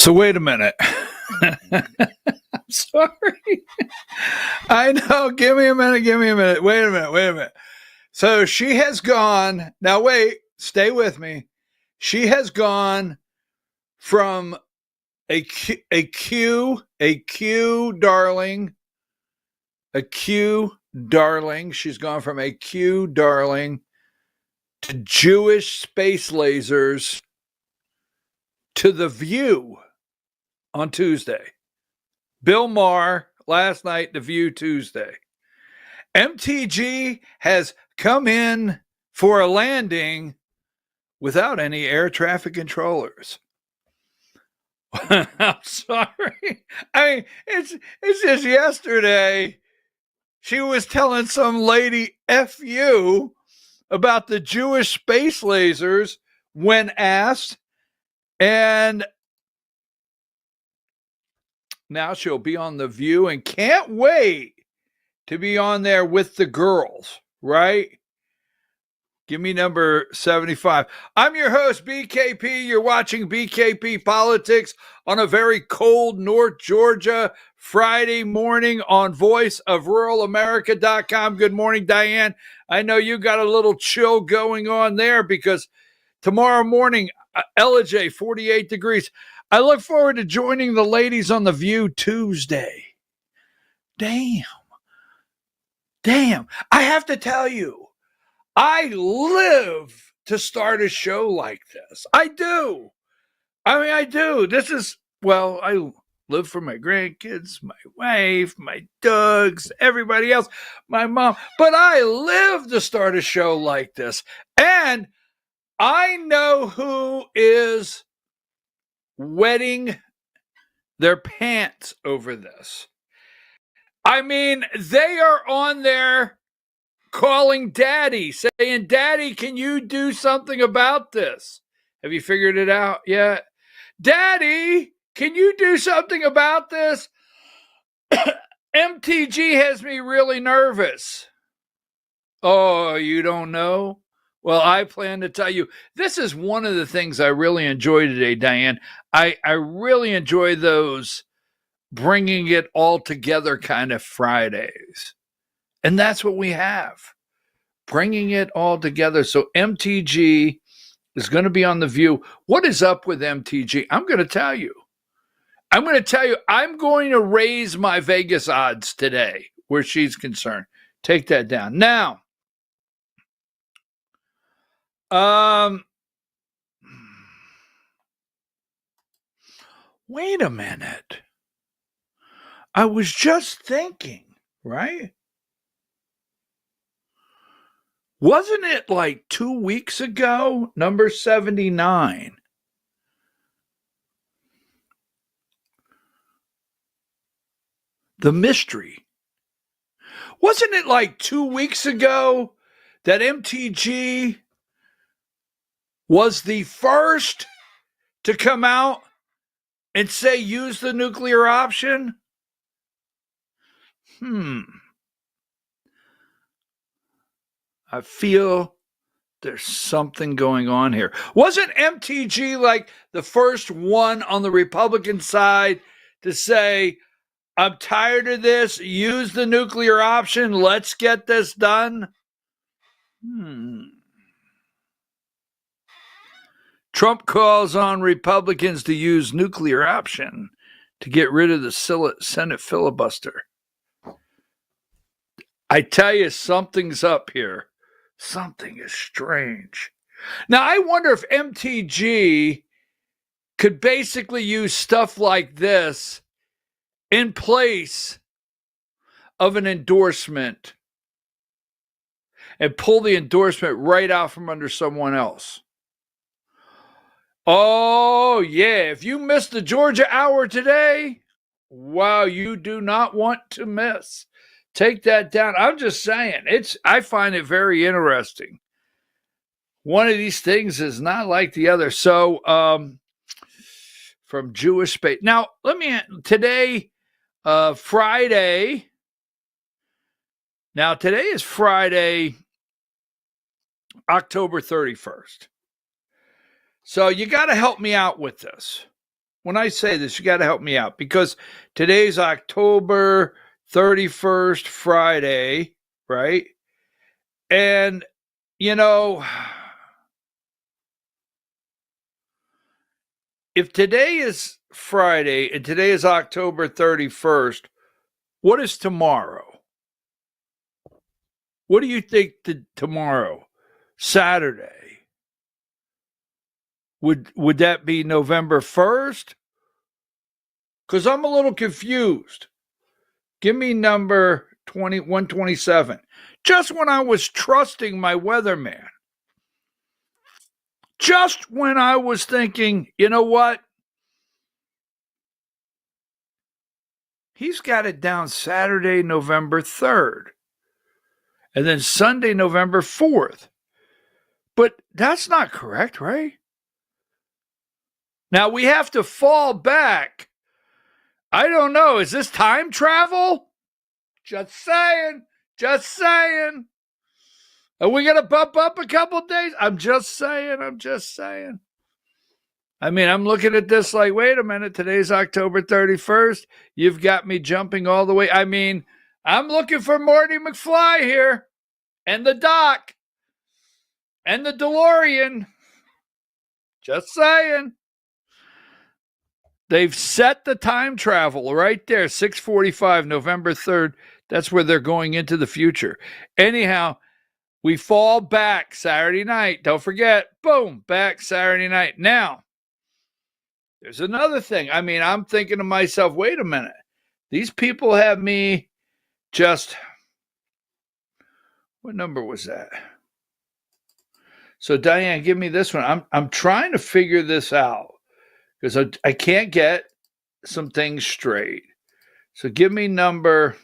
So wait a minute. I'm sorry. I know. Give me a minute. Wait a minute. So she has gone. Now wait, stay with me. She has gone from a Q darling. She's gone from a Q darling to Jewish space lasers to The View on Tuesday. Bill Maher last night, The View Tuesday. MTG has come in for a landing without any air traffic controllers. I'm sorry. I mean, it's just yesterday she was telling some lady F you about the Jewish space lasers when asked, and now she'll be on The View and can't wait to be on there with the girls, right? Give me number 75. I'm your host, BKP. You're watching BKP Politics on a very cold North Georgia Friday morning on voiceofruralamerica.com. Good morning, Diane. I know you got a little chill going on there because tomorrow morning, Ellijay, 48 degrees. I look forward to joining the ladies on The View Tuesday. Damn. I have to tell you, I live to start a show like this. I do. I do. I live for my grandkids, my wife, my dogs, everybody else, my mom. But I live to start a show like this. And I know who is wetting their pants over this. I mean, they are on there calling Daddy, saying, Daddy, can you do something about this? Have you figured it out yet? Daddy, can you do something about this? MTG has me really nervous. Oh, you don't know? Well, I plan to tell you. This is one of the things I really enjoy today, Diane. I really enjoy those bringing it all together kind of Fridays. And that's what we have. Bringing it all together. So MTG is going to be on The View. What is up with MTG? I'm going to tell you. I'm going to raise my Vegas odds today where she's concerned. Take that down. Now, wait a minute. I was just thinking, right? Wasn't it like 2 weeks ago? Number 79. The mystery. Wasn't it like 2 weeks ago that MTG was the first to come out and say use the nuclear option? I feel there's something going on here. Wasn't MTG like the first one on the Republican side to say, I'm tired of this, use the nuclear option, let's get this done? Trump calls on Republicans to use nuclear option to get rid of the Senate filibuster. I tell you, something's up here. Something is strange. Now, I wonder if MTG could basically use stuff like this in place of an endorsement and pull the endorsement right out from under someone else. Oh, yeah. If you missed the Georgia Hour today, wow, you do not want to miss. Take that down. I'm just saying, I find it very interesting. One of these things is not like the other. So, from Jewish space. Now, today, Friday. Now, today is Friday, October 31st. So you got to help me out with this. when I say this, you got to help me out because today's October 31st, Friday, right? And, you know, if today is Friday and today is October 31st, what is tomorrow? What do you think tomorrow? Saturday. Would that be November 1st? Because I'm a little confused. Give me number 127. Just when I was trusting my weatherman. Just when I was thinking, you know what? He's got it down Saturday, November 3rd. And then Sunday, November 4th. But that's not correct, right? Now we have to fall back. I don't know. Is this time travel? Just saying. Just saying. Are we going to bump up a couple days? I'm just saying. I mean, I'm looking at this like, wait a minute. Today's October 31st. You've got me jumping all the way. I mean, I'm looking for Marty McFly here. And the Doc. And the DeLorean. Just saying. They've set the time travel right there, 6:45, November 3rd. That's where they're going into the future. Anyhow, we fall back Saturday night. Don't forget, boom, back Saturday night. Now, there's another thing. I mean, I'm thinking to myself, wait a minute. These people have me just, what number was that? So, Diane, give me this one. I'm trying to figure this out. Because I can't get some things straight. So give me number.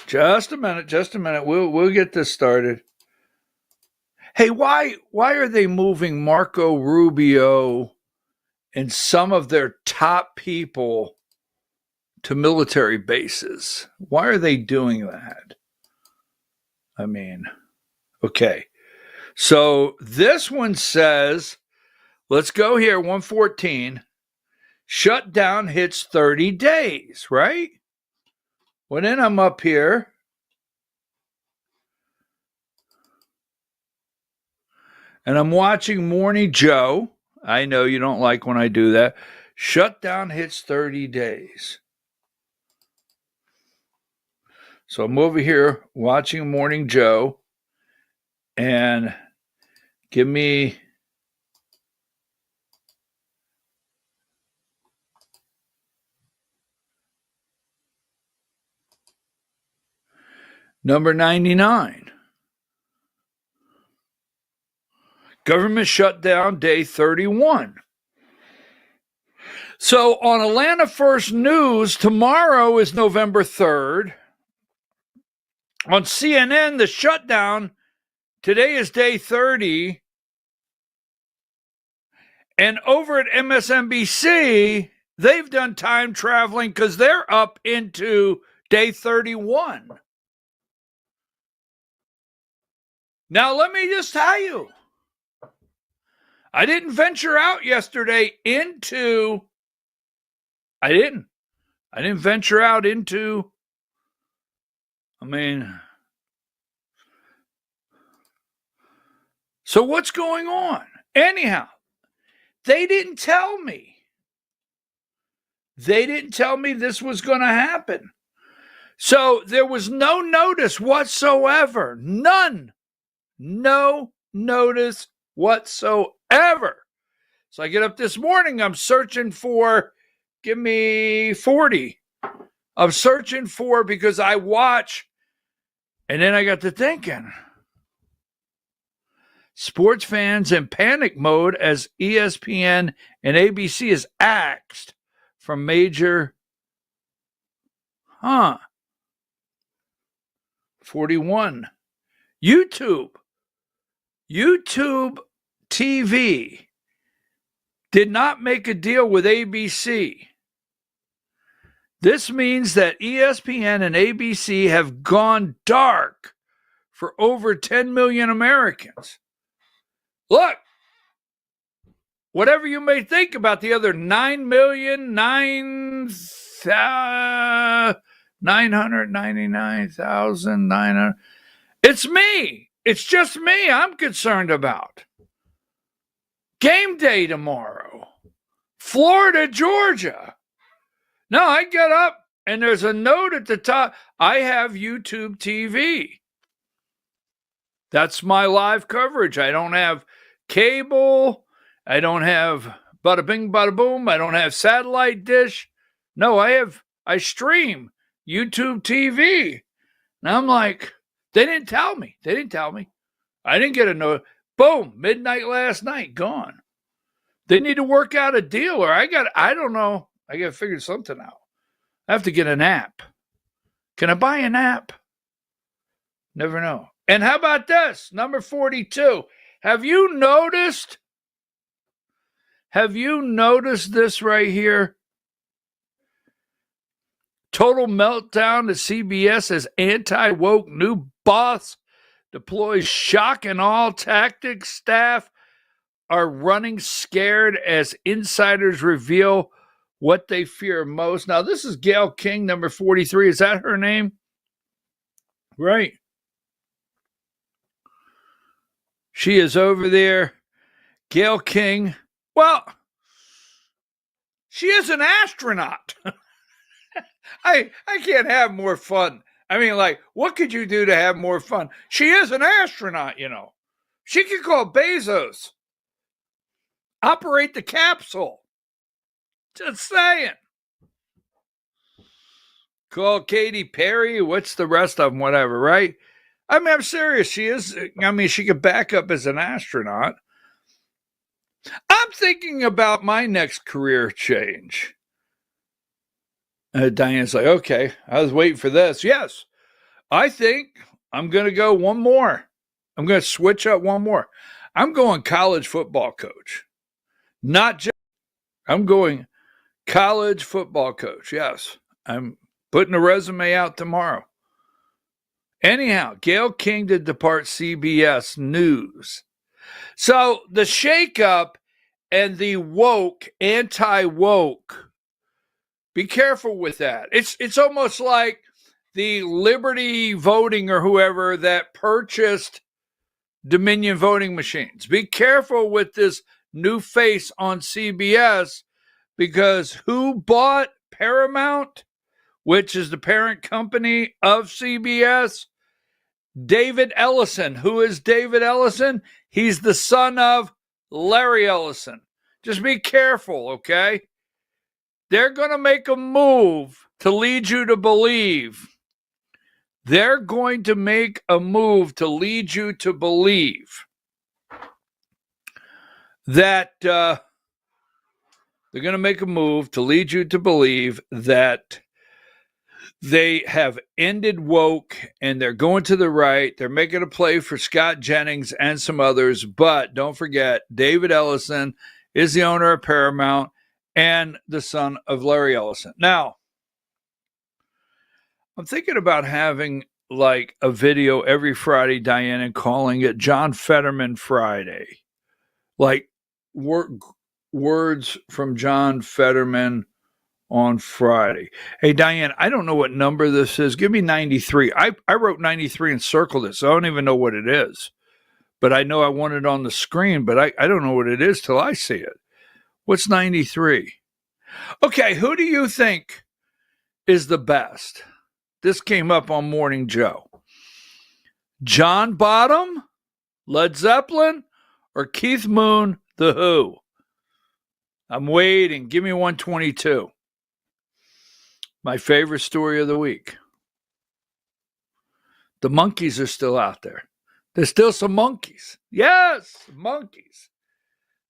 Just a minute. We'll get this started. Hey, why are they moving Marco Rubio and some of their top people to military bases? Why are they doing that? I mean, okay. So this one says, let's go here, 114. Shutdown hits 30 days, right? Well, then I'm up here. And I'm watching Morning Joe. I know you don't like when I do that. Shutdown hits 30 days. So I'm over here watching Morning Joe. And give me number 99. Government shutdown day 31. So on Atlanta First News, tomorrow is November 3rd. On CNN, the shutdown, today is day 30. And over at MSNBC, they've done time traveling because they're up into day 31. Now, let me just tell you, I didn't venture out yesterday into, I didn't venture out into, so what's going on? Anyhow, they didn't tell me. They didn't tell me this was going to happen. So there was no notice whatsoever. None. No notice whatsoever. So I get up this morning, I'm searching for, give me 40. I'm searching for, because I watch, and then I got to thinking. Sports fans in panic mode as ESPN and ABC is axed from major, 41. YouTube TV did not make a deal with ABC. This means that ESPN and ABC have gone dark for over 10 million Americans. Look, whatever you may think about the other 9,999,900, it's me. It's just me I'm concerned about. Game day tomorrow. Florida, Georgia. No, I get up and there's a note at the top. I have YouTube TV. That's my live coverage. I don't have cable. I don't have bada bing, bada boom. I don't have satellite dish. No, I stream YouTube TV. And I'm like, they didn't tell me. I didn't get a note. Boom, midnight last night, gone. They need to work out a deal, or I don't know. I got to figure something out. I have to get an app. Can I buy an app? Never know. And how about this? Number 42. Have you noticed this right here? Total meltdown at CBS as anti-woke new boss deploys shock and all tactics. Staff are running scared as insiders reveal what they fear most. Now, this is Gayle King, number 43. Is that her name? Right. She is over there. Gayle King. Well, she is an astronaut. I can't have more fun. I mean, like, what could you do to have more fun? She is an astronaut, you know. She could call Bezos. Operate the capsule. Just saying. Call Katy Perry. What's the rest of them? Whatever, right? I mean, I'm serious. She could back up as an astronaut. I'm thinking about my next career change. Diane's like, okay, I was waiting for this. Yes, I think I'm going to go one more. I'm going to switch up one more. I'm going college football coach. I'm going college football coach. Yes, I'm putting a resume out tomorrow. Anyhow, Gayle King to depart CBS News. So the shakeup and the woke, anti-woke, be careful with that. It's almost like the Liberty Voting or whoever that purchased Dominion voting machines. Be careful with this new face on CBS, because who bought Paramount, which is the parent company of CBS? David Ellison. Who is David Ellison? He's the son of Larry Ellison. Just be careful, okay? They're going to make a move to lead you to believe. They're going to make a move to lead you to believe that they're going to make a move to lead you to believe that they have ended woke and they're going to the right. They're making a play for Scott Jennings and some others. But don't forget, David Ellison is the owner of Paramount and the son of Larry Ellison. Now, I'm thinking about having like a video every Friday, Diane, and calling it John Fetterman Friday. Like words from John Fetterman on Friday. Hey, Diane, I don't know what number this is. Give me 93. I wrote 93 and circled it, so I don't even know what it is. But I know I want it on the screen, but I don't know what it is till I see it. What's 93? Okay, who do you think is the best? This came up on Morning Joe. John Bottom, Led Zeppelin, or Keith Moon, The Who? I'm waiting. Give me 122. My favorite story of the week. The monkeys are still out there. There's still some monkeys. Yes, monkeys.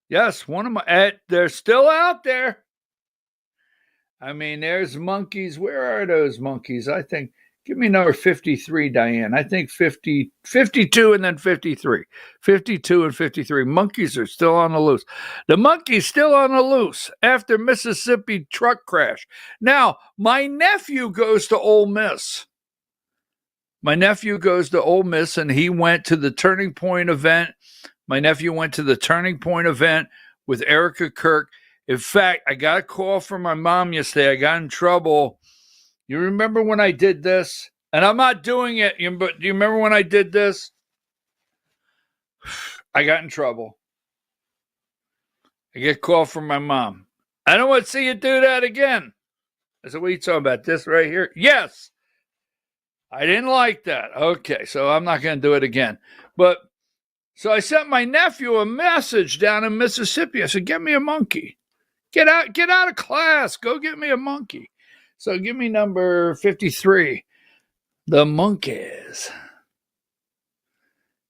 Yes, they're still out there. I mean, there's monkeys. Where are those monkeys? I think, give me number 53, Diane. I think 52 and then 53. 52 and 53. Monkeys are still on the loose. The monkeys still on the loose after Mississippi truck crash. Now, my nephew goes to Ole Miss. My nephew goes to Ole Miss, and he went to the Turning Point event. My nephew went to the Turning Point event with Erica Kirk. In fact, I got a call from my mom yesterday. I got in trouble. You remember when I did this? And I'm not doing it, but do you remember when I did this? I got in trouble. I get a call from my mom. I don't want to see you do that again. I said, what are you talking about? This right here? Yes. I didn't like that. Okay, so I'm not going to do it again. But so I sent my nephew a message down in Mississippi. I said, get me a monkey. Get out of class. Go get me a monkey. So give me number 53. The monkeys.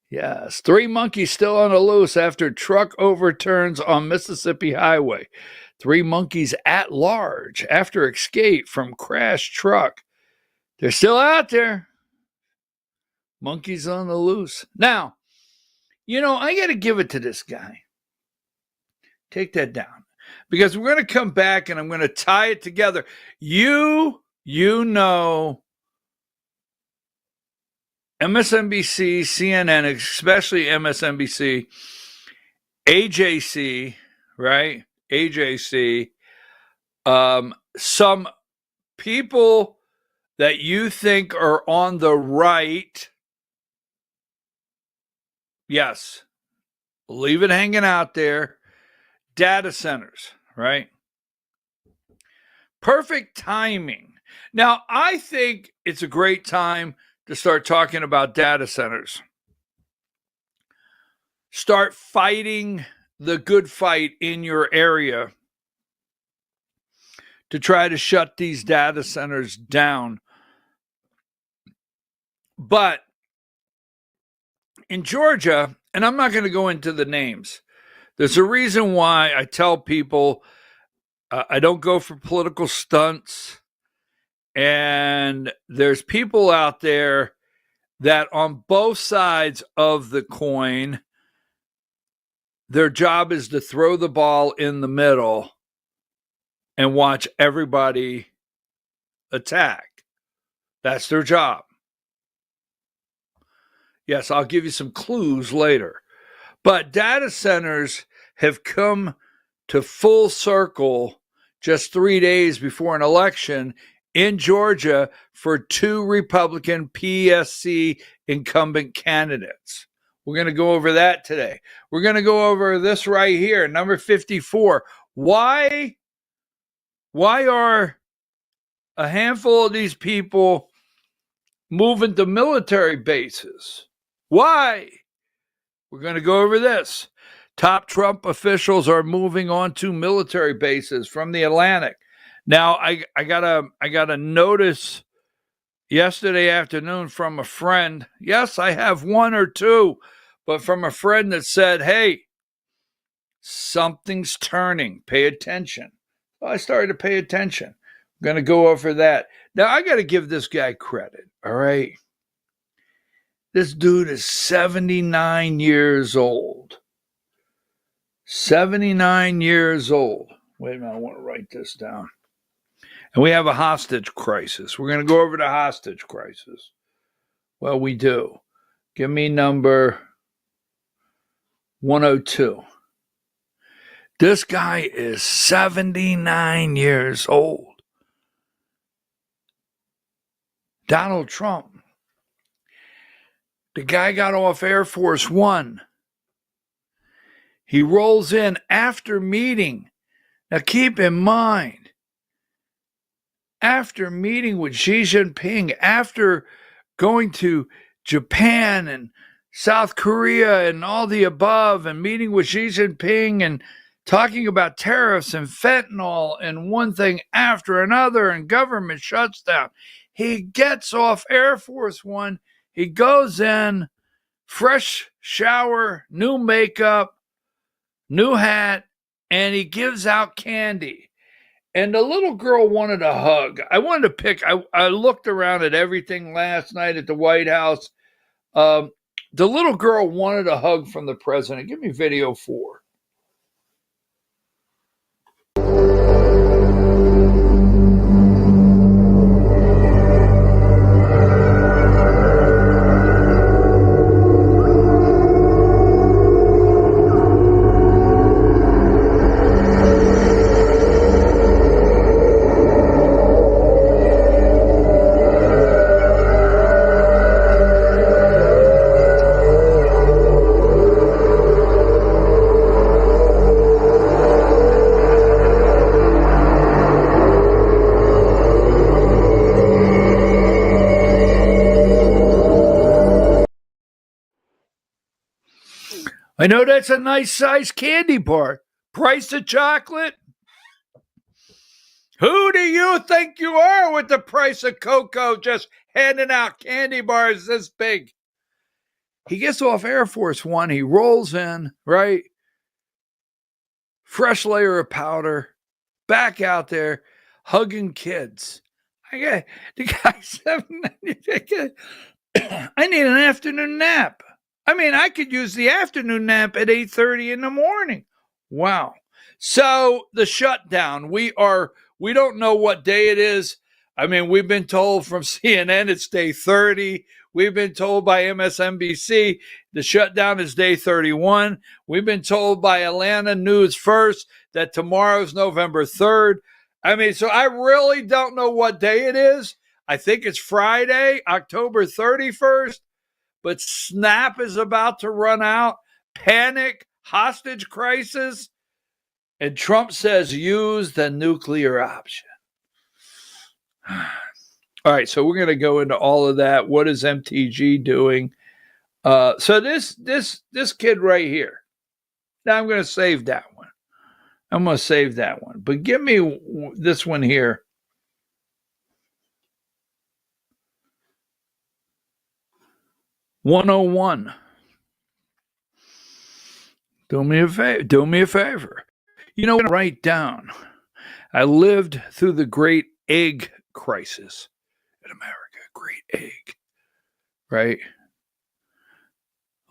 Yes, 3 monkeys still on the loose after truck overturns on Mississippi Highway. 3 monkeys at large after escape from crash truck. They're still out there. Monkeys on the loose. Now, I got to give it to this guy. Take that down. Because we're going to come back and I'm going to tie it together. You know, MSNBC, CNN, especially MSNBC, AJC, right? AJC, some people that you think are on the right, yes, leave it hanging out there, data centers, right? Perfect timing. Now, I think it's a great time to start talking about data centers. Start fighting the good fight in your area to try to shut these data centers down. But in Georgia, and I'm not going to go into the names, there's a reason why I tell people I don't go for political stunts. And there's people out there that on both sides of the coin, their job is to throw the ball in the middle and watch everybody attack. That's their job. Yes, I'll give you some clues later. But data centers have come to full circle just 3 days before an election in Georgia for 2 Republican PSC incumbent candidates. We're going to go over that today. We're going to go over this right here, number 54. Why are a handful of these people moving to military bases? Why? We're going to go over this. Top Trump officials are moving on to military bases from the Atlantic. Now, I got a notice yesterday afternoon from a friend. Yes, I have 1 or 2, but from a friend that said, hey, something's turning. Pay attention. Well, I started to pay attention. I'm going to go over that. Now, I got to give this guy credit, all right? This dude is 79 years old. 79 years old. Wait a minute, I want to write this down. And we have a hostage crisis. We're going to go over the hostage crisis. Well, we do. Give me number 102. This guy is 79 years old. Donald Trump. The guy got off Air Force One. He rolls in after meeting. Now keep in mind, after meeting with Xi Jinping, after going to Japan and South Korea and all the above, and meeting with Xi Jinping and talking about tariffs and fentanyl and one thing after another and government shuts down, he gets off Air Force One. He goes in, fresh shower, new makeup, new hat, and he gives out candy. And the little girl wanted a hug. I wanted to pick, I looked around at everything last night at the White House. The little girl wanted a hug from the president. Give me video 4. I know that's a nice size candy bar. Price of chocolate? Who do you think you are with the price of cocoa just handing out candy bars this big? He gets off Air Force One. He rolls in, right? Fresh layer of powder. Back out there hugging kids. The guy said, I need an afternoon nap. I mean, I could use the afternoon nap at 8:30 in the morning. Wow. So the shutdown, we don't know what day it is. I mean, we've been told from CNN it's day 30. We've been told by MSNBC the shutdown is day 31. We've been told by Atlanta News First that tomorrow's November 3rd. I mean, so I really don't know what day it is. I think it's Friday, October 31st. But SNAP is about to run out. Panic, hostage crisis. And Trump says use the nuclear option. All right, so we're going to go into all of that. What is MTG doing? So this kid right here. Now I'm going to save that one. But give me this one here. $101. Do me a favor. You know, write down. I lived through the great egg crisis in America. Great egg. Right?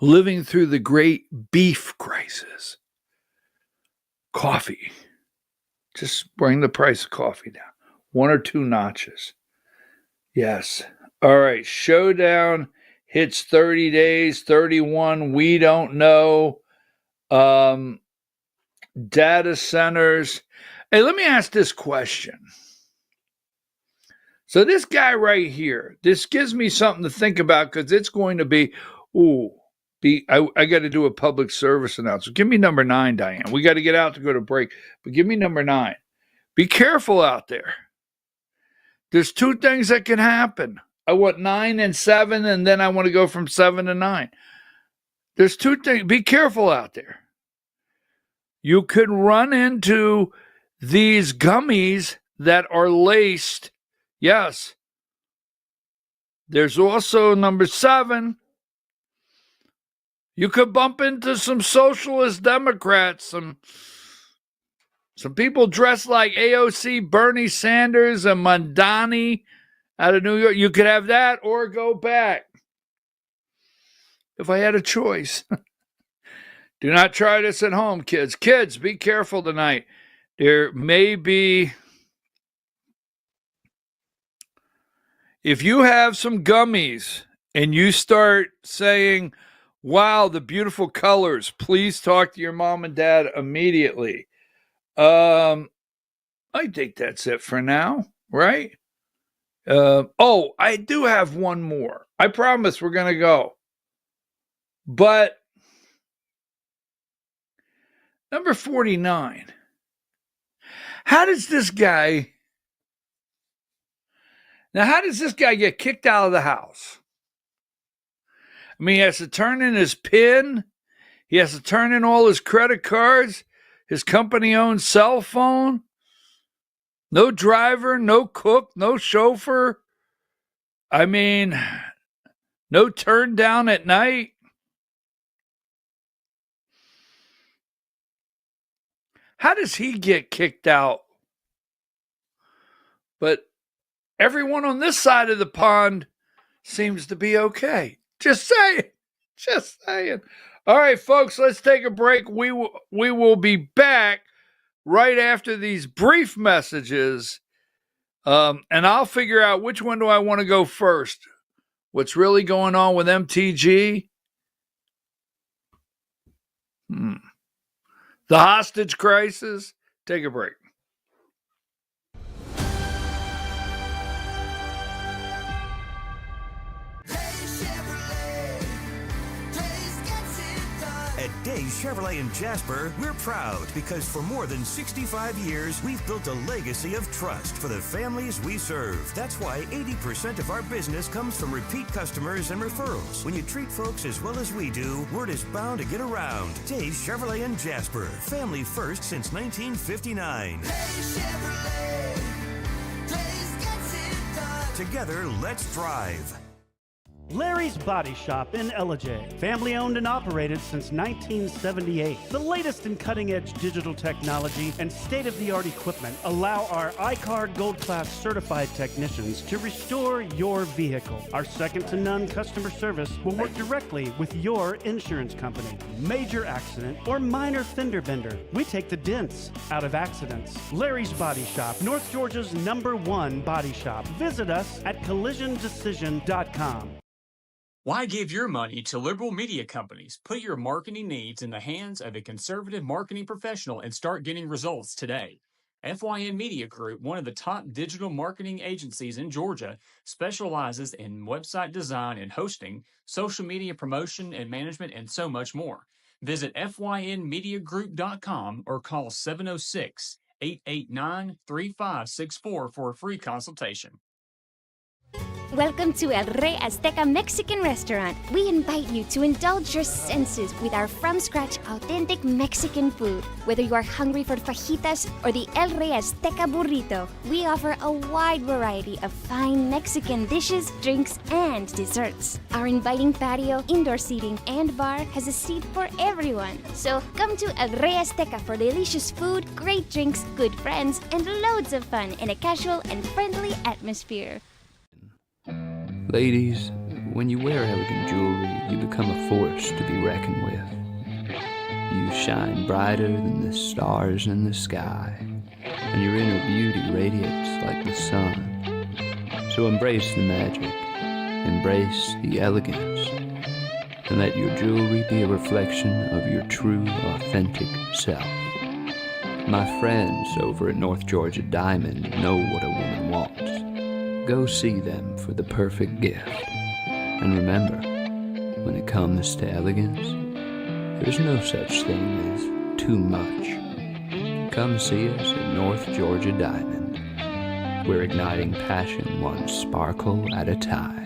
Living through the great beef crisis. Coffee. Just bring the price of coffee down. 1 or 2 notches. Yes. All right. Showdown hits 30 days, 31. We don't know. Data centers. Hey, let me ask this question. So this guy right here, this gives me something to think about because it's going to be, I got to do a public service announcement. Give me number 9, Diane. We got to get out to go to break, but give me number 9. Be careful out there. There's 2 things that can happen. I want 9 and 7, and then I want to go from 7 to 9. There's 2 things. Be careful out there. You could run into these gummies that are laced. Yes. There's also number 7. You could bump into some socialist Democrats, some people dressed like AOC, Bernie Sanders, and Mondani out of New York. You could have that or go back. If I had a choice. Do not try this at home, kids. Kids, be careful tonight. There may be, if you have some gummies and you start saying, wow, the beautiful colors, please talk to your mom and dad immediately. I think that's it for now, right? I do have one more. I promise we're going to go. But number 49. How does this guy get kicked out of the house? I mean, he has to turn in his PIN. He has to turn in all his credit cards, his company-owned cell phone. No driver, no cook, no chauffeur. I mean, no turn down at night. How does he get kicked out? But everyone on this side of the pond seems to be okay. Just saying. All right, folks, let's take a break. We will be back right after these brief messages. And I'll figure out which one do I want to go first. What's really going on with MTG? The hostage crisis? Take a break. At Days Chevrolet in Jasper, we're proud because for more than 65 years, we've built a legacy of trust for the families we serve. That's why 80% of our business comes from repeat customers and referrals. When you treat folks as well as we do, word is bound to get around. Days Chevrolet in Jasper, family first since 1959. Days Chevrolet, Days gets it done. Together, let's drive. Larry's Body Shop in Ellijay. Family owned and operated since 1978. The latest in cutting-edge digital technology and state-of-the-art equipment allow our iCard Gold Class certified technicians to restore your vehicle. Our second-to-none customer service will work directly with your insurance company. Major accident or minor fender bender, we take the dents out of accidents. Larry's Body Shop, North Georgia's #1 body shop. Visit us at collisiondecision.com. Why give your money to liberal media companies? Put your marketing needs in the hands of a conservative marketing professional and start getting results today. FYN Media Group, one of the top digital marketing agencies in Georgia, specializes in website design and hosting, social media promotion and management, and so much more. Visit FYNmediagroup.com or call 706-889-3564 for a free consultation. Welcome to El Rey Azteca Mexican Restaurant. We invite you to indulge your senses with our from-scratch authentic Mexican food. Whether you are hungry for fajitas or the El Rey Azteca burrito, we offer a wide variety of fine Mexican dishes, drinks, and desserts. Our inviting patio, indoor seating, and bar has a seat for everyone. So come to El Rey Azteca for delicious food, great drinks, good friends, and loads of fun in a casual and friendly atmosphere. Ladies, when you wear elegant jewelry, you become a force to be reckoned with. You shine brighter than the stars in the sky, and your inner beauty radiates like the sun. So embrace the magic, embrace the elegance, and let your jewelry be a reflection of your true, authentic self. My friends over at North Georgia Diamond know what a woman wants. Go see them for the perfect gift. And remember, when it comes to elegance, there's no such thing as too much. Come see us at North Georgia Diamond. We're igniting passion one sparkle at a time.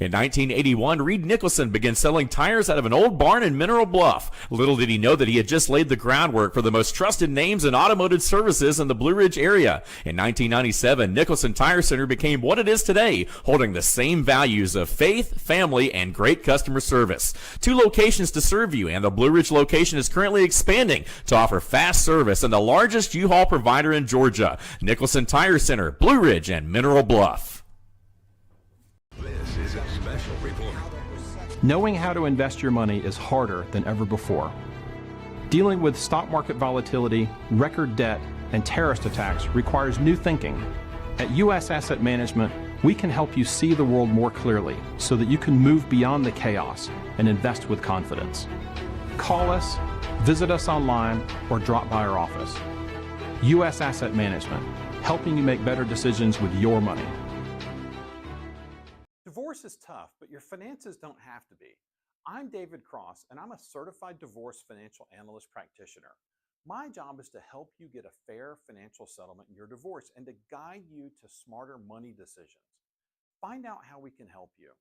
In 1981, Reed Nicholson began selling tires out of an old barn in Mineral Bluff. Little did he know that he had just laid the groundwork for the most trusted names in automotive services in the Blue Ridge area. In 1997, Nicholson Tire Center became what it is today, holding the same values of faith, family, and great customer service. 2 locations to serve you, and the Blue Ridge location is currently expanding to offer fast service and the largest U-Haul provider in Georgia. Nicholson Tire Center, Blue Ridge, and Mineral Bluff. This is a special report. Knowing how to invest your money is harder than ever before. Dealing with stock market volatility, record debt, and terrorist attacks requires new thinking. At U.S. Asset Management, we can help you see the world more clearly so that you can move beyond the chaos and invest with confidence. Call us, visit us online, or drop by our office. U.S. Asset Management, helping you make better decisions with your money. Divorce is tough, but your finances don't have to be. I'm David Cross, and I'm a certified divorce financial analyst practitioner. My job is to help you get a fair financial settlement in your divorce and to guide you to smarter money decisions. Find out how we can help you.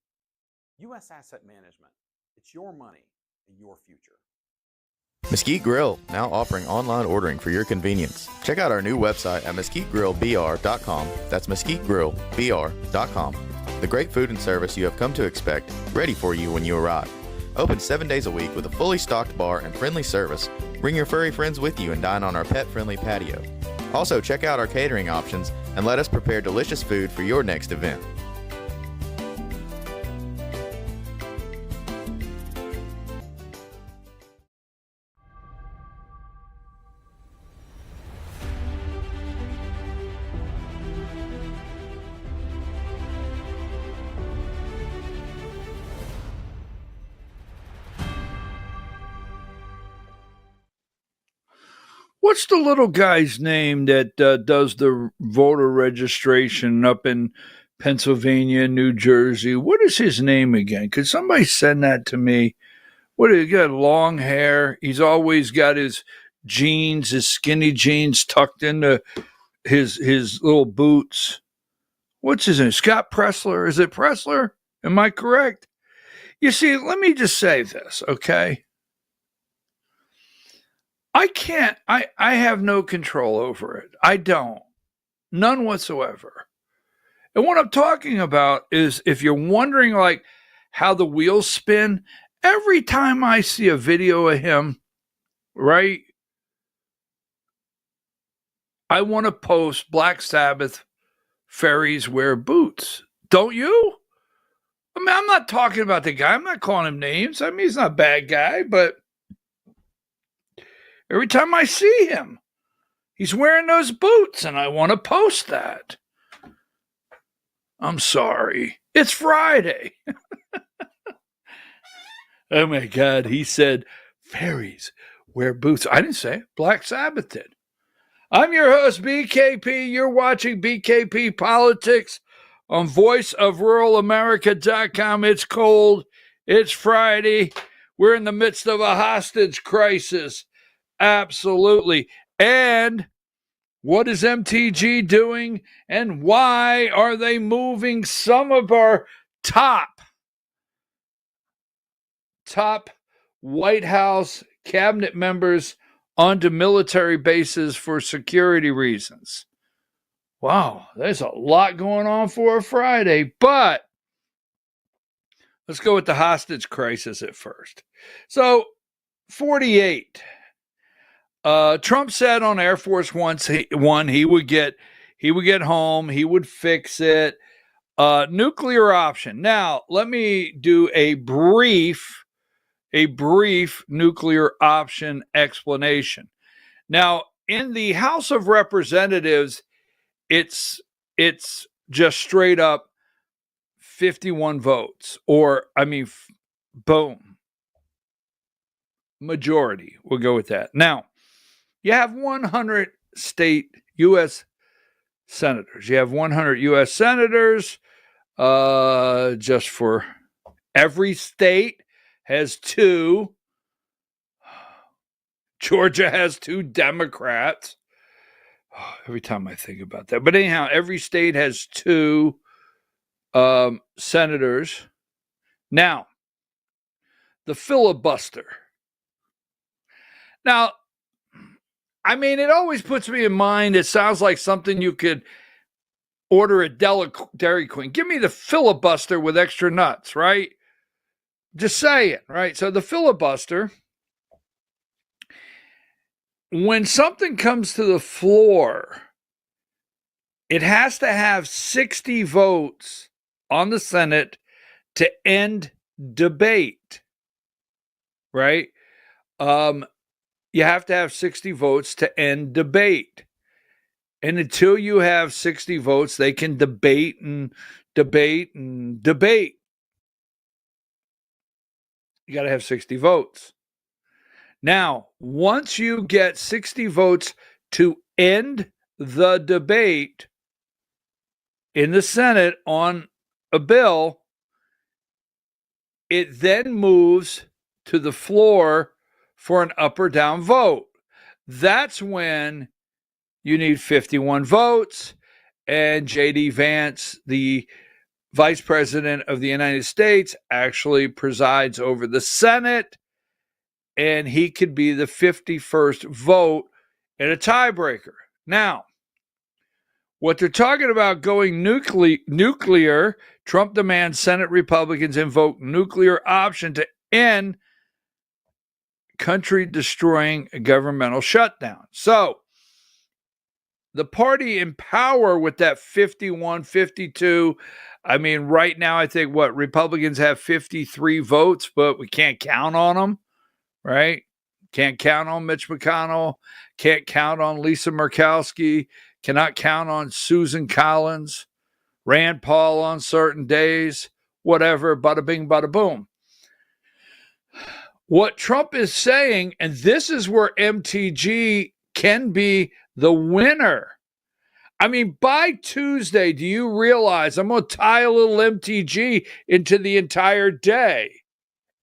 U.S. Asset Management. It's your money and your future. Mesquite Grill, now offering online ordering for your convenience. Check out our new website at mesquitegrillbr.com. That's mesquitegrillbr.com. The great food and service you have come to expect, ready for you when you arrive. Open 7 days a week with a fully stocked bar and friendly service. Bring your furry friends with you and dine on our pet-friendly patio. Also, check out our catering options and let us prepare delicious food for your next event. What's the little guy's name that does the voter registration up in Pennsylvania, New Jersey? What is his name again? Could somebody send that to me? What, he got long hair. He's always got his jeans, his skinny jeans tucked into his little boots. What's his name? Scott Pressler? Is it Pressler? Am I correct? You see, let me just say this, okay? I have no control over it. I don't. None whatsoever. And what I'm talking about is, if you're wondering like how the wheels spin, every time I see a video of him, right, I want to post Black Sabbath fairies wear boots. Don't you? I mean, I'm not talking about the guy. I'm not calling him names. I mean, he's not a bad guy, but every time I see him, he's wearing those boots, and I want to post that. I'm sorry. It's Friday. Oh, my God. He said, fairies wear boots. I didn't say it. Black Sabbath did. I'm your host, BKP. You're watching BKP Politics on voiceofruralamerica.com. It's cold. It's Friday. We're in the midst of a hostage crisis. Absolutely. And what is MTG doing, and why are they moving some of our top White House cabinet members onto military bases for security reasons? Wow, there's a lot going on for a Friday, but let's go with the hostage crisis at first. So, 48. Trump said on Air Force One he would get home, he would fix it. Nuclear option. Now, let me do a brief nuclear option explanation. Now, in the House of Representatives, it's just straight up 51 votes, boom, majority. We'll go with that. Now, you have 100 state U.S. senators. You have 100 U.S. senators. Just for every state has 2. Georgia has 2 Democrats. Every time I think about that. But anyhow, every state has 2 senators. Now, the filibuster. Now, I mean, it always puts me in mind, it sounds like something you could order at Dairy Queen. Give me the filibuster with extra nuts, right? Just say it, right? So the filibuster, when something comes to the floor, it has to have 60 votes on the Senate to end debate, right? You have to have 60 votes to end debate. And until you have 60 votes, they can debate and debate and debate. You got to have 60 votes. Now, once you get 60 votes to end the debate in the Senate on a bill, it then moves to the floor for an up or down vote. That's when you need 51 votes, and J.D. Vance, the Vice President of the United States, actually presides over the Senate, and he could be the 51st vote in a tiebreaker. Now, what they're talking about going nuclear, Trump demands Senate Republicans invoke nuclear option to end country-destroying governmental shutdown. So, the party in power with that 51, 52, I mean, right now, I think Republicans have 53 votes, but we can't count on them, right? Can't count on Mitch McConnell, can't count on Lisa Murkowski, cannot count on Susan Collins, Rand Paul on certain days, whatever, bada bing, bada boom. What Trump is saying, and this is where MTG can be the winner. I mean, by Tuesday, do you realize I'm going to tie a little MTG into the entire day?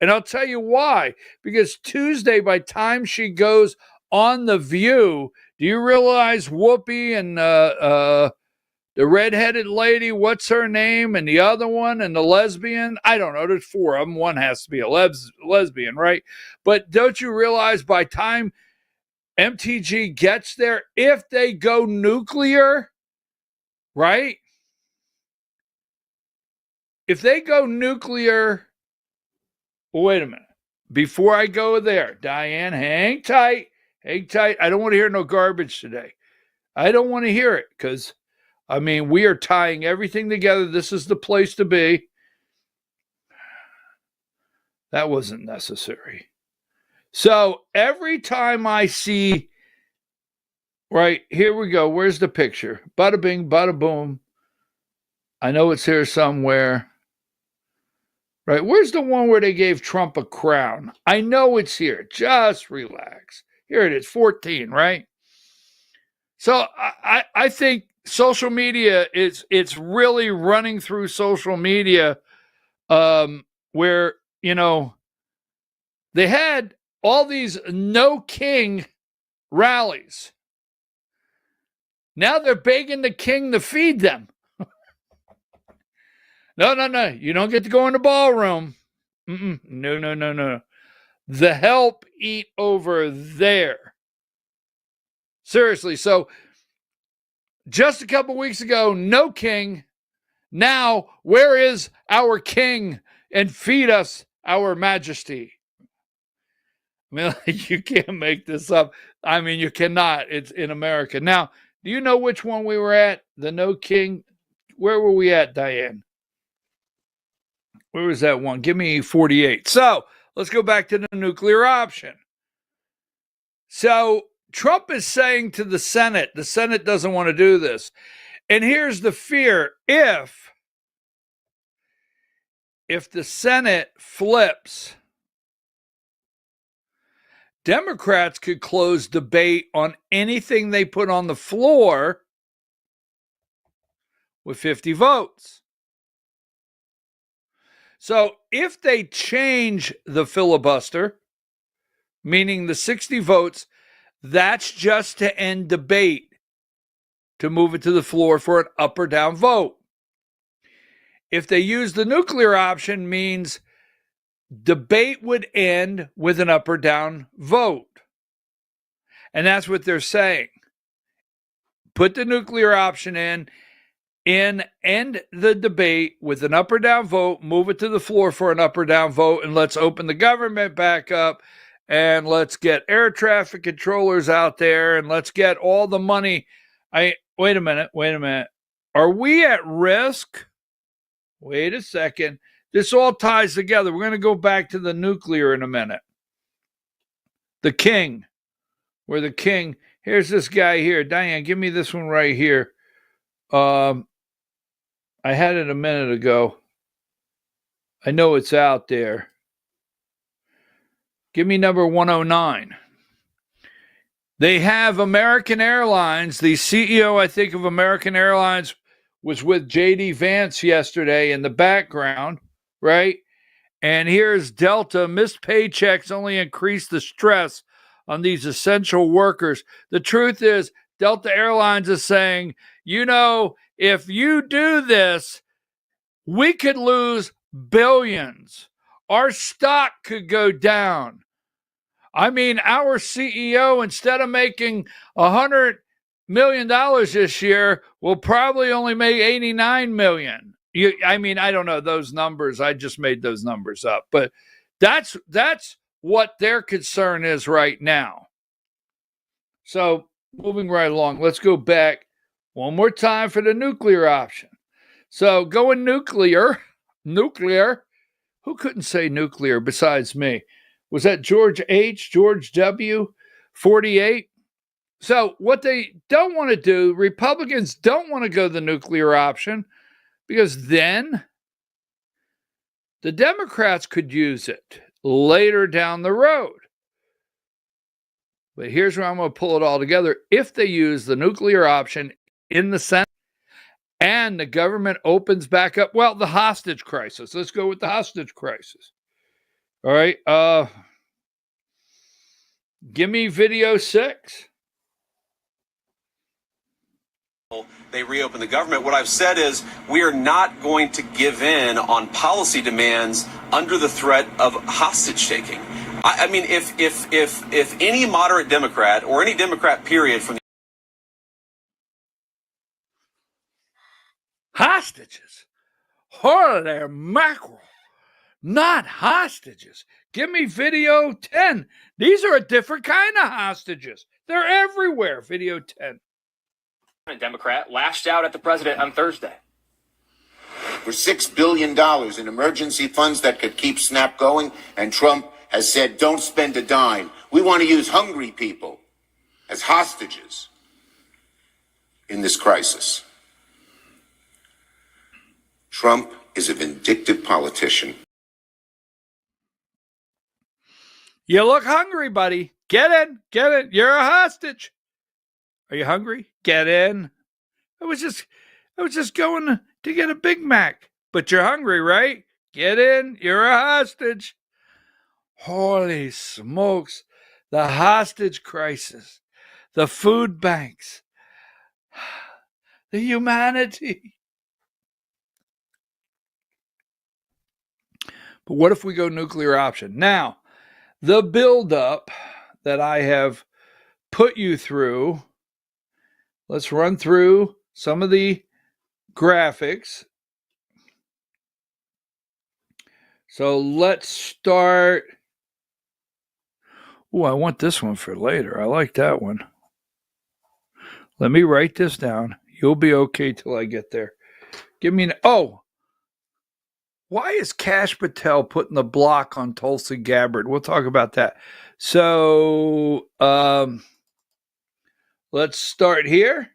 And I'll tell you why. Because Tuesday, by the time she goes on The View, do you realize Whoopi and the redheaded lady, what's her name, and the other one, and the lesbian? I don't know. There's four of them. One has to be a lesbian, right? But don't you realize by time MTG gets there, if they go nuclear, right? If they go nuclear, wait a minute. Before I go there, Diane, hang tight. Hang tight. I don't want to hear no garbage today. I don't want to hear it because, I mean, we are tying everything together. This is the place to be. That wasn't necessary. So every time I see, right, here we go. Where's the picture? Bada bing, bada boom. I know it's here somewhere. Right, where's the one where they gave Trump a crown? I know it's here. Just relax. Here it is, 14, right? So I think social media it's really running through social media where, you know, they had all these no king rallies. Now they're begging the king to feed them. No. You don't get to go in the ballroom. No. The help eat over there. Seriously. So just a couple weeks ago, no king. Now, where is our king? And feed us our majesty. I mean, you can't make this up. I mean, you cannot. It's in America. Now, do you know which one we were at? The no king. Where were we at, Diane? Where was that one? Give me 48. So let's go back to the nuclear option. So Trump is saying to the Senate doesn't want to do this. And here's the fear. If the Senate flips, Democrats could close debate on anything they put on the floor with 50 votes. So if they change the filibuster, meaning the 60 votes, that's just to end debate, to move it to the floor for an up or down vote. If they use the nuclear option, means debate would end with an up or down vote. And that's what they're saying. Put the nuclear option in, end the debate with an up or down vote, move it to the floor for an up or down vote, and let's open the government back up, and let's get air traffic controllers out there, and let's get all the money. Wait a minute. Are we at risk? Wait a second. This all ties together. We're going to go back to the nuclear in a minute. The king. We're the king. Here's this guy here. Diane, give me this one right here. I had it a minute ago. I know it's out there. Give me number 109. They have American Airlines. The CEO, I think, of American Airlines was with J.D. Vance yesterday in the background, right? And here's Delta. Missed paychecks only increase the stress on these essential workers. The truth is, Delta Airlines is saying, if you do this, we could lose billions. Our stock could go down. I mean, our CEO, instead of making $100 million this year, will probably only make $89 million. I don't know those numbers. I just made those numbers up. But that's what their concern is right now. So moving right along, let's go back one more time for the nuclear option. So going nuclear. Who couldn't say nuclear besides me? Was that George H., George W., 48? So what they don't want to do, Republicans don't want to go the nuclear option because then the Democrats could use it later down the road. But here's where I'm going to pull it all together. If they use the nuclear option in the Senate and the government opens back up, well, the hostage crisis. Let's go with the hostage crisis. All right. Give me video 6. They reopen the government. What I've said is we are not going to give in on policy demands under the threat of hostage taking. I mean, if any moderate Democrat or any Democrat period from the hostages, holy mackerel, not hostages. Give me video 10. These are a different kind of hostages. They're everywhere. Video 10. A Democrat lashed out at the president on Thursday. For $6 billion in emergency funds that could keep SNAP going, and Trump has said, don't spend a dime. We want to use hungry people as hostages in this crisis. Trump is a vindictive politician. You look hungry, buddy. Get in. You're a hostage. Are you hungry? Get in. I was just going to get a Big Mac. But you're hungry, right? Get in. You're a hostage. Holy smokes. The hostage crisis. The food banks. The humanity. But what if we go nuclear option? Now, the buildup that I have put you through, let's run through some of the graphics. So let's start. Oh, I want this one for later. I like that one. Let me write this down. You'll be okay till I get there. Give me why is Kash Patel putting the block on Tulsi Gabbard? We'll talk about that. So let's start here.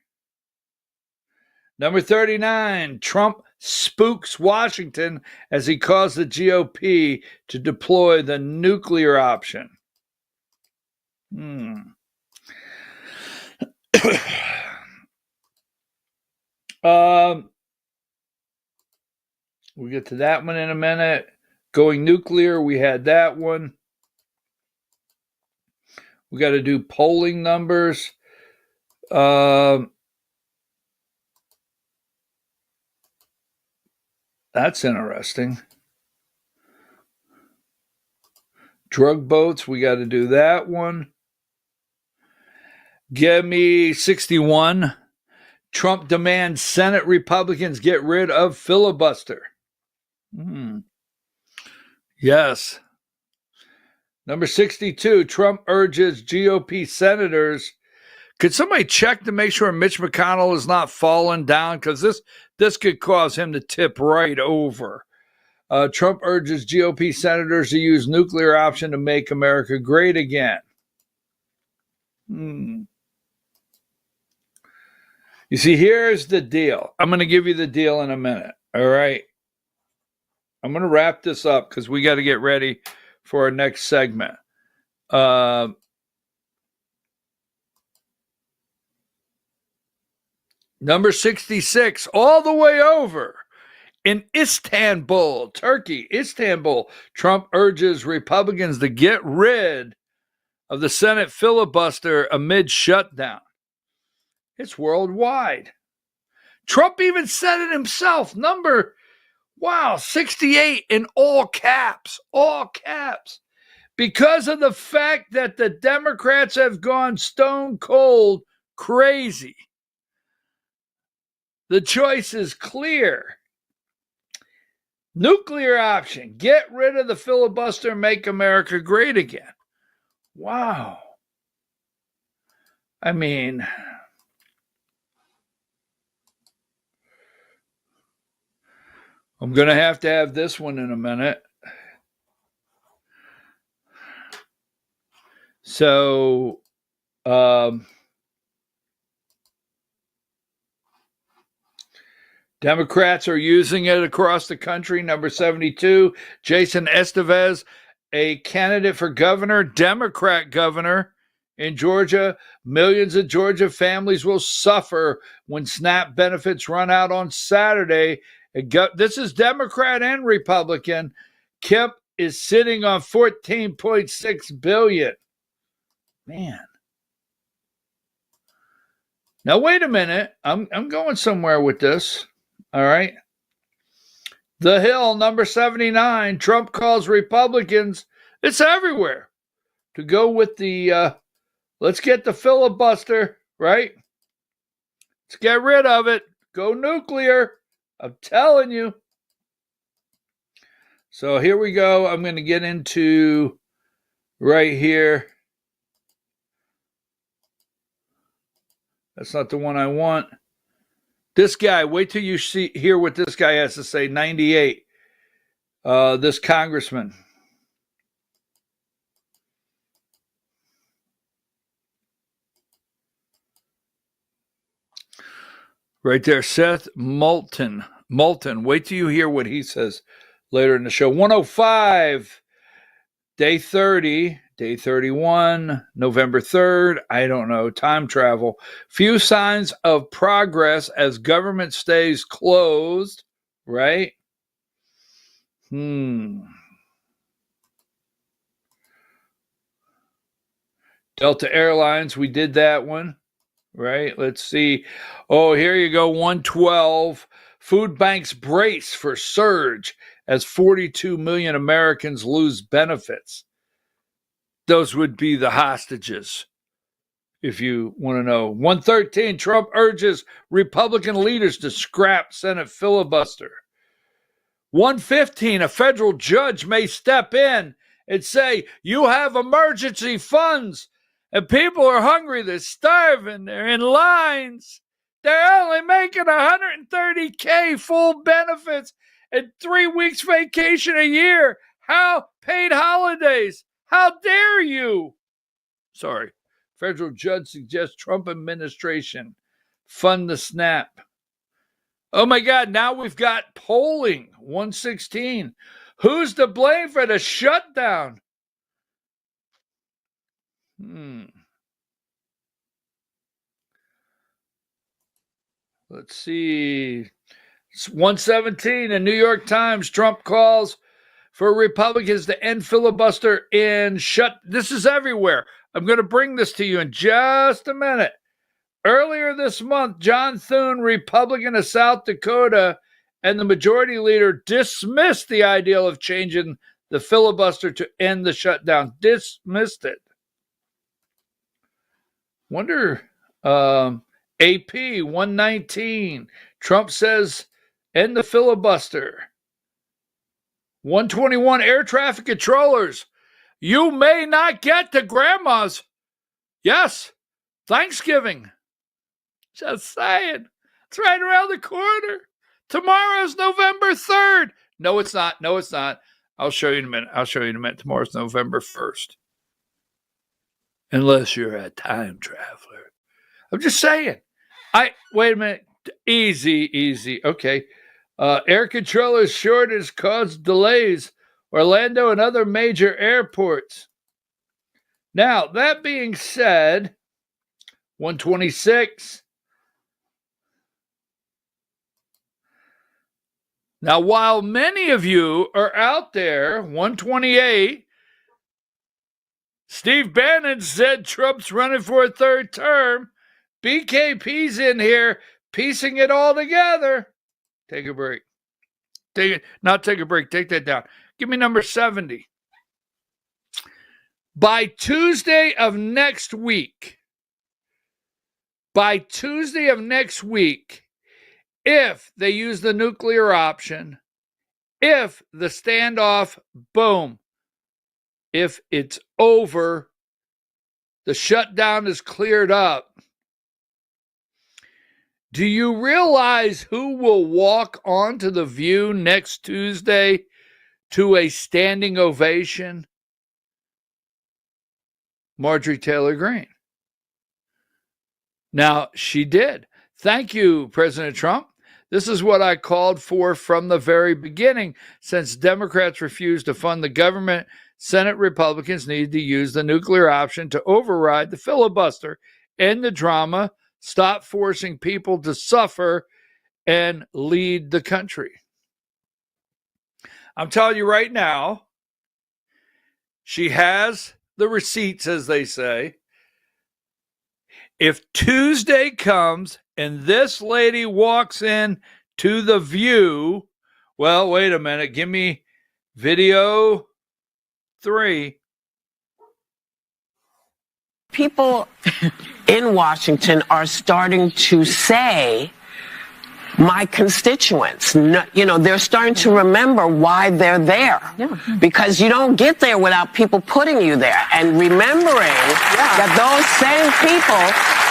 Number 39, Trump spooks Washington as he calls the GOP to deploy the nuclear option. We'll get to that one in a minute. Going nuclear, we had that one. We got to do polling numbers. That's interesting. Drug boats, we got to do that one. Give me 61. Trump demands Senate Republicans get rid of filibuster. Yes. Number 62, Trump urges GOP senators. Could somebody check to make sure Mitch McConnell is not falling down? Because this could cause him to tip right over. Trump urges GOP senators to use nuclear option to make America great again. You see, here's the deal. I'm going to give you the deal in a minute. All right. I'm going to wrap this up because we got to get ready for our next segment. Number 66, all the way over in Istanbul, Turkey, Istanbul, Trump urges Republicans to get rid of the Senate filibuster amid shutdown. It's worldwide. Trump even said it himself. Number 68 in all caps, because of the fact that the Democrats have gone stone cold crazy. The choice is clear. Nuclear option. Get rid of the filibuster, make America great again. Wow. I mean, I'm going to have this one in a minute. So, Democrats are using it across the country. Number 72, Jason Estevez, a candidate for governor, Democrat governor in Georgia. Millions of Georgia families will suffer when SNAP benefits run out on Saturday. This is Democrat and Republican. Kemp is sitting on $14.6 billion. Man. Now, wait a minute. I'm going somewhere with this. All right. The Hill, number 79, Trump calls Republicans, it's everywhere, to go with the, let's get the filibuster, right? Let's get rid of it. Go nuclear. I'm telling you. So here we go. I'm going to get into right here. That's not the one I want. This guy, wait till you hear what this guy has to say. 98. This congressman. Right there, Seth Moulton. Wait till you hear what he says later in the show. 105, day 30, day 31, November 3rd. I don't know. Time travel. Few signs of progress as government stays closed. Right? Delta Airlines, we did that one. Right? Let's see. Oh, here you go. 112. Food banks brace for surge as 42 million Americans lose benefits. Those would be the hostages, if you want to know. 113. Trump urges Republican leaders to scrap Senate filibuster. 115. A federal judge may step in and say, you have emergency funds. And people are hungry, they're starving, they're in lines. They're only making $130K full benefits and 3 weeks vacation a year. How paid holidays? How dare you? Sorry. Federal judge suggests Trump administration fund the SNAP. Oh my God, now we've got polling. 116. Who's to blame for the shutdown? Let's see. 117 in New York Times. Trump calls for Republicans to end filibuster and shut. This is everywhere. I'm going to bring this to you in just a minute. Earlier this month, John Thune, Republican of South Dakota, and the majority leader dismissed the idea of changing the filibuster to end the shutdown. Dismissed it. Wonder, AP 119. Trump says end the filibuster. 121 air traffic controllers. You may not get to grandma's. Yes, Thanksgiving. Just saying. It's right around the corner. Tomorrow's November 3rd. No, it's not. No, it's not. I'll show you in a minute. Tomorrow's November 1st. Unless you're a time traveler. I'm just saying. Wait a minute. Easy. Okay. Air controllers shortage caused delays. Orlando and other major airports. Now, that being said, 126. Now, while many of you are out there, 128, Steve Bannon said Trump's running for a third term. BKP's in here piecing it all together. Take a break. Not take a break. Take that down. Give me number 70. By Tuesday of next week, if they use the nuclear option, if the standoff, boom, if it's over, the shutdown is cleared up, do you realize who will walk onto The View next Tuesday to a standing ovation? Marjorie Taylor Greene. Now, she did. Thank you, President Trump. This is what I called for from the very beginning. Since Democrats refused to fund the government, Senate Republicans need to use the nuclear option to override the filibuster, end the drama, stop forcing people to suffer, and lead the country. I'm telling you right now, she has the receipts, as they say. If Tuesday comes and this lady walks in to The View, well, wait a minute. Give me video 3. People in Washington are starting to say, my constituents, they're starting to remember why they're there. Yeah. Because you don't get there without people putting you there and remembering that those same people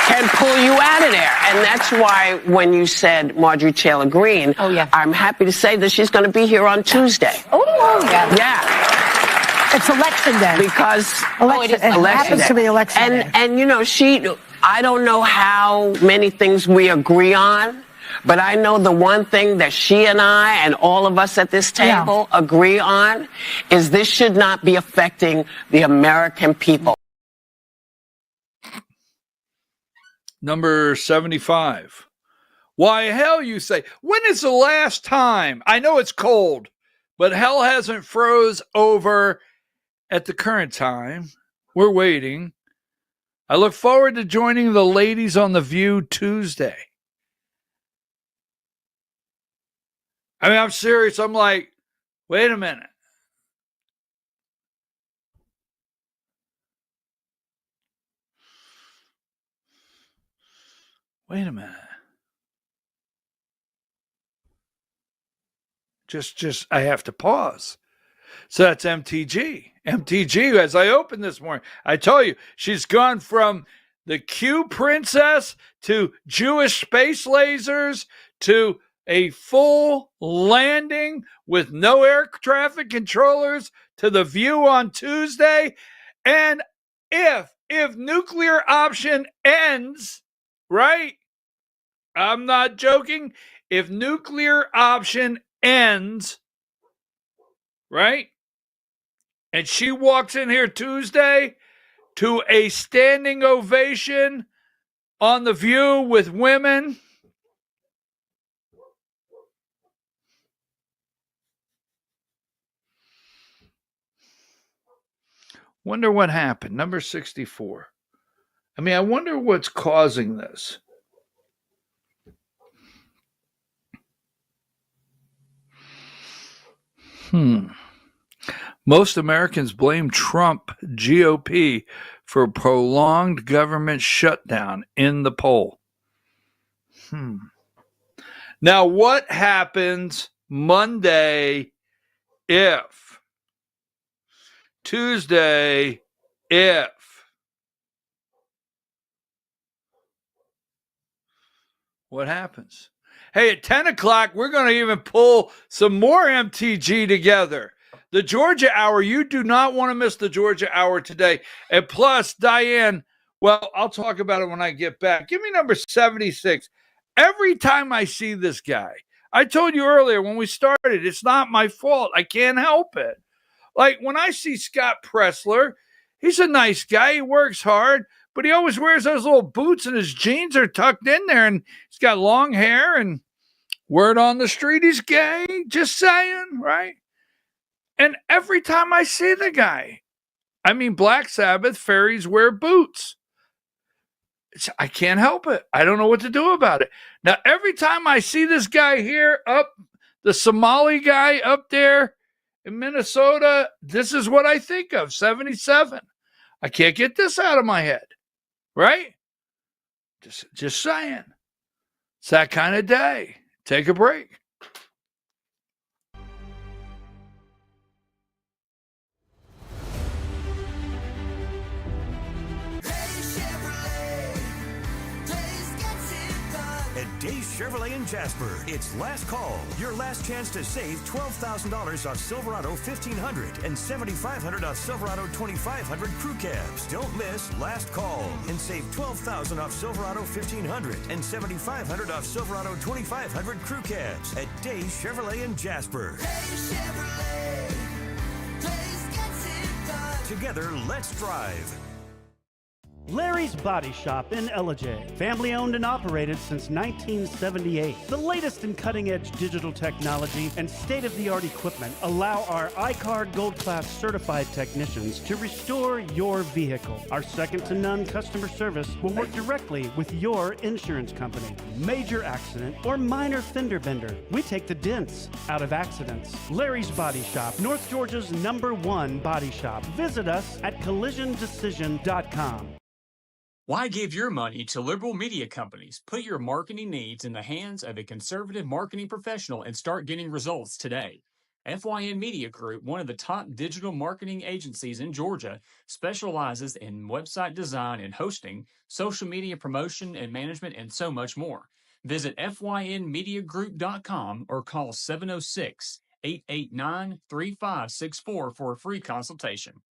can pull you out of there. And that's why when you said Marjorie Taylor Greene, I'm happy to say that she's going to be here on Tuesday. Oh, yeah. Yeah. It's election day. Because it happens to be election day. And I don't know how many things we agree on, but I know the one thing that she and I and all of us at this table agree on is this should not be affecting the American people. Number 75. Why, hell, you say. When is the last time? I know it's cold, but hell hasn't froze over at the current time. We're waiting. I look forward to joining the ladies on The View Tuesday. I mean, I'm serious. I'm like, wait a minute. Wait a minute. Just, I have to pause. So that's MTG. MTG, as I opened this morning, I told you, she's gone from the Q princess to Jewish space lasers to a full landing with no air traffic controllers to The View on Tuesday. And if nuclear option ends, right? I'm not joking. If nuclear option ends, right? And she walks in here Tuesday to a standing ovation on The View with women. Wonder what happened. Number 64. I mean, I wonder what's causing this. Most Americans blame Trump GOP for prolonged government shutdown in the poll. Now, what happens Monday if? Tuesday if? What happens? Hey, at 10 o'clock, we're going to even pull some more MTG together. The Georgia Hour, you do not want to miss the Georgia Hour today. And plus, Diane, well, I'll talk about it when I get back. Give me number 76. Every time I see this guy, I told you earlier when we started, it's not my fault. I can't help it. Like when I see Scott Pressler, he's a nice guy. He works hard, but he always wears those little boots and his jeans are tucked in there and he's got long hair and word on the street, he's gay. Just saying, right? And every time I see the guy, I mean, Black Sabbath fairies wear boots. I can't help it. I don't know what to do about it. Now, every time I see this guy here up, the Somali guy up there in Minnesota, this is what I think of, 77. I can't get this out of my head, right? Just saying. It's that kind of day. Take a break. At Days Chevrolet in Jasper, it's last call. Your last chance to save $12,000 off Silverado 1500 and $7,500 off Silverado 2500 crew cabs. Don't miss last call and save $12,000 off Silverado 1500 and $7,500 off Silverado 2500 crew cabs at Days Chevrolet in Jasper. Days Chevrolet. Days gets it done. Together, let's drive. Larry's Body Shop in Ellijay. Family owned and operated since 1978. The latest in cutting-edge digital technology and state-of-the-art equipment allow our iCard Gold Class certified technicians to restore your vehicle. Our second-to-none customer service will work directly with your insurance company. Major accident or minor fender bender, we take the dents out of accidents. Larry's Body Shop, North Georgia's #1 body shop. Visit us at collisiondecision.com. Why give your money to liberal media companies? Put your marketing needs in the hands of a conservative marketing professional and start getting results today. FYN Media Group, one of the top digital marketing agencies in Georgia, specializes in website design and hosting, social media promotion and management, and so much more. Visit FYNmediagroup.com or call 706-889-3564 for a free consultation.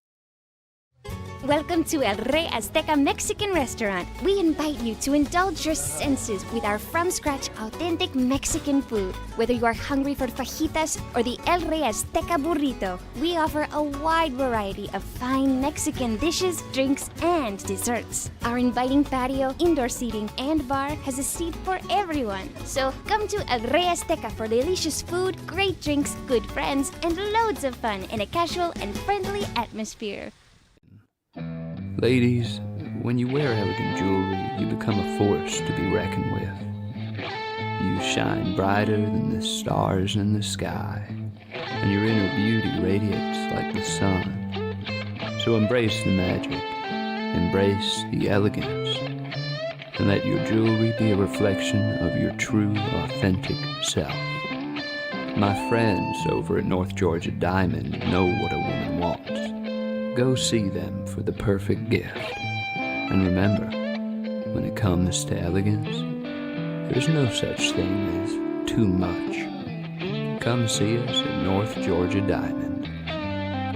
Welcome to El Rey Azteca Mexican Restaurant. We invite you to indulge your senses with our from-scratch authentic Mexican food. Whether you are hungry for fajitas or the El Rey Azteca burrito, we offer a wide variety of fine Mexican dishes, drinks, and desserts. Our inviting patio, indoor seating, and bar has a seat for everyone. So come to El Rey Azteca for delicious food, great drinks, good friends, and loads of fun in a casual and friendly atmosphere. Ladies, when you wear elegant jewelry, you become a force to be reckoned with. You shine brighter than the stars in the sky, and your inner beauty radiates like the sun. So embrace the magic, embrace the elegance, and let your jewelry be a reflection of your true, authentic self. My friends over at North Georgia Diamond know what a woman wants. Go see them for the perfect gift. And remember, when it comes to elegance, there's no such thing as too much. Come see us at North Georgia Diamond.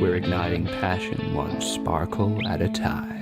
We're igniting passion one sparkle at a time.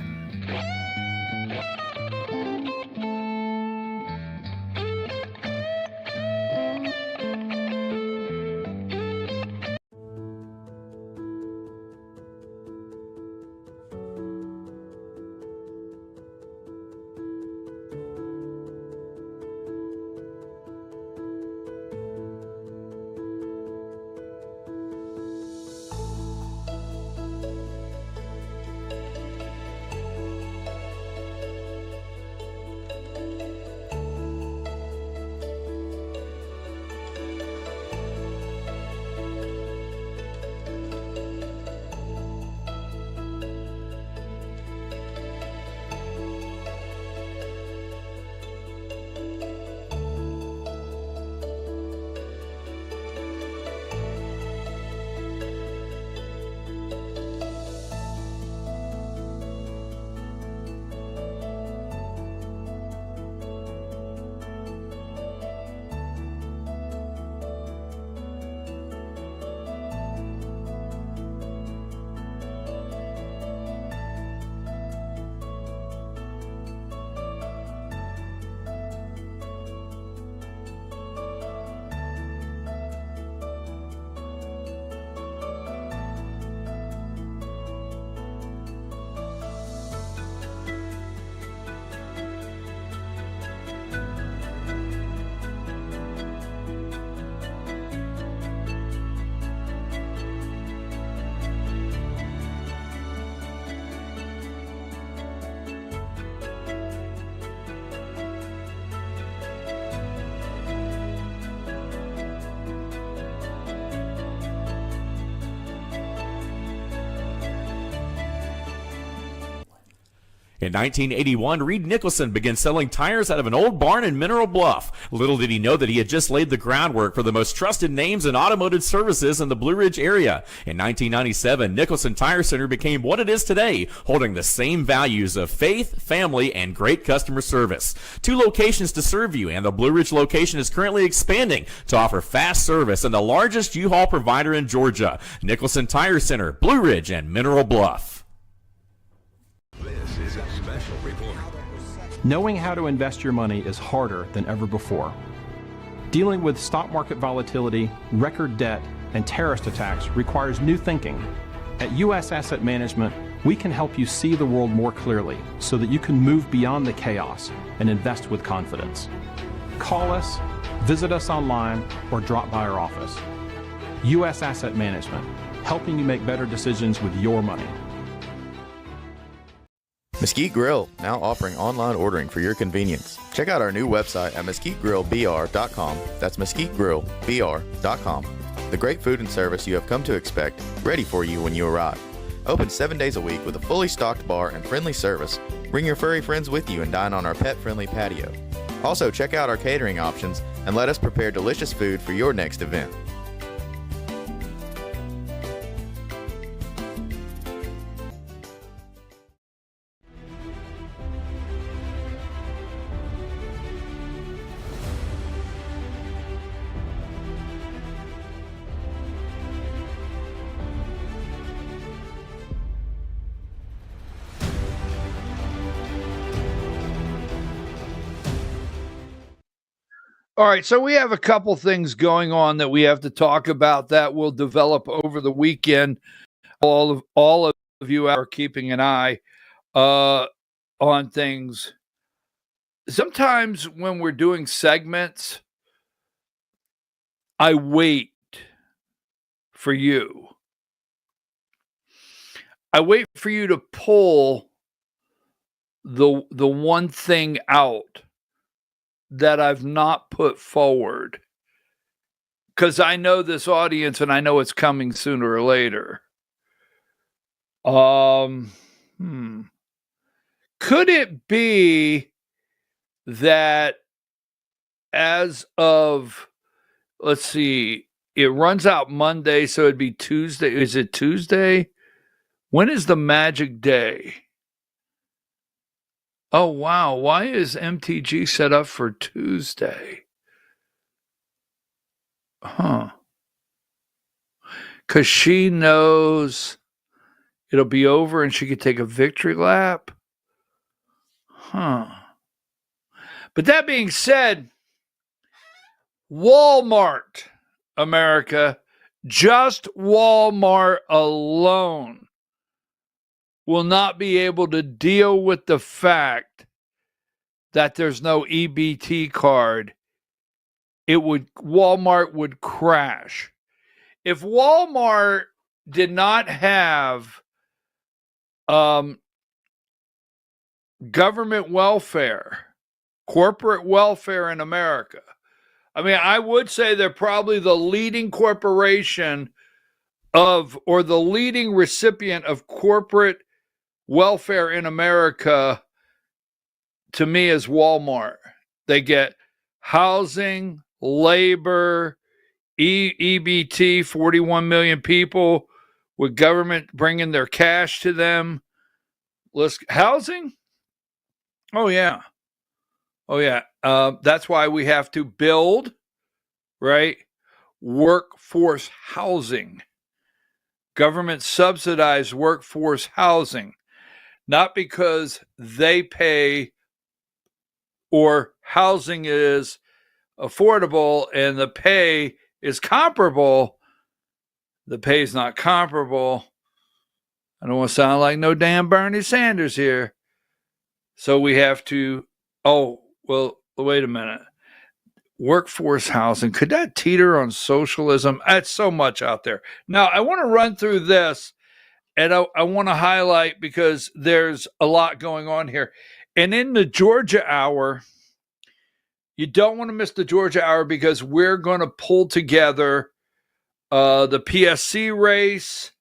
In 1981, Reed Nicholson began selling tires out of an old barn in Mineral Bluff. Little did he know that he had just laid the groundwork for the most trusted names in automotive services in the Blue Ridge area. In 1997, Nicholson Tire Center became what it is today, holding the same values of faith, family, and great customer service. 2 locations to serve you, and the Blue Ridge location is currently expanding to offer fast service and the largest U-Haul provider in Georgia. Nicholson Tire Center, Blue Ridge, and Mineral Bluff. This is a special report. Knowing how to invest your money is harder than ever before. Dealing with stock market volatility, record debt, and terrorist attacks requires new thinking. At U.S. Asset Management, we can help you see the world more clearly so that you can move beyond the chaos and invest with confidence. Call us, visit us online, or drop by our office. U.S. Asset Management, helping you make better decisions with your money. Mesquite Grill, now offering online ordering for your convenience. Check out our new website at mesquitegrillbr.com. That's mesquitegrillbr.com. The great food and service you have come to expect, ready for you when you arrive. Open 7 days a week with a fully stocked bar and friendly service. Bring your furry friends with you and dine on our pet-friendly patio. Also, check out our catering options and let us prepare delicious food for your next event. All right, so we have a couple things going on that we have to talk about that will develop over the weekend. All of you are keeping an eye on things. Sometimes when we're doing segments, I wait for you. I wait for you to pull the one thing out that I've not put forward, because I know this audience and I know it's coming sooner or later. Could it be that as of, let's see, it runs out Monday, so it'd be Tuesday. Is it Tuesday? When is the magic day? Oh, wow. Why is MTG set up for Tuesday? Huh. Because she knows it'll be over and she could take a victory lap? Huh. But that being said, Walmart, America, just Walmart alone will not be able to deal with the fact that there's no EBT card. Walmart would crash. If Walmart did not have government welfare, corporate welfare in America, I mean, I would say they're probably the leading corporation or the leading recipient of corporate welfare in America, to me, is Walmart. They get housing, labor, EBT, 41 million people with government bringing their cash to them. Housing? Oh, yeah. That's why we have to build, right? Workforce housing. Government subsidized workforce housing. Not because they pay or housing is affordable and the pay is comparable. The pay is not comparable. I don't want to sound like no damn Bernie Sanders here. So we have to, wait a minute. Workforce housing, could that teeter on socialism? That's so much out there. Now, I want to run through this. And I want to highlight, because there's a lot going on here. And in the Georgia Hour, you don't want to miss the Georgia Hour, because we're going to pull together the PSC race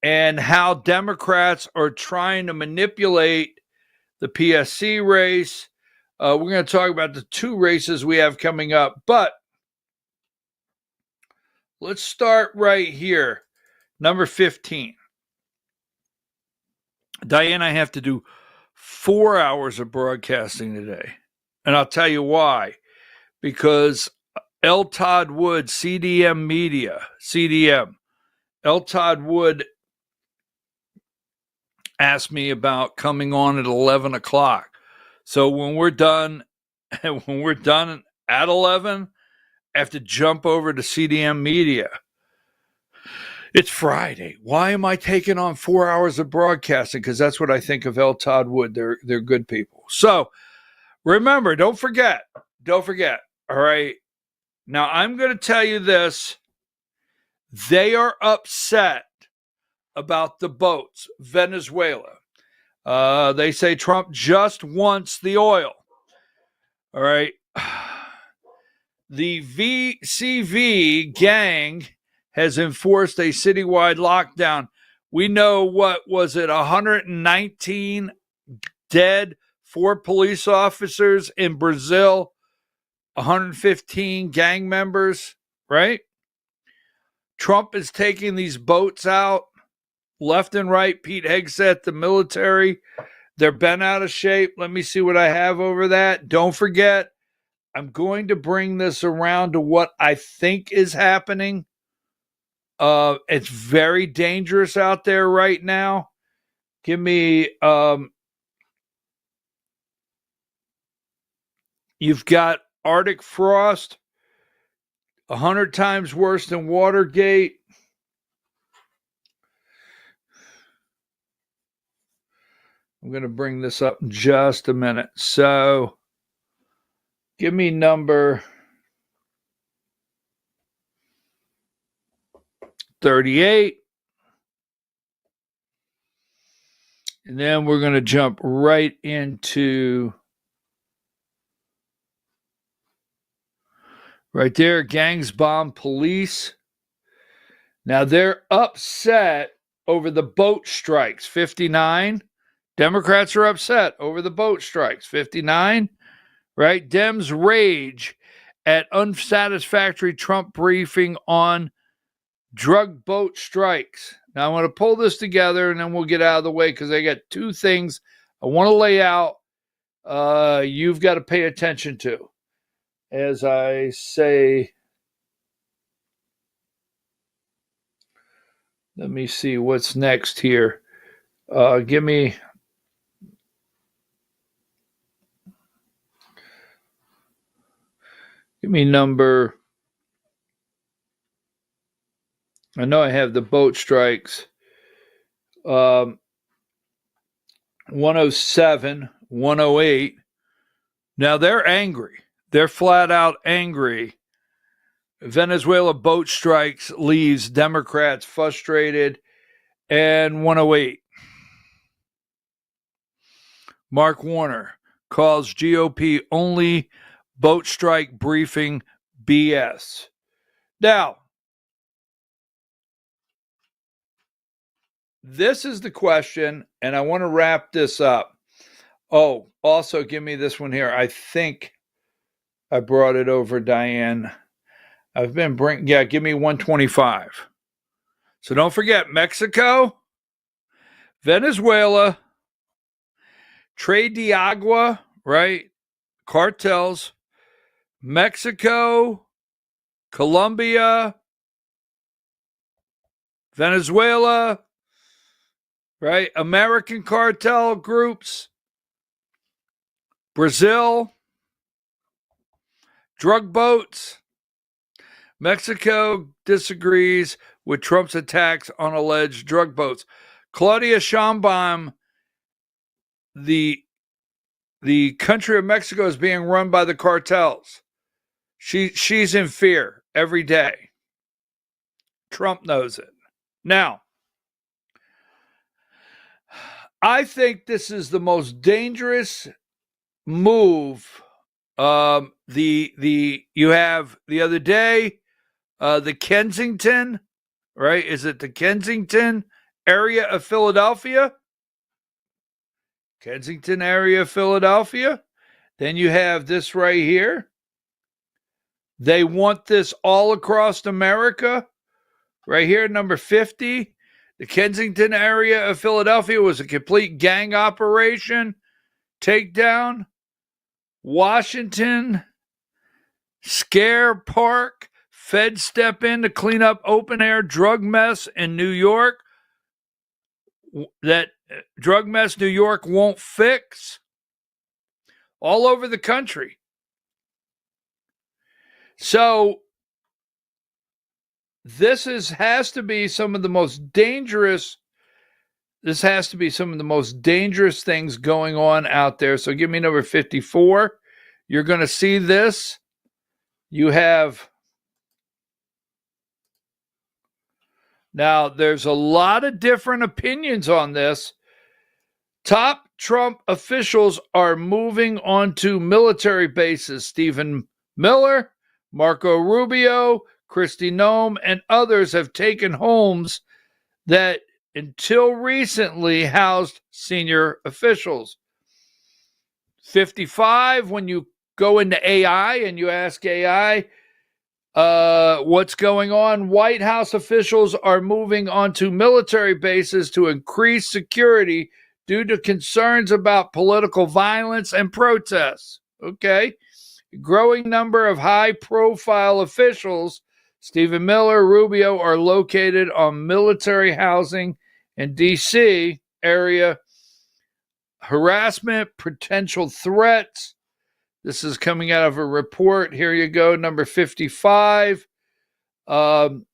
and how Democrats are trying to manipulate the PSC race. We're going to talk about the 2 races we have coming up. But let's start right here. Number 15. Diane, I have to do 4 hours of broadcasting today. And I'll tell you why. Because L. Todd Wood, CDM Media, CDM, L. Todd Wood asked me about coming on at 11 o'clock. So when we're done at 11, I have to jump over to CDM Media. It's Friday. Why am I taking on 4 hours of broadcasting? Because that's what I think of L. Todd Wood. They're good people. So remember, don't forget. All right. Now I'm going to tell you this. They are upset about the boats, Venezuela. They say Trump just wants the oil. All right. The VCV gang has enforced a citywide lockdown. We know, 119 dead, 4 police officers in Brazil, 115 gang members, right? Trump is taking these boats out left and right. Pete Hegseth, the military, they're bent out of shape. Let me see what I have over that. Don't forget, I'm going to bring this around to what I think is happening. It's very dangerous out there right now. Give me, you've got Arctic frost, 100 times worse than Watergate. I'm going to bring this up in just a minute. So give me number 38. And then we're going to jump right into right there, gangs bomb police. Now they're upset over the boat strikes, 59. Democrats are upset over the boat strikes, 59. Right? Dems rage at unsatisfactory Trump briefing on drug boat strikes. Now, I want to pull this together and then we'll get out of the way because I got 2 things I want to lay out. You've got to pay attention to. As I say, let me see what's next here. Give me number. I know I have the boat strikes. 107, 108. Now they're angry. They're flat out angry. Venezuela boat strikes leaves Democrats frustrated. And 108. Mark Warner calls GOP only boat strike briefing BS. Now, this is the question, and I want to wrap this up. Oh, also give me this one here. I think I brought it over, Diane. I've been give me 125. So don't forget Mexico, Venezuela, Trade de Agua, right? Cartels, Mexico, Colombia, Venezuela, right? American cartel groups, Brazil, drug boats. Mexico disagrees with Trump's attacks on alleged drug boats. Claudia Sheinbaum, the country of Mexico is being run by the cartels. She's in fear every day. Trump knows it. Now, I think this is the most dangerous move. You have the other day, the Kensington, right? Is it the Kensington area of Philadelphia? Kensington area of Philadelphia. Then you have this right here. They want this all across America. Right here, number 50. The Kensington area of Philadelphia was a complete gang operation. Takedown. Washington. Scare Park. Feds step in to clean up open air drug mess in New York. That drug mess New York won't fix. All over the country. So this has to be some of the most dangerous. This has to be some of the most dangerous things going on out there. So give me number 54. You're going to see this. You have. Now, there's a lot of different opinions on this. Top Trump officials are moving onto military bases. Stephen Miller, Marco Rubio, Kristi Noem, and others have taken homes that until recently housed senior officials. 55, when you go into AI and you ask AI, what's going on? White House officials are moving onto military bases to increase security due to concerns about political violence and protests. Okay. A growing number of high-profile officials, Stephen Miller, Rubio, are located on military housing in D.C. area. Harassment, potential threats. This is coming out of a report. Here you go, number 55. Trump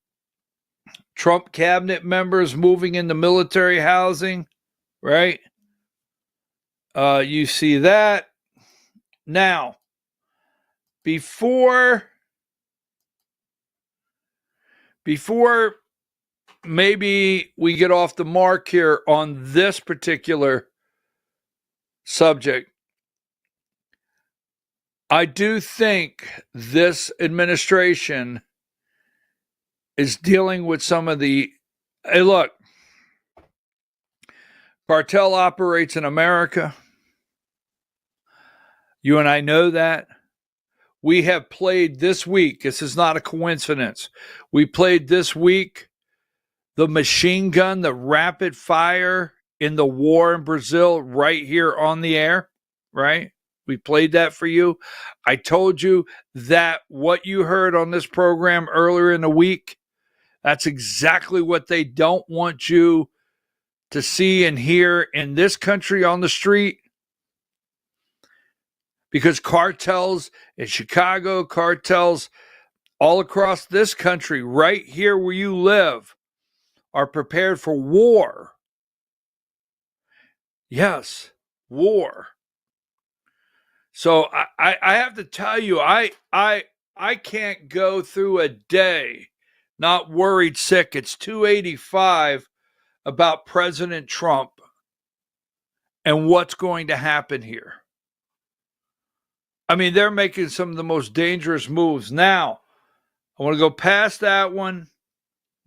cabinet members moving into military housing, right? You see that. Now, before maybe we get off the mark here on this particular subject, I do think this administration is dealing with some of the, hey, look, cartel operates in America. You and I know that. We have played this week, this is not a coincidence, we played this week the machine gun, the rapid fire in the war in Brazil right here on the air, right? We played that for you. I told you that what you heard on this program earlier in the week, that's exactly what they don't want you to see and hear in this country on the street. Because cartels in Chicago, cartels all across this country, right here where you live, are prepared for war. Yes, war. So I have to tell you, I can't go through a day not worried sick. It's 285 about President Trump and what's going to happen here. I mean, they're making some of the most dangerous moves. Now, I want to go past that one.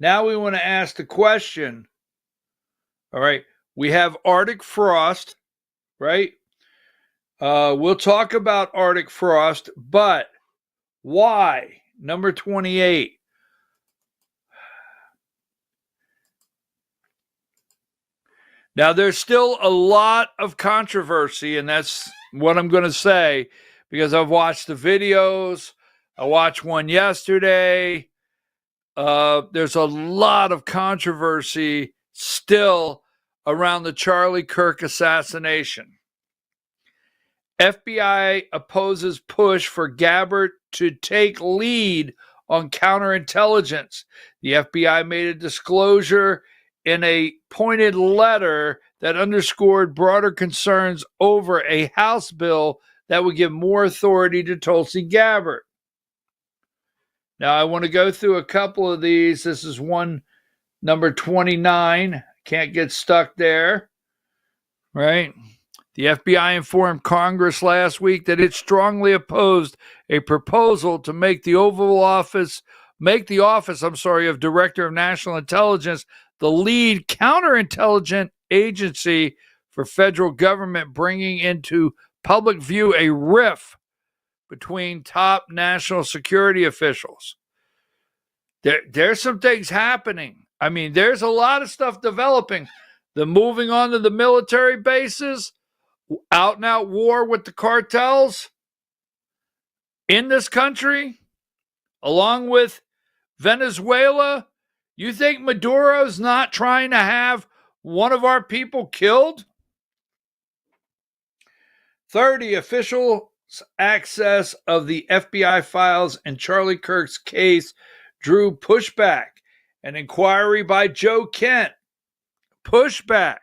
Now we want to ask the question. All right. We have Arctic frost, right? We'll talk about Arctic frost, but why? Number 28. Now, there's still a lot of controversy, and that's what I'm going to say, because I've watched the videos. I watched one yesterday. There's a lot of controversy still around the Charlie Kirk assassination. FBI opposes push for Gabbard to take lead on counterintelligence. The FBI made a disclosure in a pointed letter that underscored broader concerns over a House bill that would give more authority to Tulsi Gabbard. Now, I want to go through a couple of these. This is one, number 29. Can't get stuck there, right? The FBI informed Congress last week that it strongly opposed a proposal to make the office of Director of National Intelligence the lead counterintelligence agency for federal government bringing into public view a rift between top national security officials. There's some things happening. I mean, there's a lot of stuff developing. The moving on to the military bases, out and out war with the cartels in this country, along with Venezuela. You think Maduro's not trying to have one of our people killed? 30, officials' access of the FBI files in Charlie Kirk's case drew pushback. An inquiry by Joe Kent. Pushback.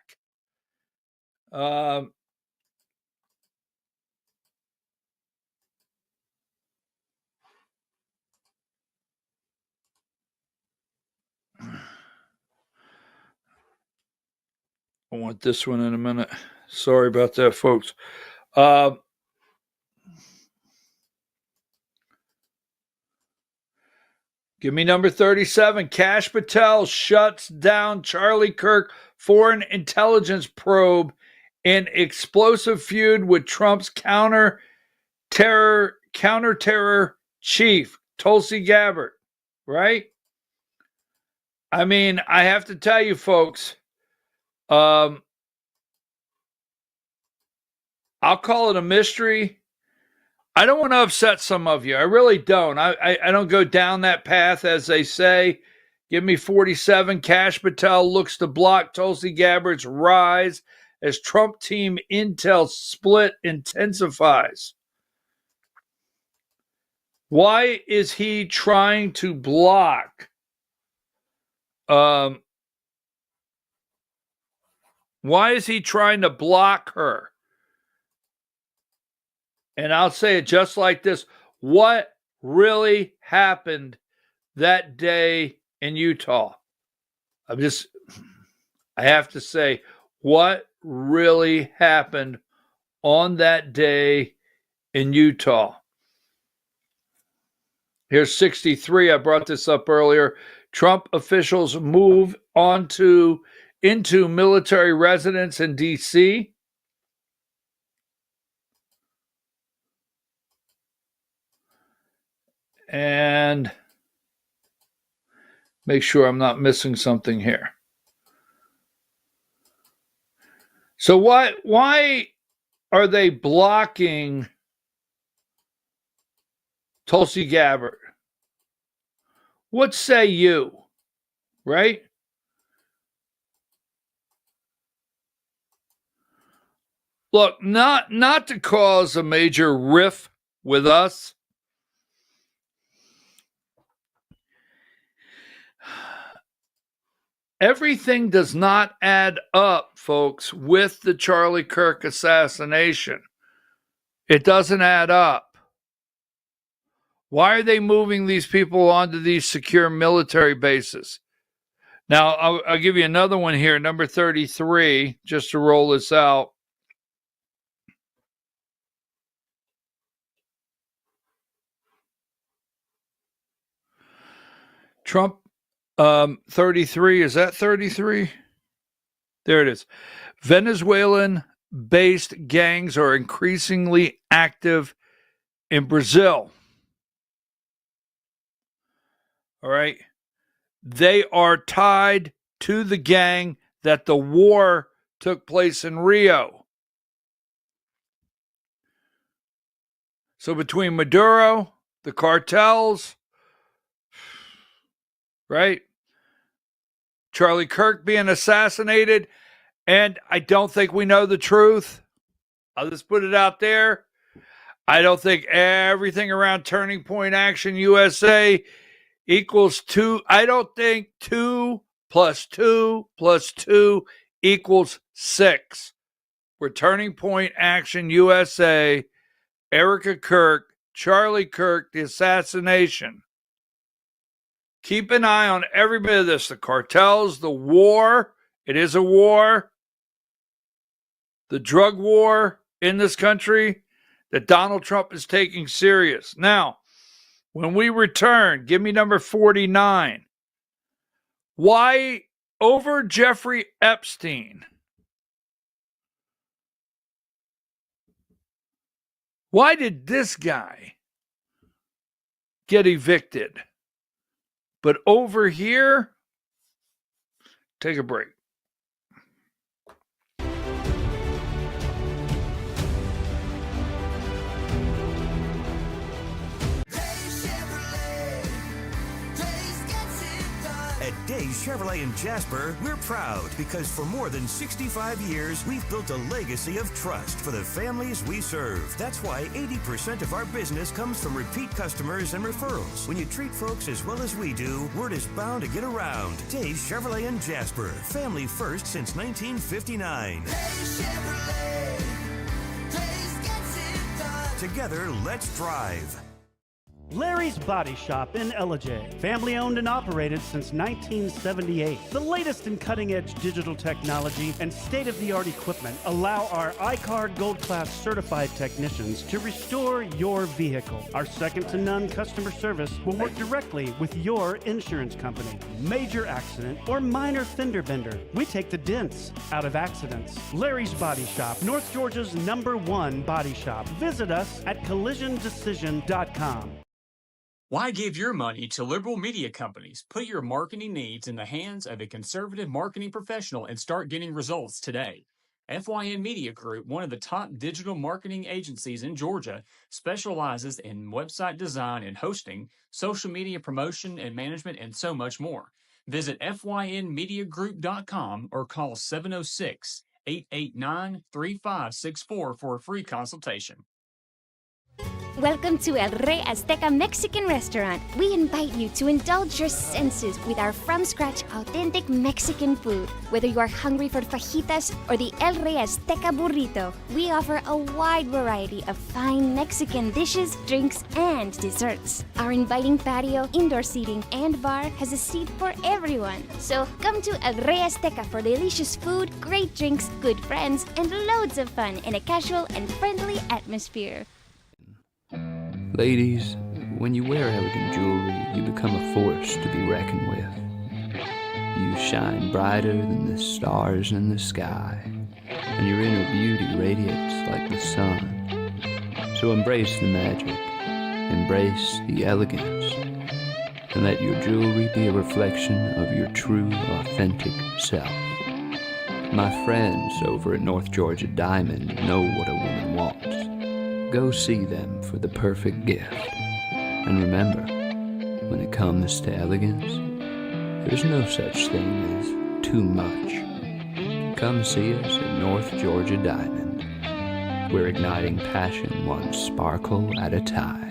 I want this one in a minute. Sorry about that, folks. Give me number 37. Kash Patel shuts down Charlie Kirk foreign intelligence probe in explosive feud with Trump's counter-terror chief, Tulsi Gabbard, right? I mean, I have to tell you, folks, I'll call it a mystery. I don't want to upset some of you. I really don't. I don't go down that path, as they say. Give me 47. Kash Patel looks to block Tulsi Gabbard's rise as Trump team intel split intensifies. Why is he trying to block? Why is he trying to block her? And I'll say it just like this. What really happened that day in Utah? I have to say, what really happened on that day in Utah? Here's 63. I brought this up earlier. Trump officials move into military residence in D.C. And make sure I'm not missing something here. So why are they blocking Tulsi Gabbard? What say you? Right? Look, not to cause a major rift with us. Everything does not add up, folks, with the Charlie Kirk assassination. It doesn't add up. Why are they moving these people onto these secure military bases? Now, I'll give you another one here, number 33, just to roll this out. Trump 33, is that 33? There it is. Venezuelan-based gangs are increasingly active in Brazil. All right. They are tied to the gang that the war took place in Rio. So between Maduro, the cartels, right? Charlie Kirk being assassinated, and I don't think we know the truth. I'll just put it out there. I don't think everything around Turning Point Action USA equals 2. I don't think 2 plus 2 plus 2 equals 6. We're Turning Point Action USA, Erica Kirk, Charlie Kirk, the assassination. Keep an eye on every bit of this. The cartels, the war. It is a war. The drug war in this country that Donald Trump is taking serious. Now, when we return, give me number 49. Why over Jeffrey Epstein? Why did this guy get evicted? But over here, take a break. At Days Chevrolet in Jasper, we're proud because for more than 65 years, we've built a legacy of trust for the families we serve. That's why 80% of our business comes from repeat customers and referrals. When you treat folks as well as we do, word is bound to get around. Days Chevrolet in Jasper, family first since 1959. Together, let's drive. Larry's Body Shop in Ellijay. Family owned and operated since 1978. The latest in cutting-edge digital technology and state-of-the-art equipment allow our iCard Gold Class certified technicians to restore your vehicle. Our second-to-none customer service will work directly with your insurance company. Major accident or minor fender bender, we take the dents out of accidents. Larry's Body Shop, North Georgia's #1 body shop. Visit us at collisiondecision.com. Why give your money to liberal media companies? Put your marketing needs in the hands of a conservative marketing professional and start getting results today. FYN Media Group, one of the top digital marketing agencies in Georgia, specializes in website design and hosting, social media promotion and management, and so much more. Visit FYNmediagroup.com or call 706-889-3564 for a free consultation. Welcome to El Rey Azteca Mexican Restaurant. We invite you to indulge your senses with our from-scratch authentic Mexican food. Whether you are hungry for fajitas or the El Rey Azteca burrito, we offer a wide variety of fine Mexican dishes, drinks, and desserts. Our inviting patio, indoor seating, and bar has a seat for everyone. So come to El Rey Azteca for delicious food, great drinks, good friends, and loads of fun in a casual and friendly atmosphere. Ladies, when you wear elegant jewelry, you become a force to be reckoned with. You shine brighter than the stars in the sky, and your inner beauty radiates like the sun. So embrace the magic, embrace the elegance, and let your jewelry be a reflection of your true, authentic self. My friends over at North Georgia Diamond know what a woman wants. Go see them for the perfect gift. And remember, when it comes to elegance, there's no such thing as too much. Come see us at North Georgia Diamond. We're igniting passion one sparkle at a time.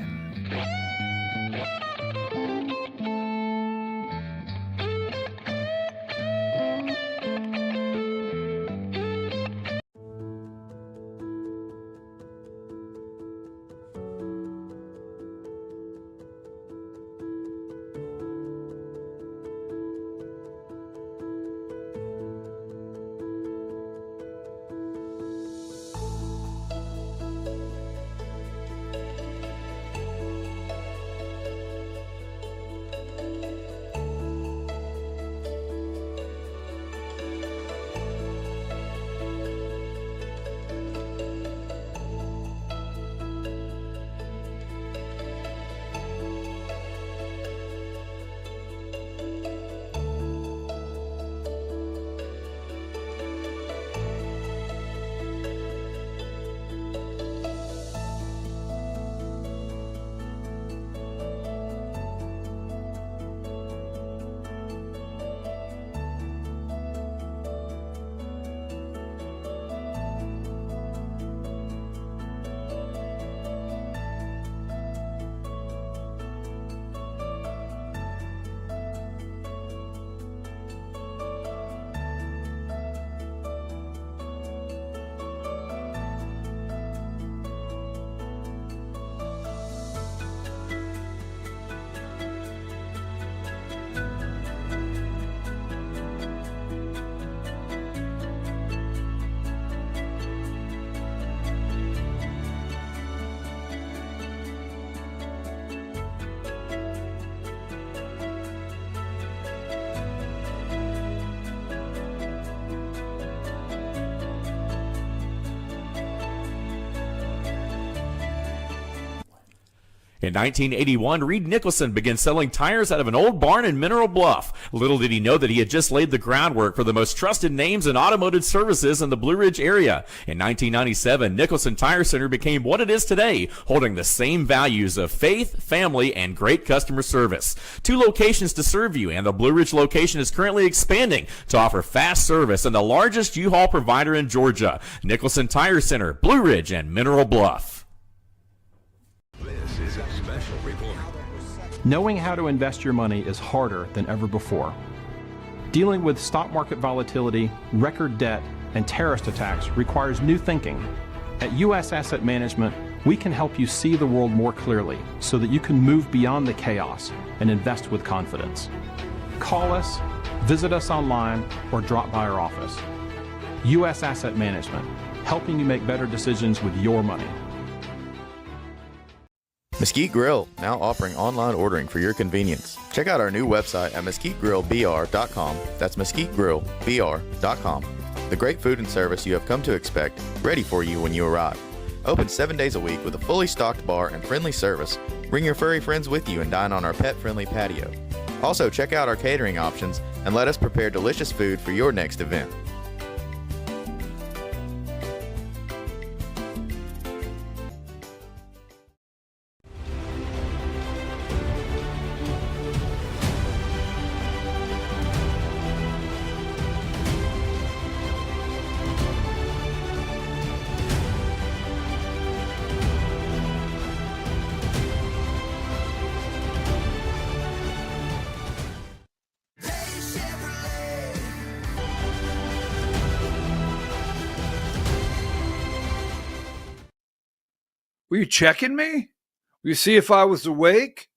In 1981, Reed Nicholson began selling tires out of an old barn in Mineral Bluff. Little did he know that he had just laid the groundwork for the most trusted names in automotive services in the Blue Ridge area. In 1997, Nicholson Tire Center became what it is today, holding the same values of faith, family, and great customer service. 2 locations to serve you, and the Blue Ridge location is currently expanding to offer fast service and the largest U-Haul provider in Georgia. Nicholson Tire Center, Blue Ridge, and Mineral Bluff. This is a special report. Knowing how to invest your money is harder than ever before. Dealing with stock market volatility, record debt, and terrorist attacks requires new thinking. At U.S. Asset Management, we can help you see the world more clearly so that you can move beyond the chaos and invest with confidence. Call us, visit us online, or drop by our office. U.S. Asset Management, helping you make better decisions with your money. Mesquite Grill, now offering online ordering for your convenience. Check out our new website at mesquitegrillbr.com. That's mesquitegrillbr.com. The great food and service you have come to expect, ready for you when you arrive. Open 7 days a week with a fully stocked bar and friendly service. Bring your furry friends with you and dine on our pet-friendly patio. Also, check out our catering options and let us prepare delicious food for your next event. Were you checking me? You see if I was awake?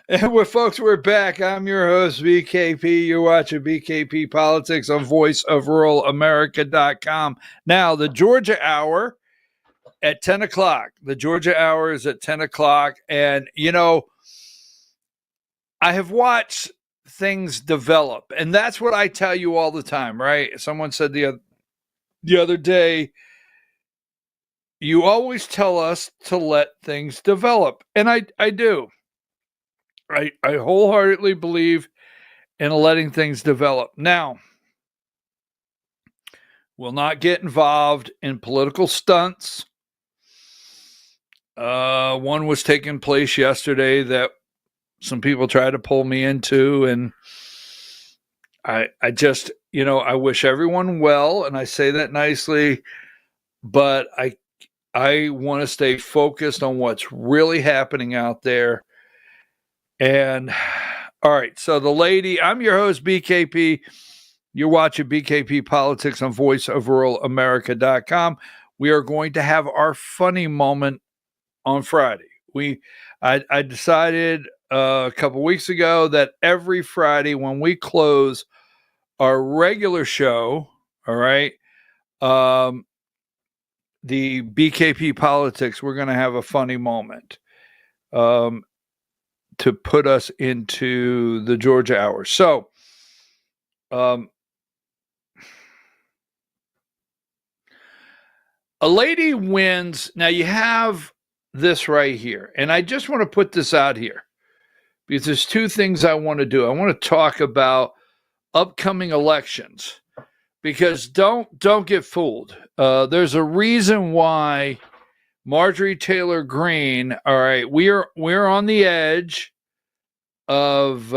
And folks, we're back. I'm your host, BKP. You're watching BKP Politics on voiceofruralamerica.com. Now, the Georgia Hour at 10 o'clock. The Georgia Hour is at 10 o'clock. And, you know, I have watched things develop. And that's what I tell you all the time, right? Someone said the other day, you always tell us to let things develop. And I do. I wholeheartedly believe in letting things develop. Now, we'll not get involved in political stunts. One was taking place yesterday that some people tried to pull me into. And I just, you know, I wish everyone well. And I say that nicely, but I want to stay focused on what's really happening out there. And all right, so the lady, I'm your host, BKP. You're watching BKP Politics on voiceofruralamerica.com. We are going to have our funny moment on Friday. I decided a couple weeks ago that every Friday when we close our regular show, all right, the BKP Politics, we're going to have a funny moment to put us into the Georgia Hour. So, a lady wins. Now, you have this right here, and I just want to put this out here because there's 2 things I want to do. I want to talk about upcoming elections. Because don't get fooled. There's a reason why Marjorie Taylor Greene. All right, we're on the edge of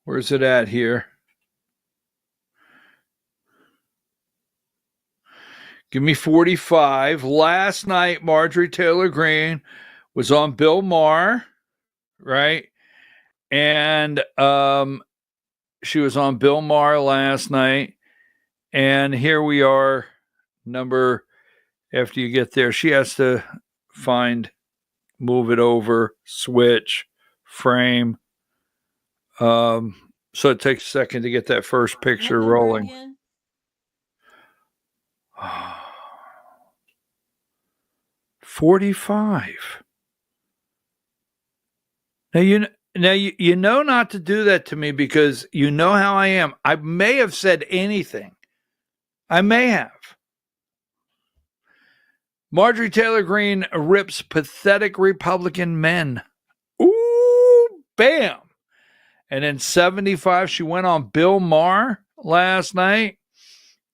where's it at here? Give me 45. Last night, Marjorie Taylor Greene was on Bill Maher. Right. And she was on Bill Maher last night. And here we are, after you get there, she has to move it over, switch, frame. So it takes a second to get that first picture rolling. 45. Now, Now, you know not to do that to me because you know how I am. I may have said anything. I may have. Marjorie Taylor Greene rips pathetic Republican men. Ooh, bam. And then 75, she went on Bill Maher last night.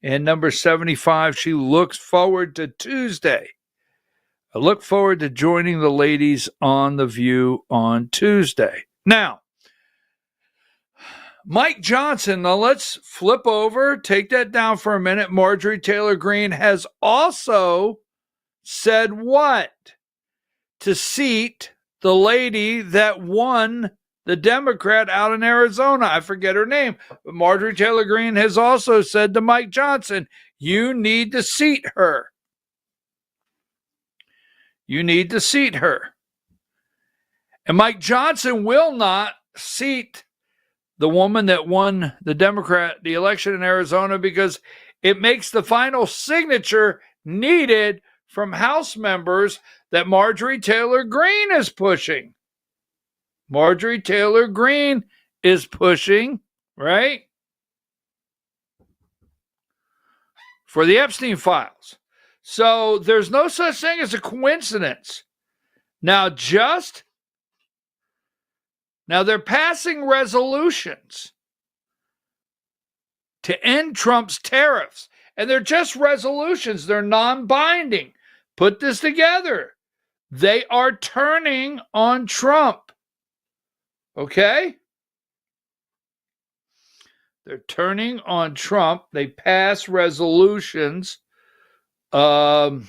And number 75, she looks forward to Tuesday. I look forward to joining the ladies on The View on Tuesday. Now, Mike Johnson, now let's flip over, take that down for a minute. Marjorie Taylor Greene has also said what? To seat the lady that won the Democrat out in Arizona. I forget her name. But Marjorie Taylor Greene has also said to Mike Johnson, you need to seat her. You need to seat her. And Mike Johnson will not seat the woman that won the election in Arizona because it makes the final signature needed from House members that Marjorie Taylor Greene is pushing. Marjorie Taylor Greene is pushing, right? For the Epstein files. So there's no such thing as a coincidence. Now they're passing resolutions to end Trump's tariffs. And they're just resolutions. They're non-binding. Put this together. They are turning on Trump. Okay? They're turning on Trump. They pass resolutions. Where's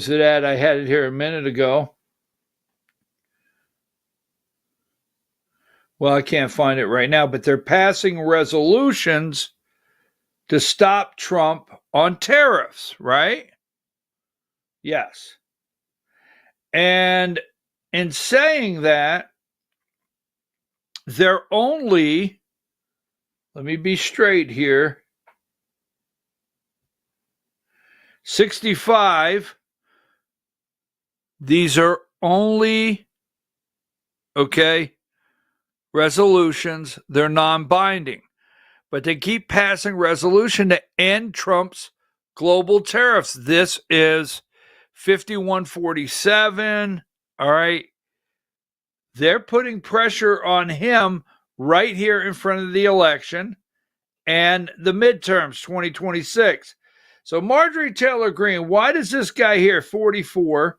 it at? I had it here a minute ago. Well, I can't find it right now, but they're passing resolutions to stop Trump on tariffs, right? Yes. And in saying that, they're only, let me be straight here, 65. These are only, okay, resolutions. They're non-binding. But they keep passing resolution to end Trump's global tariffs. This is 5147. All right. They're putting pressure on him right here in front of the election and the midterms, 2026. So Marjorie Taylor Greene, why does this guy here, 44,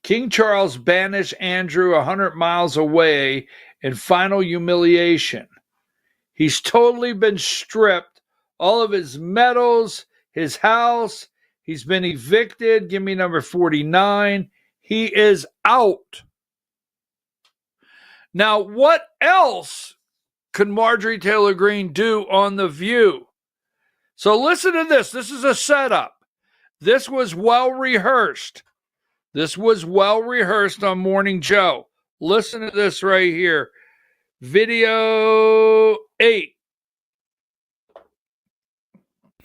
King Charles banished Andrew 100 miles away in final humiliation? He's totally been stripped, all of his medals, his house. He's been evicted. Give me number 49. He is out. Now, what else could Marjorie Taylor Greene do on The View? So listen to this. This is a setup. This was well rehearsed. This was well rehearsed on Morning Joe. Listen to this right here. Video 8.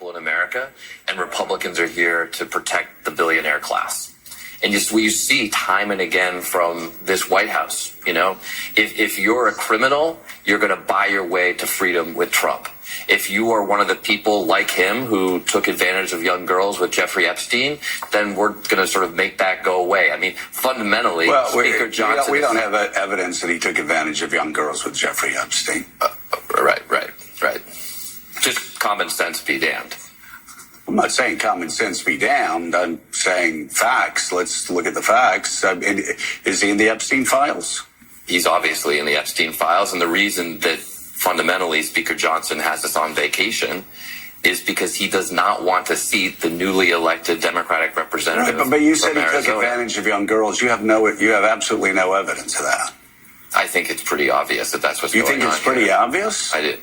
In America, and Republicans are here to protect the billionaire class. And just what you see time and again from this White House, you know, if you're a criminal, you're going to buy your way to freedom with Trump. If you are one of the people like him who took advantage of young girls with Jeffrey Epstein, then we're going to sort of make that go away. I mean, fundamentally, Speaker Johnson... We don't have evidence that he took advantage of young girls with Jeffrey Epstein. Right. Just common sense be damned. I'm not saying common sense be damned. I'm saying facts. Let's look at the facts. Is he in the Epstein files? He's obviously in the Epstein files, and the reason that fundamentally Speaker Johnson has us on vacation is because he does not want to seat the newly elected Democratic representative. Right, but you said he Arizona. took advantage of young girls. You have absolutely no evidence of that. I think it's pretty obvious that that's what's going on. You think it's pretty obvious? I do.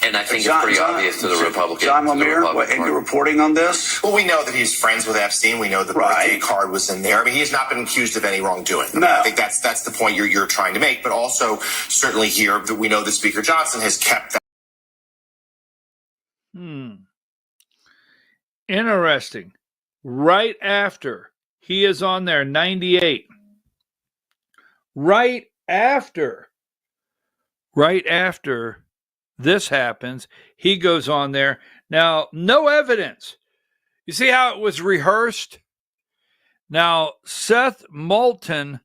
And I think it's pretty obvious to the Republicans. John Lemire, any reporting on this? Well, we know that he's friends with Epstein. We know the birthday card was in there. I mean, he has not been accused of any wrongdoing. I mean, I think that's the point you're trying to make. But also, certainly here, we know that Speaker Johnson has kept that. Interesting. right after he is on there, 98. Right after this happens, he goes on there. Now, no evidence. You see how it was rehearsed? Now, Seth Moulton,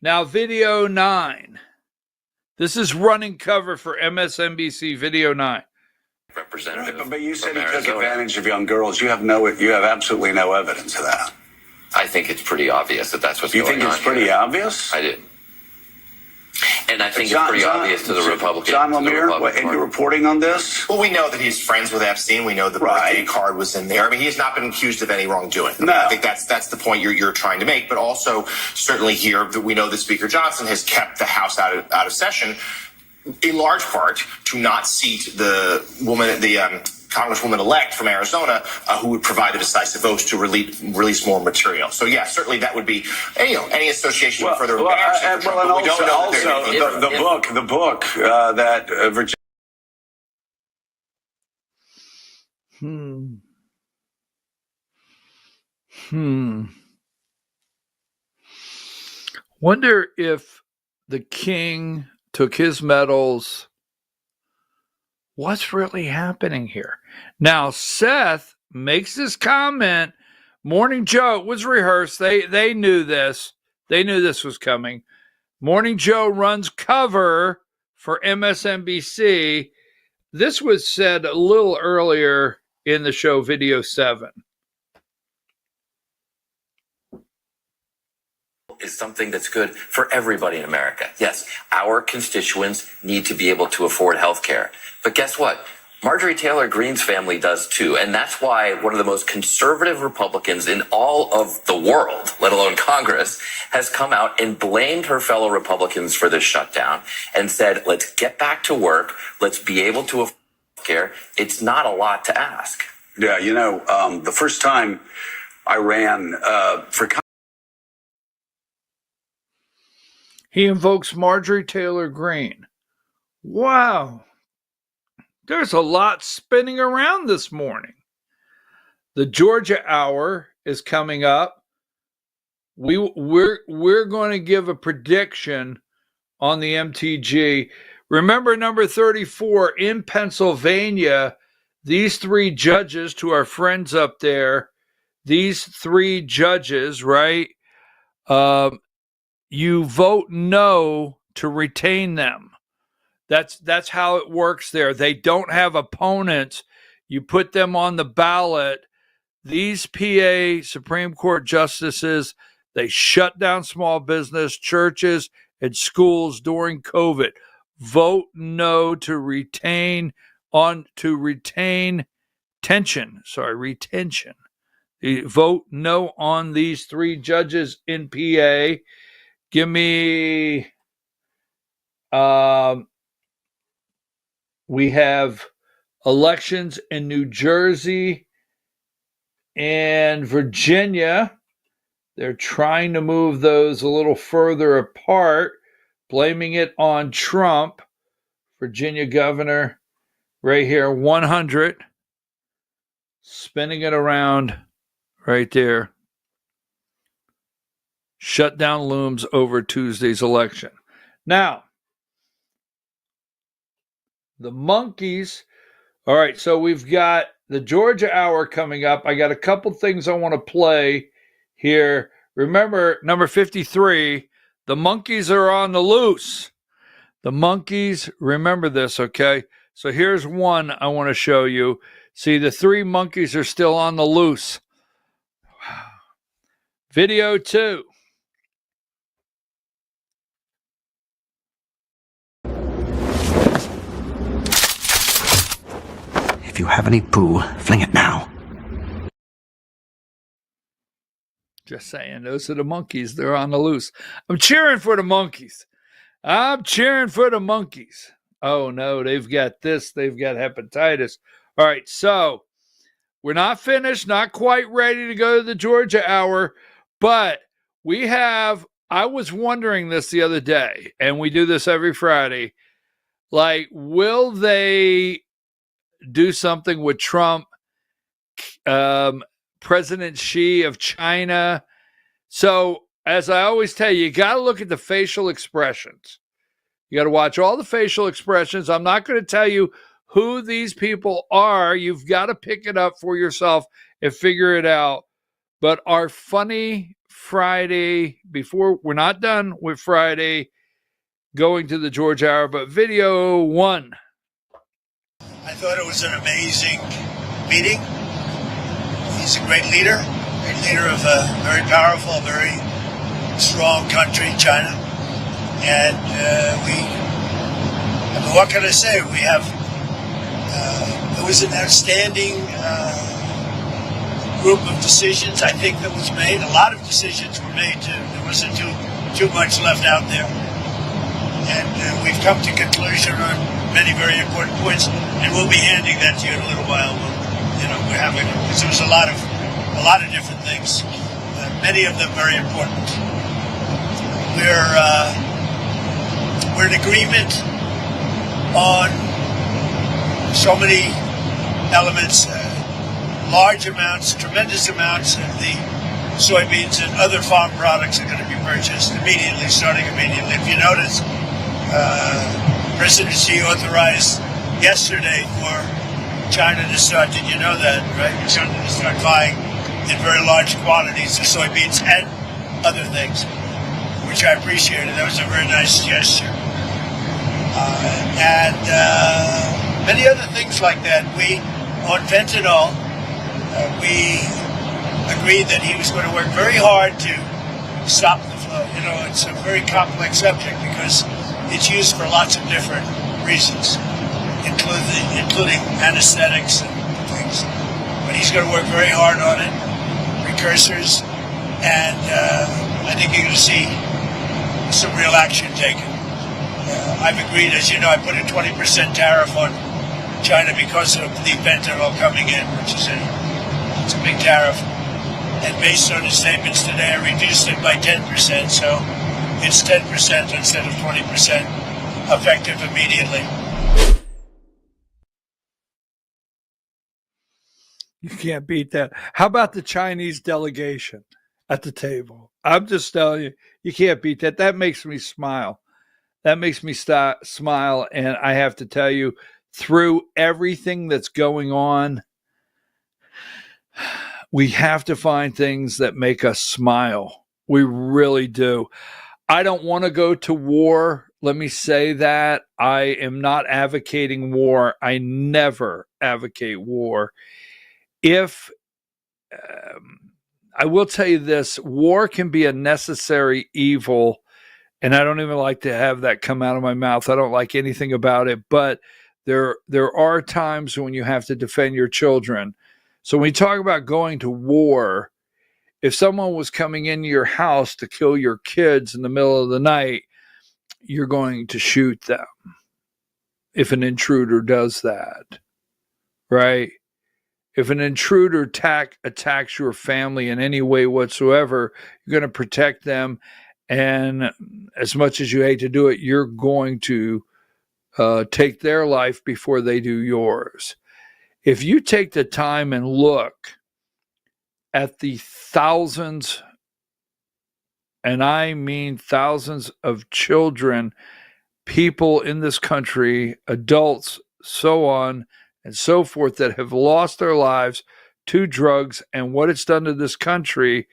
now video 9. This is running cover for MSNBC video 9. Representative. But you said he Arizona. took advantage of young girls. You have absolutely no evidence of that. I think it's pretty obvious that that's what's going on. You think it's pretty obvious? I do. And I think it's pretty obvious to the Republicans. John Lemire, and you're reporting on this? Well, we know that he's friends with Epstein. We know the birthday card was in there. I mean, he has not been accused of any wrongdoing. No. I think that's the point you're trying to make. But also, certainly here, we know that Speaker Johnson has kept the House out of session, in large part to not seat the woman, the Congresswoman-elect from Arizona, who would provide the decisive votes to release more material. So, yeah, certainly that would be, any association with further embarrassment. And also the book that Virginia. Wonder if the king took his medals. What's really happening here? Now, Seth makes this comment. Morning Joe, it was rehearsed. They knew this. They knew this was coming. Morning Joe runs cover for MSNBC. This was said a little earlier in the show, video 7. Is something that's good for everybody in America. Yes, our constituents need to be able to afford health care. But guess what? Marjorie Taylor Greene's family does too. And that's why one of the most conservative Republicans in all of the world, let alone Congress, has come out and blamed her fellow Republicans for this shutdown and said, let's get back to work. Let's be able to afford health care. It's not a lot to ask. Yeah, the first time I ran for He invokes Marjorie Taylor Greene. Wow. There's a lot spinning around this morning. The Georgia Hour is coming up. We're going to give a prediction on the MTG. Remember number 34 in Pennsylvania, these 3 judges, to our friends up there, these 3 judges, right? You vote no to retain them. That's how it works there. They don't have opponents. You put them on the ballot. These PA Supreme Court justices, they shut down small business, churches, and schools during COVID. Vote no to retain retention. Vote no on these 3 judges in PA. Give me, we have elections in New Jersey and Virginia. They're trying to move those a little further apart, blaming it on Trump. Virginia governor, right here, 100. Spinning it around right there. Shutdown looms over Tuesday's election. Now, the monkeys. All right, so we've got the Georgia Hour coming up. I got a couple things I want to play here. Remember, number 53, the monkeys are on the loose. The monkeys, remember this, okay? So here's one I want to show you. See, the 3 monkeys are still on the loose. Video 2. If you have any poo, fling it now. Just saying, those are the monkeys. They're on the loose. I'm cheering for the monkeys. I'm cheering for the monkeys. Oh, no, they've got this. They've got hepatitis. All right, so we're not finished, not quite ready to go to the Georgia Hour, but we have, I was wondering this the other day, and we do this every Friday, like, will they do something with Trump President Xi of China. So, as I always tell you, you got to look at the facial expressions. You got to watch all the facial expressions. I'm not going to tell you who these people are. You've got to pick it up for yourself and figure it out. But our funny Friday, before we're not done with Friday, going to the George Hour, but video one. I thought it was an amazing meeting. He's a great leader of a very powerful, very strong country, China. And what can I say? We have, it was an outstanding group of decisions, I think, that was made. A lot of decisions were made. There wasn't too much left out there. And we've come to conclusion on many very important points, and we'll be handing that to you in a little while. We're having, because there was a lot of different things, many of them very important. We're in agreement on so many elements, large amounts, tremendous amounts of the soybeans and other farm products are going to be purchased immediately, starting immediately. If you notice, President Xi authorized yesterday for China to start, did you know that, right? China to start buying in very large quantities of soybeans and other things, which I appreciated. That was a very nice gesture. And many other things like that. On fentanyl, we agreed that he was going to work very hard to stop the flow. It's a very complex subject because it's used for lots of different reasons, including anesthetics and things. But he's going to work very hard on it, precursors, and I think you're going to see some real action taken. I've agreed, as you know, I put a 20% tariff on China because of the fentanyl coming in, which is it's a big tariff. And based on his statements today, I reduced it by 10%, so it's 10% instead of 20%, effective immediately. You can't beat that. How about the Chinese delegation at the table? I'm just telling you, you can't beat that. That makes me smile. That makes me smile. And I have to tell you, through everything that's going on, we have to find things that make us smile. We really do. I don't want to go to war. Let me say that. I am not advocating war. I never advocate war. I will tell you this, war can be a necessary evil, and I don't even like to have that come out of my mouth. I don't like anything about it, but there are times when you have to defend your children. So when you talk about going to war, if someone was coming into your house to kill your kids in the middle of the night, you're going to shoot them if an intruder does that, right? If an intruder attacks your family in any way whatsoever, you're going to protect them. And as much as you hate to do it, you're going to take their life before they do yours. If you take the time and look at the thousands, and I mean thousands of children, people in this country, adults, so on and so forth, that have lost their lives to drugs and what it's done to this country,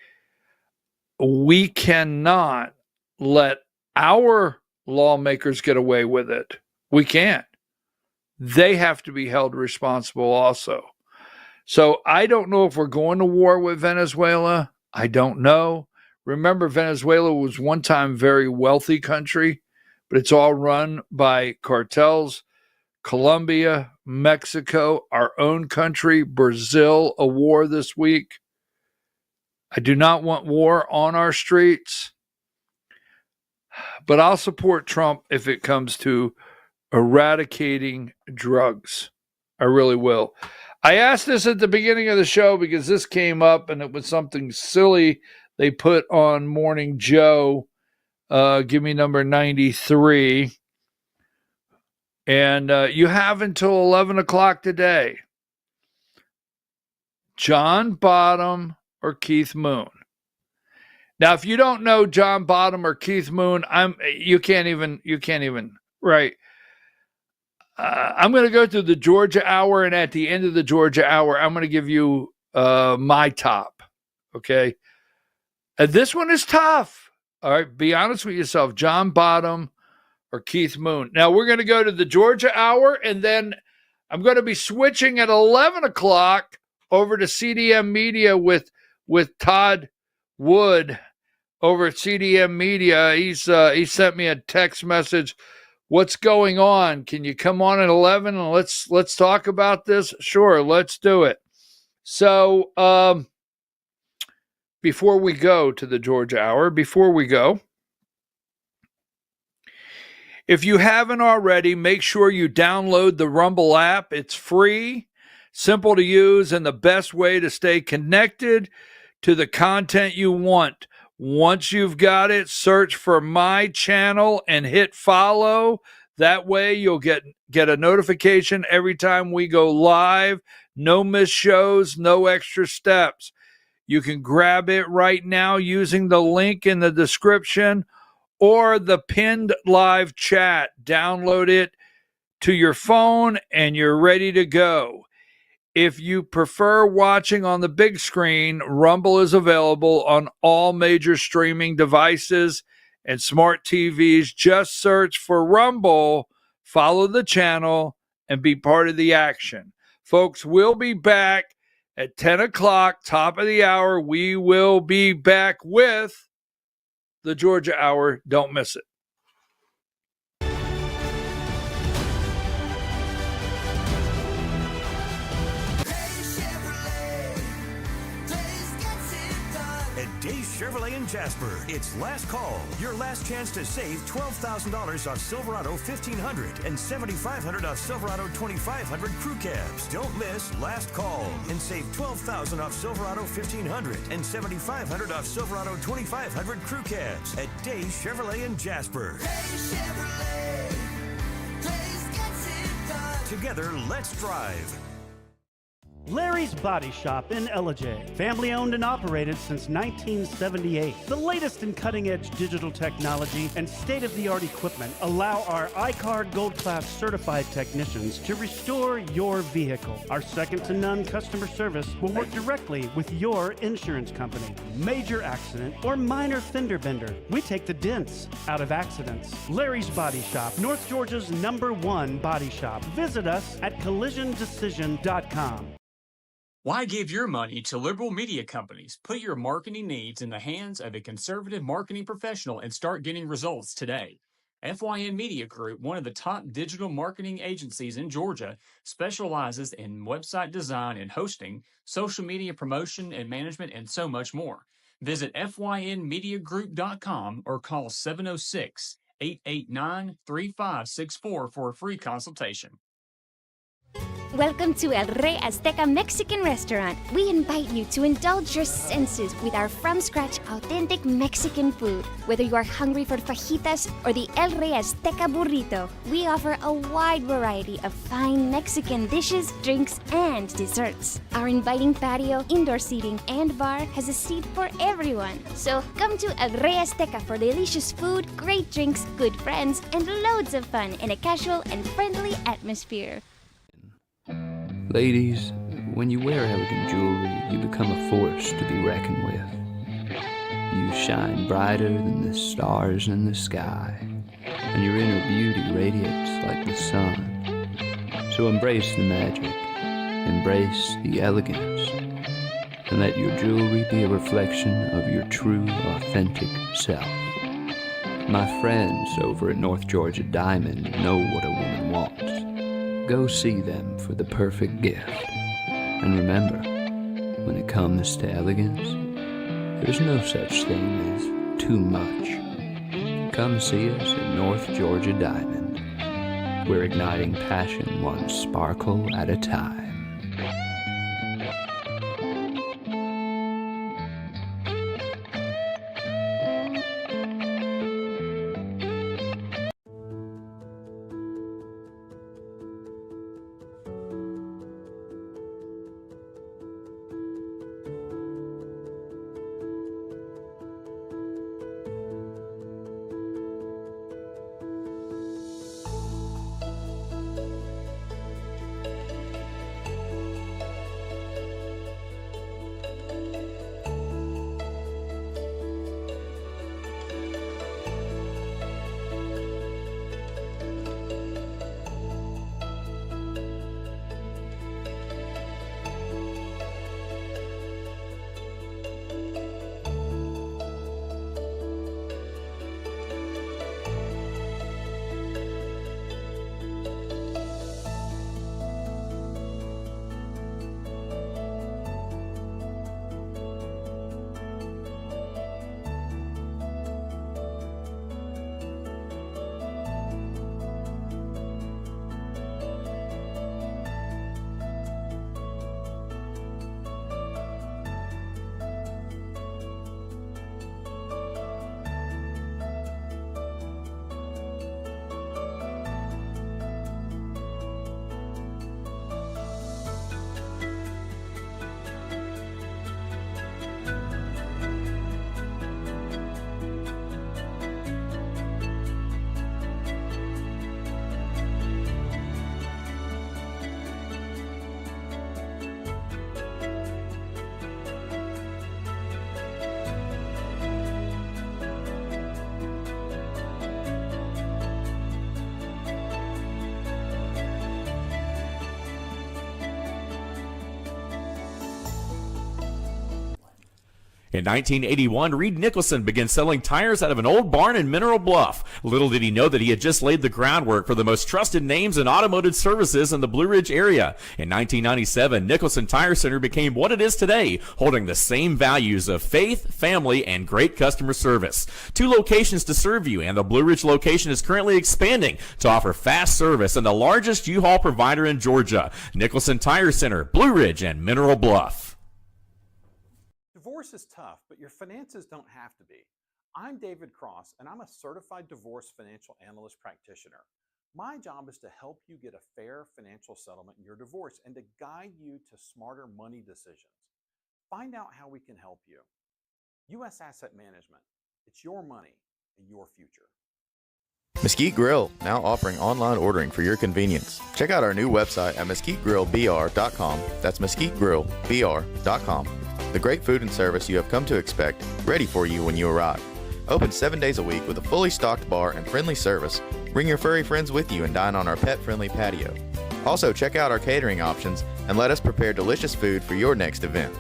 we cannot let our lawmakers get away with it. We can't. They have to be held responsible also. So I don't know if we're going to war with Venezuela. I don't know. Remember, Venezuela was one time a very wealthy country, but it's all run by cartels. Colombia, Mexico, our own country, Brazil, a war this week. I do not want war on our streets, but I'll support Trump if it comes to eradicating drugs. I really will. I asked this at the beginning of the show because this came up and it was something silly they put on Morning Joe. Give me number 93. And you have until 11 o'clock today. John Bottom or Keith Moon. Now, if you don't know John Bottom or Keith Moon, you can't even, right. I'm going to go through the Georgia Hour, and at the end of the Georgia Hour, I'm going to give you my top, okay? And this one is tough, all right? Be honest with yourself, John Bottom or Keith Moon. Now, we're going to go to the Georgia Hour, and then I'm going to be switching at 11 o'clock over to CDM Media with Todd Wood over at CDM Media. He sent me a text message. What's going on? Can you come on at 11 and let's talk about this? Sure, let's do it. So before we go to the Georgia Hour, if you haven't already, make sure you download the Rumble app. It's free, simple to use, and the best way to stay connected to the content you want. Once you've got it, search for my channel and hit follow. That way you'll get a notification every time we go live. No missed shows, no extra steps. You can grab it right now using the link in the description or the pinned live chat. Download it to your phone and you're ready to go. If you prefer watching on the big screen, Rumble is available on all major streaming devices and smart TVs. Just search for Rumble, follow the channel, and be part of the action. Folks, we'll be back at 10 o'clock, top of the hour. We will be back with the Georgia Hour. Don't miss it. Days Chevrolet in Jasper. It's last call. Your last chance to save $12,000 off Silverado 1500 and $7,500 off Silverado 2500 crew cabs. Don't miss last call and save $12,000 off Silverado 1500 and $7,500 off Silverado 2500 crew cabs at Days Chevrolet in Jasper. Days Chevrolet. Days gets it done. Together, let's drive. Larry's Body Shop in Ellijay. Family owned and operated since 1978. The latest in cutting-edge digital technology and state-of-the-art equipment allow our iCard Gold Class certified technicians to restore your vehicle. Our second-to-none customer service will work directly with your insurance company. Major accident or minor fender bender. We take the dents out of accidents. Larry's Body Shop, North Georgia's #1 body shop. Visit us at collisiondecision.com. Why give your money to liberal media companies? Put your marketing needs in the hands of a conservative marketing professional and start getting results today. FYN Media Group, one of the top digital marketing agencies in Georgia, specializes in website design and hosting, social media promotion and management, and so much more. Visit FYNmediagroup.com or call 706-889-3564 for a free consultation. Welcome to El Rey Azteca Mexican Restaurant. We invite you to indulge your senses with our from-scratch authentic Mexican food. Whether you are hungry for fajitas or the El Rey Azteca burrito, we offer a wide variety of fine Mexican dishes, drinks, and desserts. Our inviting patio, indoor seating, and bar has a seat for everyone. So come to El Rey Azteca for delicious food, great drinks, good friends, and loads of fun in a casual and friendly atmosphere. Ladies, when you wear elegant jewelry, you become a force to be reckoned with. You shine brighter than the stars in the sky, and your inner beauty radiates like the sun. So embrace the magic, embrace the elegance, and let your jewelry be a reflection of your true, authentic self. My friends over at North Georgia Diamond know what a woman wants. Go see them for the perfect gift. And remember, when it comes to elegance, there's no such thing as too much. Come see us at North Georgia Diamond. We're igniting passion one sparkle at a time. In 1981, Reed Nicholson began selling tires out of an old barn in Mineral Bluff. Little did he know that he had just laid the groundwork for the most trusted names in automotive services in the Blue Ridge area. In 1997, Nicholson Tire Center became what it is today, holding the same values of faith, family, and great customer service. 2 locations to serve you, and the Blue Ridge location is currently expanding to offer fast service and the largest U-Haul provider in Georgia. Nicholson Tire Center, Blue Ridge, and Mineral Bluff. Divorce is tough, but your finances don't have to be. I'm David Cross, and I'm a certified divorce financial analyst practitioner. My job is to help you get a fair financial settlement in your divorce and to guide you to smarter money decisions. Find out how we can help you. U.S. Asset Management. It's your money and your future. Mesquite Grill, now offering online ordering for your convenience. Check out our new website at mesquitegrillbr.com. That's mesquitegrillbr.com. The great food and service you have come to expect, ready for you when you arrive. Open 7 days a week with a fully stocked bar and friendly service. Bring your furry friends with you and dine on our pet-friendly patio. Also, check out our catering options and let us prepare delicious food for your next event.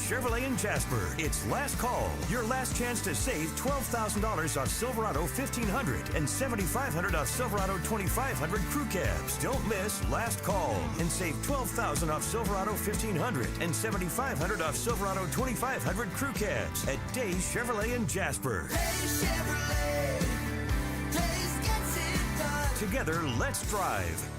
Chevrolet in Jasper. It's last call. Your last chance to save $12,000 off Silverado 1500 and $7,500 off Silverado 2500 crew cabs. Don't miss last call and save $12,000 off Silverado 1500 and $7,500 off Silverado 2500 crew cabs at Days Chevrolet in Jasper. Together, let's drive.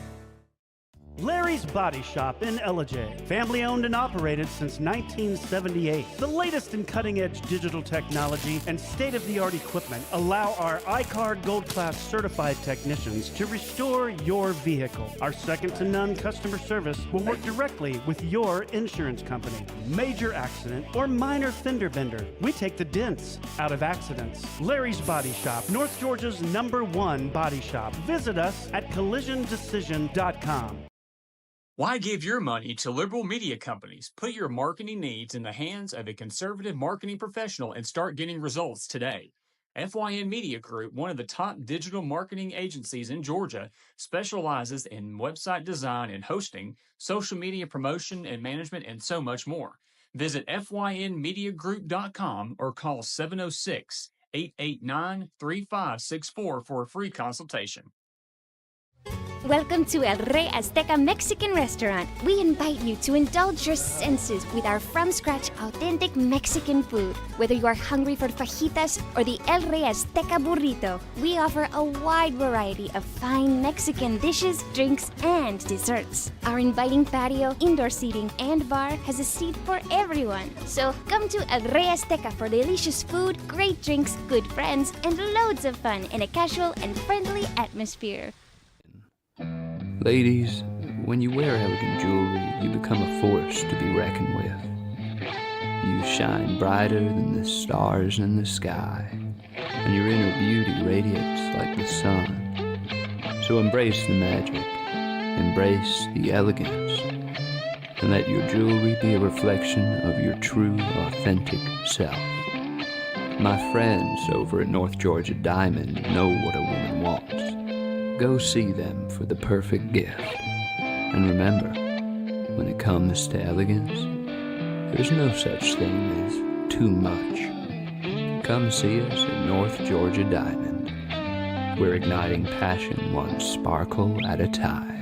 Larry's Body Shop in Ellijay. Family owned and operated since 1978. The latest in cutting-edge digital technology and state-of-the-art equipment allow our iCard Gold Class certified technicians to restore your vehicle. Our second-to-none customer service will work directly with your insurance company. Major accident or minor fender bender, we take the dents out of accidents. Larry's Body Shop, North Georgia's #1 body shop. Visit us at collisiondecision.com. Why give your money to liberal media companies? Put your marketing needs in the hands of a conservative marketing professional and start getting results today. FYN Media Group, one of the top digital marketing agencies in Georgia, specializes in website design and hosting, social media promotion and management, and so much more. Visit FYNmediagroup.com or call 706-889-3564 for a free consultation. Welcome to El Rey Azteca Mexican Restaurant. We invite you to indulge your senses with our from-scratch authentic Mexican food. Whether you are hungry for fajitas or the El Rey Azteca burrito, we offer a wide variety of fine Mexican dishes, drinks, and desserts. Our inviting patio, indoor seating, and bar has a seat for everyone. So come to El Rey Azteca for delicious food, great drinks, good friends, and loads of fun in a casual and friendly atmosphere. Ladies, when you wear elegant jewelry, you become a force to be reckoned with. You shine brighter than the stars in the sky, and your inner beauty radiates like the sun. So embrace the magic, embrace the elegance, and let your jewelry be a reflection of your true, authentic self. My friends over at North Georgia Diamond know what a woman wants. Go see them for the perfect gift. And remember, when it comes to elegance, there's no such thing as too much. Come see us at North Georgia Diamond. We're igniting passion one sparkle at a time.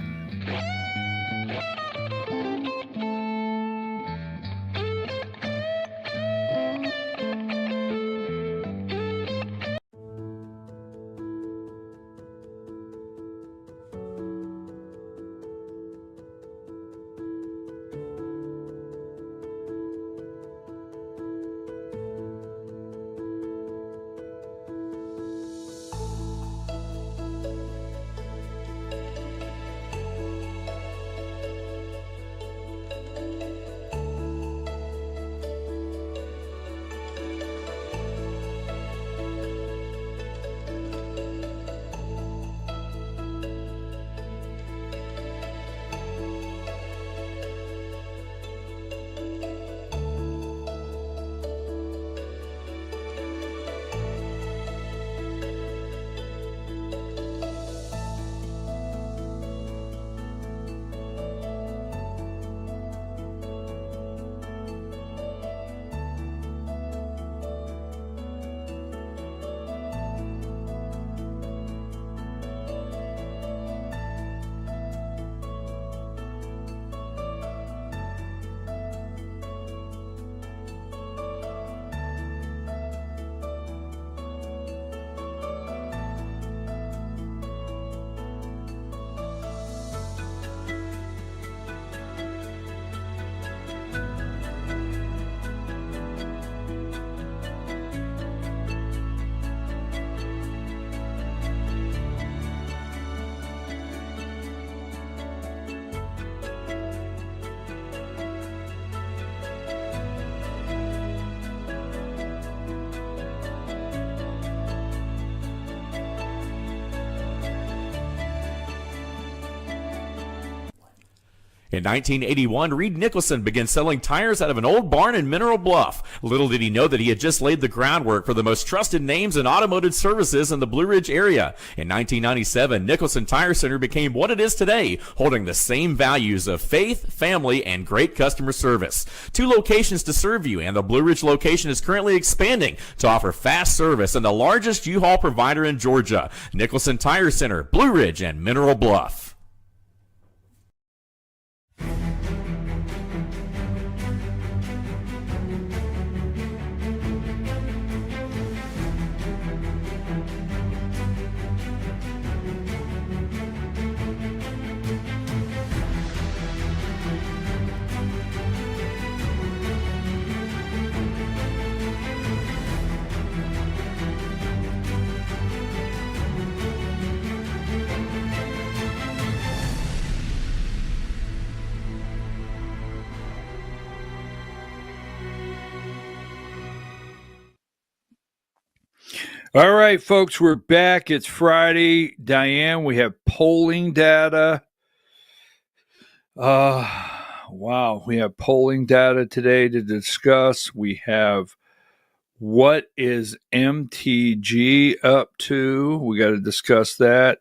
In 1981, Reed Nicholson began selling tires out of an old barn in Mineral Bluff. Little did he know that he had just laid the groundwork for the most trusted names in automotive services in the Blue Ridge area. In 1997, Nicholson Tire Center became what it is today, holding the same values of faith, family, and great customer service. 2 locations to serve you, and the Blue Ridge location is currently expanding to offer fast service and the largest U-Haul provider in Georgia. Nicholson Tire Center, Blue Ridge, and Mineral Bluff. All right, folks, we're back. It's Friday. Diane, we have polling data. Wow, we have polling data today to discuss. We have what is MTG up to? We got to discuss that.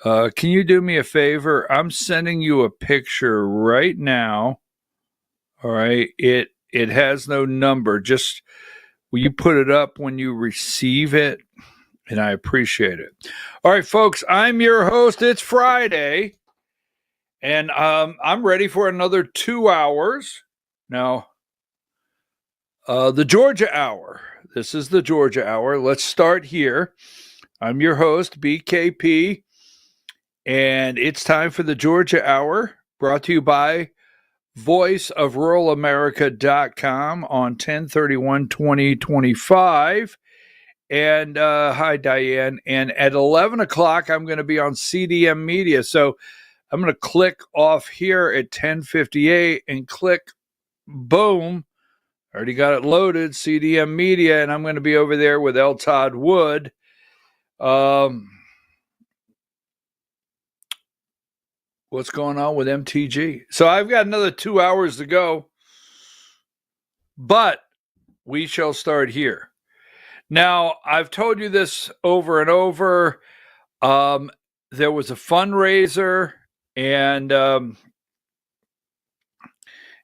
Can you do me a favor? I'm sending you a picture right now. All right, it has no number. Just will you put it up when you receive it? And I appreciate it. All right, folks, I'm your host. It's Friday, and I'm ready for another 2 hours. Now, the Georgia Hour. This is the Georgia Hour. Let's start here. I'm your host, BKP, and it's time for the Georgia Hour, brought to you by voiceofruralamerica.com on 10/31/2025. And hi, Diane. And at 11 o'clock, I'm going to be on CDM Media. So I'm going to click off here at 10:58 and click, boom. Already got it loaded, CDM Media. And I'm going to be over there with L. Todd Wood. What's going on with MTG? So I've got another 2 hours to go, but we shall start here. Now, I've told you this over and over. There was a fundraiser, and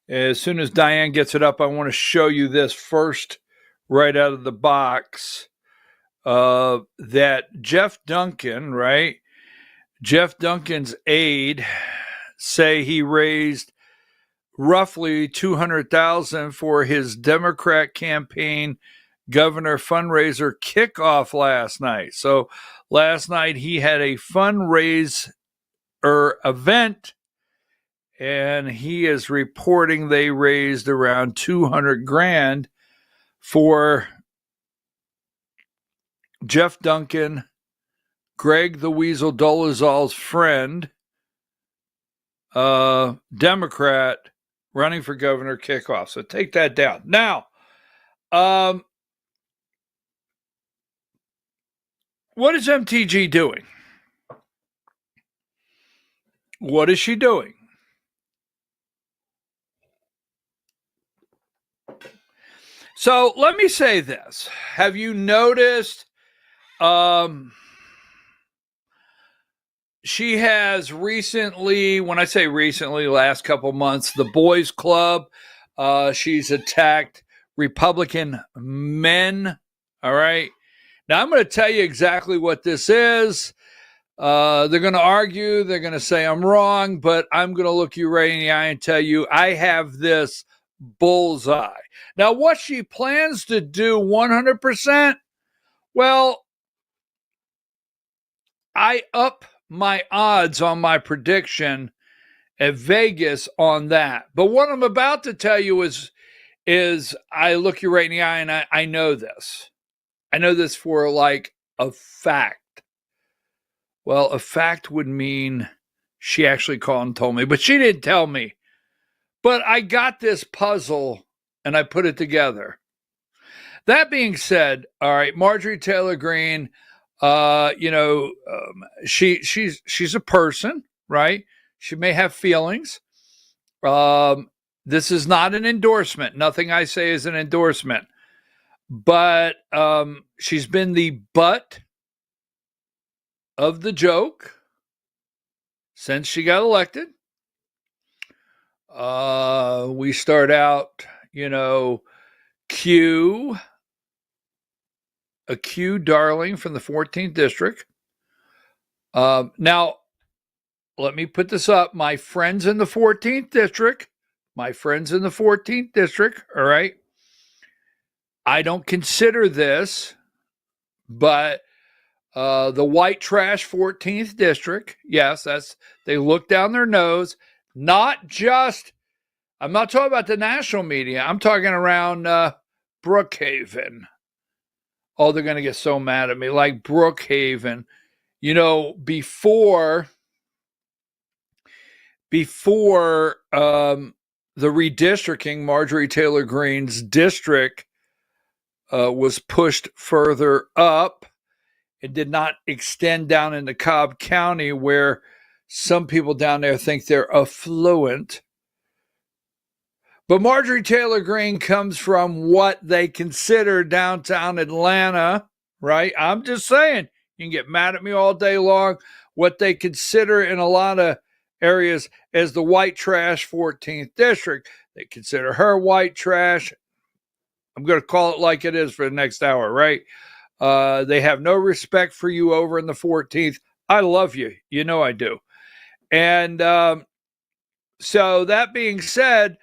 as soon as Diane gets it up, I want to show you this first right out of the box, that Jeff Duncan, right? Jeff Duncan's aide say he raised roughly $200,000 for his Democrat campaign governor fundraiser kickoff last night. So last night he had a fundraiser event, and he is reporting they raised around $200,000 for Jeff Duncan, Greg the Weasel Dolezal's friend, Democrat, running for governor kickoff. So take that down. Now, what is MTG doing? What is she doing? So let me say this. Have you noticed she has recently, when I say recently, last couple months, the Boys Club, she's attacked Republican men. All right. Now, I'm going to tell you exactly what this is. They're going to argue. They're going to say I'm wrong, but I'm going to look you right in the eye and tell you I have this bullseye. Now, what she plans to do 100%, well, I up my odds on my prediction at Vegas on that. But what I'm about to tell you is I look you right in the eye and I know this. I know this for like a fact. Well, a fact would mean she actually called and told me, but she didn't tell me. But I got this puzzle and I put it together. That being said, all right, Marjorie Taylor Greene, she's a person, right? She may have feelings. This is not an endorsement. Nothing I say is an endorsement. But she's been the butt of the joke since she got elected. We start out, a Q darling from the 14th district. Now, let me put this up. My friends in the 14th district, all right? I don't consider this, but the white trash 14th district, yes, they look down their nose, not just, I'm not talking about the national media, I'm talking around Brookhaven. Oh, they're going to get so mad at me. Like Brookhaven, before the redistricting, Marjorie Taylor Greene's district was pushed further up. It did not extend down into Cobb County, where some people down there think they're affluent. But Marjorie Taylor Greene comes from what they consider downtown Atlanta, right? I'm just saying, you can get mad at me all day long. What they consider in a lot of areas as the white trash 14th district. They consider her white trash. I'm going to call it like it is for the next hour, right? They have no respect for you over in the 14th. I love you. You know I do. And so that being said,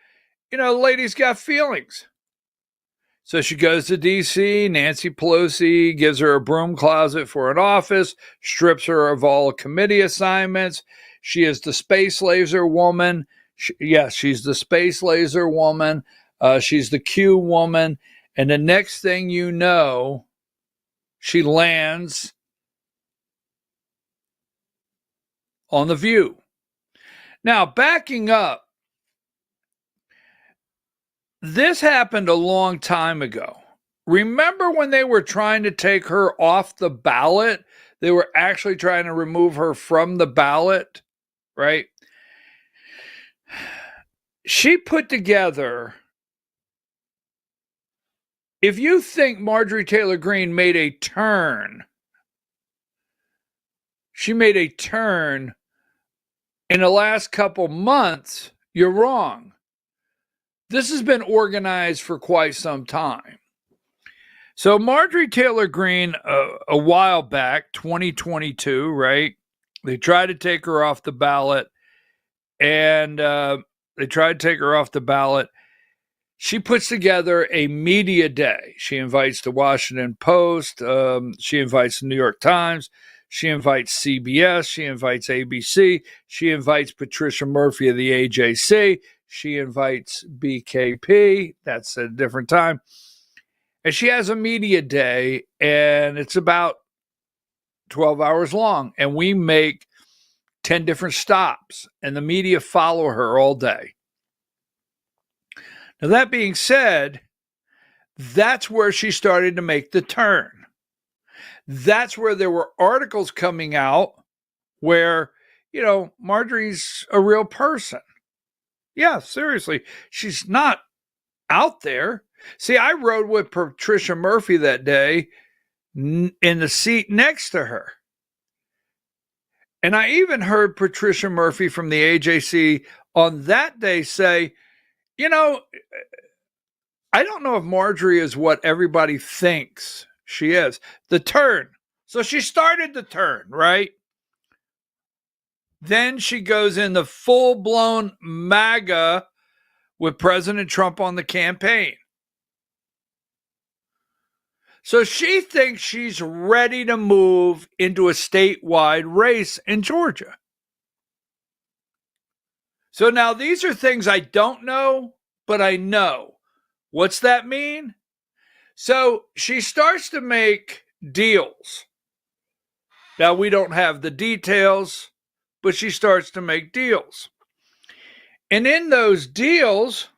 the lady's got feelings. So she goes to D.C. Nancy Pelosi gives her a broom closet for an office, strips her of all committee assignments. She is the space laser woman. She's the space laser woman. She's the Q woman. And the next thing you know, she lands on The View. Now, backing up, this happened a long time ago. Remember when they were trying to take her off the ballot? They were actually trying to remove her from the ballot, right? She put together, if you think Marjorie Taylor Greene made a turn, she made a turn in the last couple months, you're wrong. This has been organized for quite some time. So Marjorie Taylor Greene, a while back, 2022, right? They tried to take her off the ballot, and She puts together a media day. She invites the Washington Post. She invites the New York Times. She invites CBS. She invites ABC. She invites Patricia Murphy of the AJC. She invites BKP. That's a different time. And she has a media day, and it's about 12 hours long. And we make 10 different stops, and the media follow her all day. Now, that being said, that's where she started to make the turn. That's where there were articles coming out where, Marjorie's a real person. Yeah, seriously. She's not out there. See, I rode with Patricia Murphy that day in the seat next to her. And I even heard Patricia Murphy from the AJC on that day say, I don't know if Marjorie is what everybody thinks she is. The turn. So she started the turn, right? Then she goes in the full-blown MAGA with President Trump on the campaign. So she thinks she's ready to move into a statewide race in Georgia. So now these are things I don't know, but I know. What's that mean? So she starts to make deals. Now, we don't have the details, but she starts to make deals. And in those deals,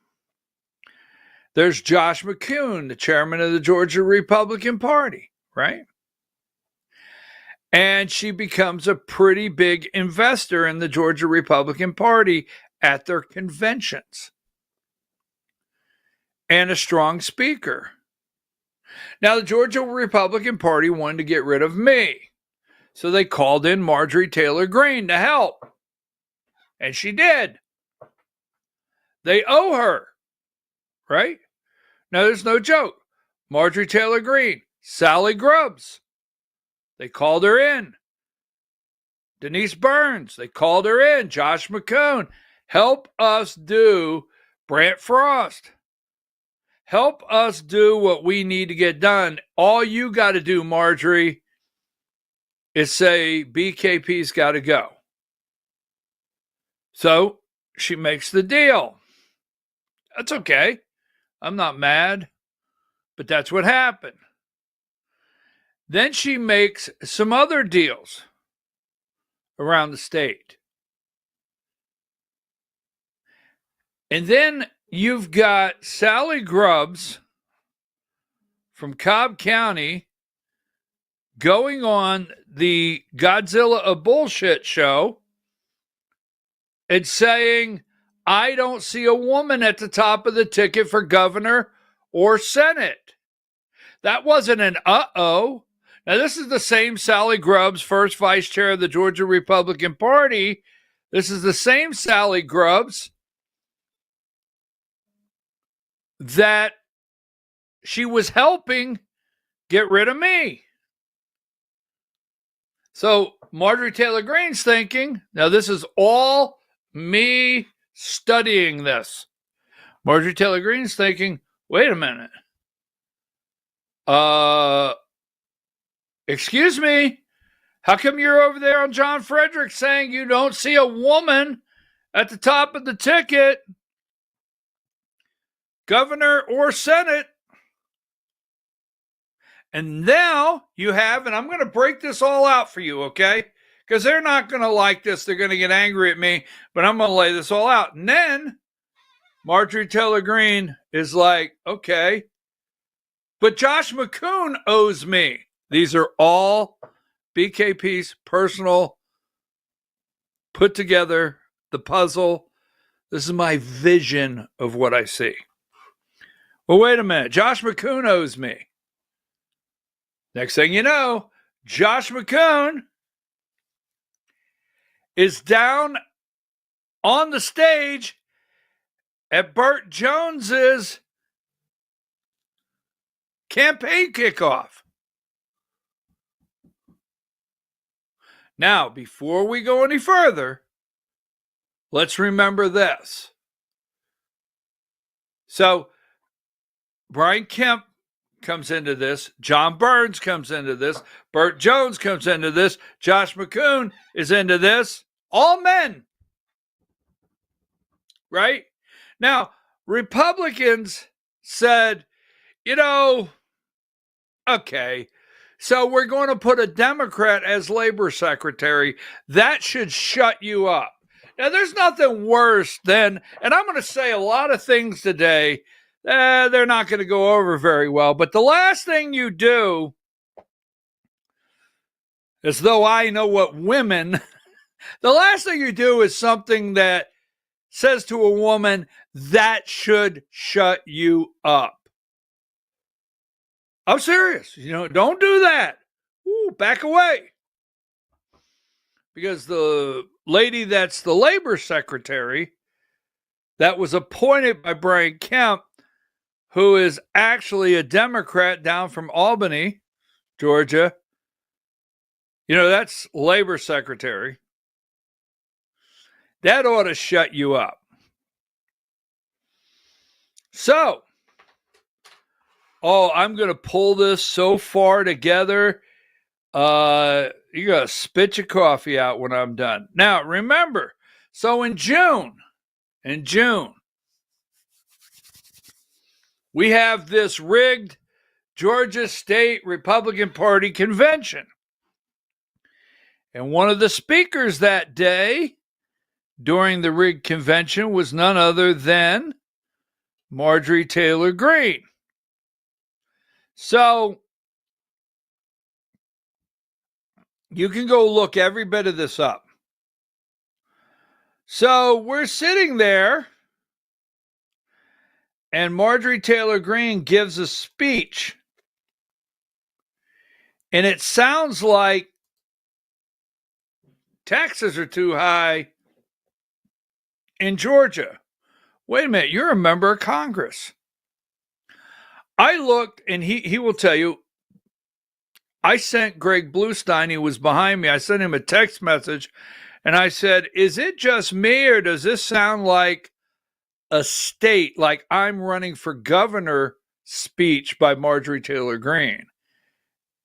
there's Josh McCune, the chairman of the Georgia Republican Party, right? And she becomes a pretty big investor in the Georgia Republican Party at their conventions and a strong speaker. Now, the Georgia Republican Party wanted to get rid of me, so they called in Marjorie Taylor Greene to help, and she did. They owe her, right? Now, there's no joke. Marjorie Taylor Greene, Sally Grubbs, they called her in. Denise Burns, they called her in. Josh McCone, help us do Brant Frost. Help us do what we need to get done. All you got to do, Marjorie, is say BKP's got to go. So she makes the deal. That's okay. I'm not mad, but that's what happened. Then she makes some other deals around the state. And then you've got Sally Grubbs from Cobb County going on the Godzilla of Bullshit show and saying, I don't see a woman at the top of the ticket for governor or Senate. That wasn't an uh-oh. Now, this is the same Sally Grubbs, first vice chair of the Georgia Republican Party. This is the same Sally Grubbs that she was helping get rid of me. So Marjorie Taylor Greene's thinking, now this is all me studying this. Marjorie Taylor Greene's thinking, wait a minute. Excuse me, how come you're over there on John Frederick saying you don't see a woman at the top of the ticket, governor or Senate? And now you have, and I'm going to break this all out for you, okay? Because they're not going to like this. They're going to get angry at me, but I'm going to lay this all out. And then Marjorie Taylor Greene is like, okay, but Josh McCoon owes me. These are all BKP's personal, put together, the puzzle. This is my vision of what I see. Well, wait a minute. Josh McCoon owes me. Next thing you know, Josh McCoon is down on the stage at Burt Jones's campaign kickoff. Now, before we go any further, let's remember this. So, Brian Kemp comes into this. John Burns comes into this. Burt Jones comes into this. Josh McCoon is into this. All men. Right? Now, Republicans said, okay, so we're going to put a Democrat as labor secretary. That should shut you up. Now, there's nothing worse than, and I'm going to say a lot of things today, they're not going to go over very well. But the last thing you do, as though I know what women, the last thing you do is something that says to a woman, that should shut you up. I'm serious. Don't do that. Ooh, back away. Because the lady that's the labor secretary that was appointed by Brian Kemp, who is actually a Democrat down from Albany, Georgia, that's labor secretary. That ought to shut you up. So, I'm going to pull this so far together. You got to spit your coffee out when I'm done. Now, remember, so in June, we have this rigged Georgia State Republican Party convention. And one of the speakers that day during the rigged convention was none other than Marjorie Taylor Greene. So you can go look every bit of this up. So we're sitting there, and Marjorie Taylor Greene gives a speech, and it sounds like taxes are too high in Georgia. Wait a minute, you're a member of Congress. I looked, and he will tell you, I sent Greg Bluestein, he was behind me, I sent him a text message, and I said, is it just me, or does this sound like a state, like I'm running for governor speech by Marjorie Taylor Greene?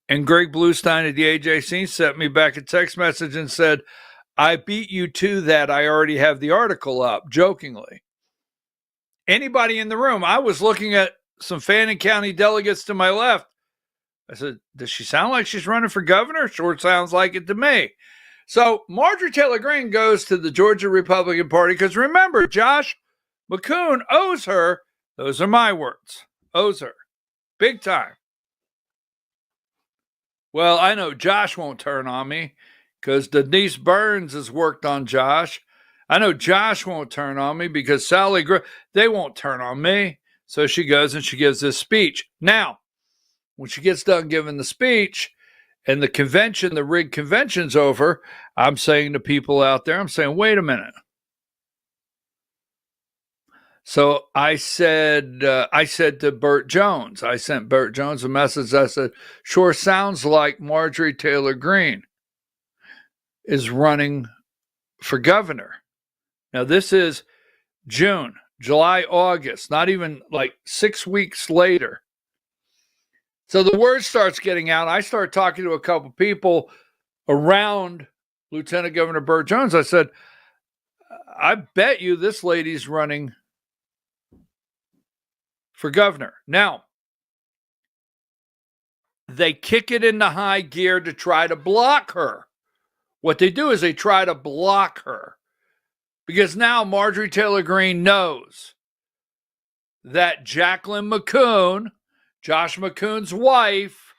And Greg Bluestein at the AJC sent me back a text message and said, I beat you to that. I already have the article up, jokingly. Anybody in the room? I was looking at some Fannin County delegates to my left. I said, does she sound like she's running for governor? Sure sounds like it to me. So Marjorie Taylor Greene goes to the Georgia Republican Party because remember, Josh McCoon owes her, those are my words, owes her, big time. Well, I know Josh won't turn on me because Denise Burns has worked on Josh. I know Josh won't turn on me because Sally they won't turn on me. So she goes and she gives this speech. Now, when she gets done giving the speech and the convention, the rigged convention's over, I'm saying to people out there, I'm saying, wait a minute. So I said to Burt Jones, I sent Burt Jones a message. I said, sure sounds like Marjorie Taylor Greene is running for governor. Now this is June, July, August, not even like 6 weeks later. So the word starts getting out. I start talking to a couple people around Lieutenant Governor Burt Jones. I said, I bet you this lady's running for governor. Now, they kick it into high gear to try to block her. What they do is they try to block her because now Marjorie Taylor Greene knows that Jacqueline McCoon, Josh McCoon's wife,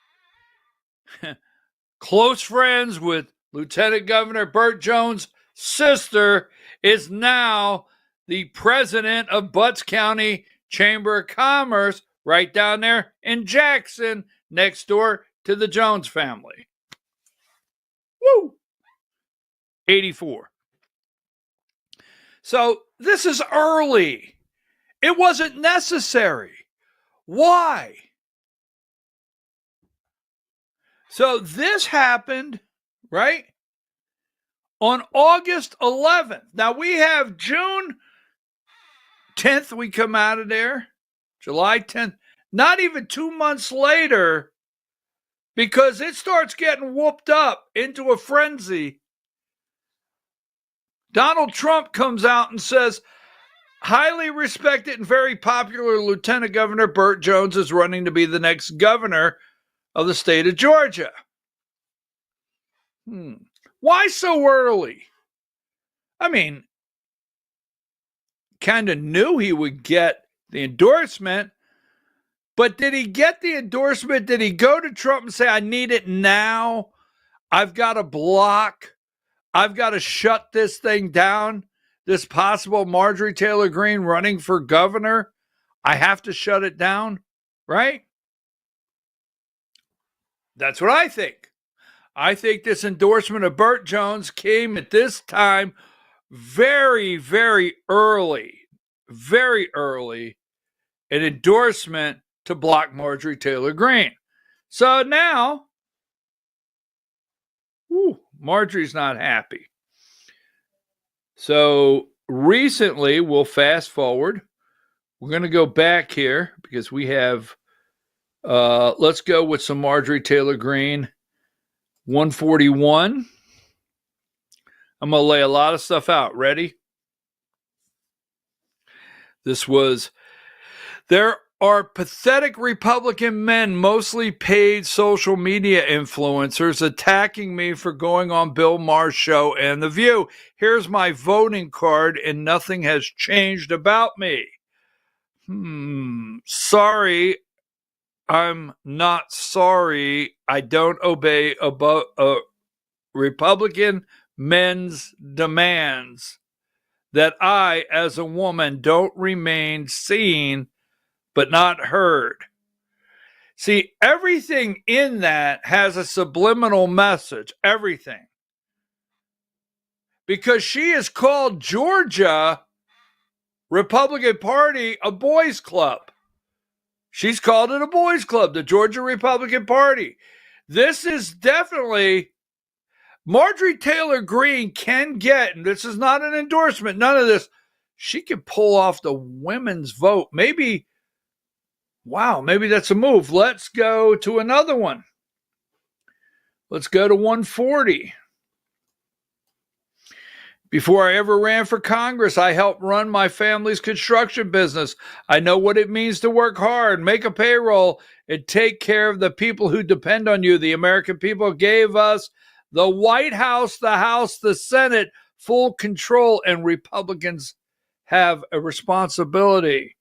close friends with Lieutenant Governor Burt Jones' sister, is now the president of Butts County Chamber of Commerce right down there in Jackson, next door to the Jones family. Woo! 84. So this is early. It wasn't necessary. Why? So this happened, right, on August 11th. Now we have June 10th, we come out of there, July 10th, not even 2 months later, because it starts getting whooped up into a frenzy. Donald Trump comes out and says, highly respected and very popular Lieutenant Governor Burt Jones is running to be the next governor of the state of Georgia. Why so early? I mean, kind of knew he would get the endorsement, but did he get the endorsement? Did he go to Trump and say, I need it now? I've got to block. I've got to shut this thing down. This possible Marjorie Taylor Greene running for governor. I have to shut it down, right? That's what I think. I think this endorsement of Burt Jones came at this time very, very early, an endorsement to block Marjorie Taylor Greene. So now, Marjorie's not happy. So recently, we'll fast forward. We're going to go back here because we have, let's go with some Marjorie Taylor Greene. 141. I'm going to lay a lot of stuff out. Ready? There are pathetic Republican men, mostly paid social media influencers, attacking me for going on Bill Maher's show and The View. Here's my voting card, and nothing has changed about me. Sorry. I'm not sorry. I don't obey Republican men's demands. that I, as a woman, don't remain seen but not heard. See, everything in that has a subliminal message. Everything. Because she has called Georgia Republican Party a boys' club. She's called it a boys' club, the Georgia Republican Party. This is definitely, Marjorie Taylor Greene can get, and this is not an endorsement, none of this, she can pull off the women's vote. Maybe, wow, maybe that's a move. Let's go to another one. Let's go to 140. Before I ever ran for Congress, I helped run my family's construction business. I know what it means to work hard, make a payroll, and take care of the people who depend on you. The American people gave us the White House, the House, the Senate, full control, and Republicans have a responsibility.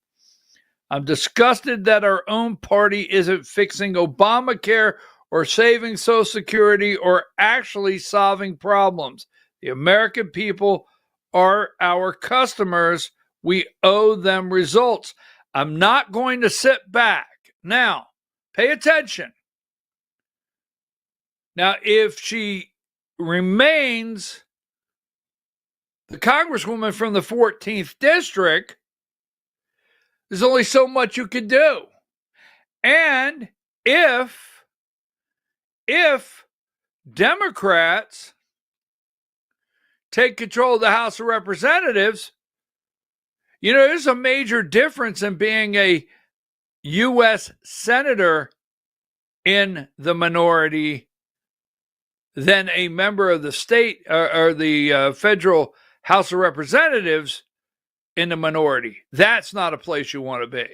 I'm disgusted that our own party isn't fixing Obamacare or saving Social Security or actually solving problems. The American people are our customers. We owe them results. I'm not going to sit back. Now, pay attention. Now, if she remains the congresswoman from the 14th district, there's only so much you can do. And if Democrats take control of the House of Representatives, you know, there's a major difference in being a U.S. senator in the minority than a member of the state or the federal House of Representatives in the minority. That's not a place you want to be.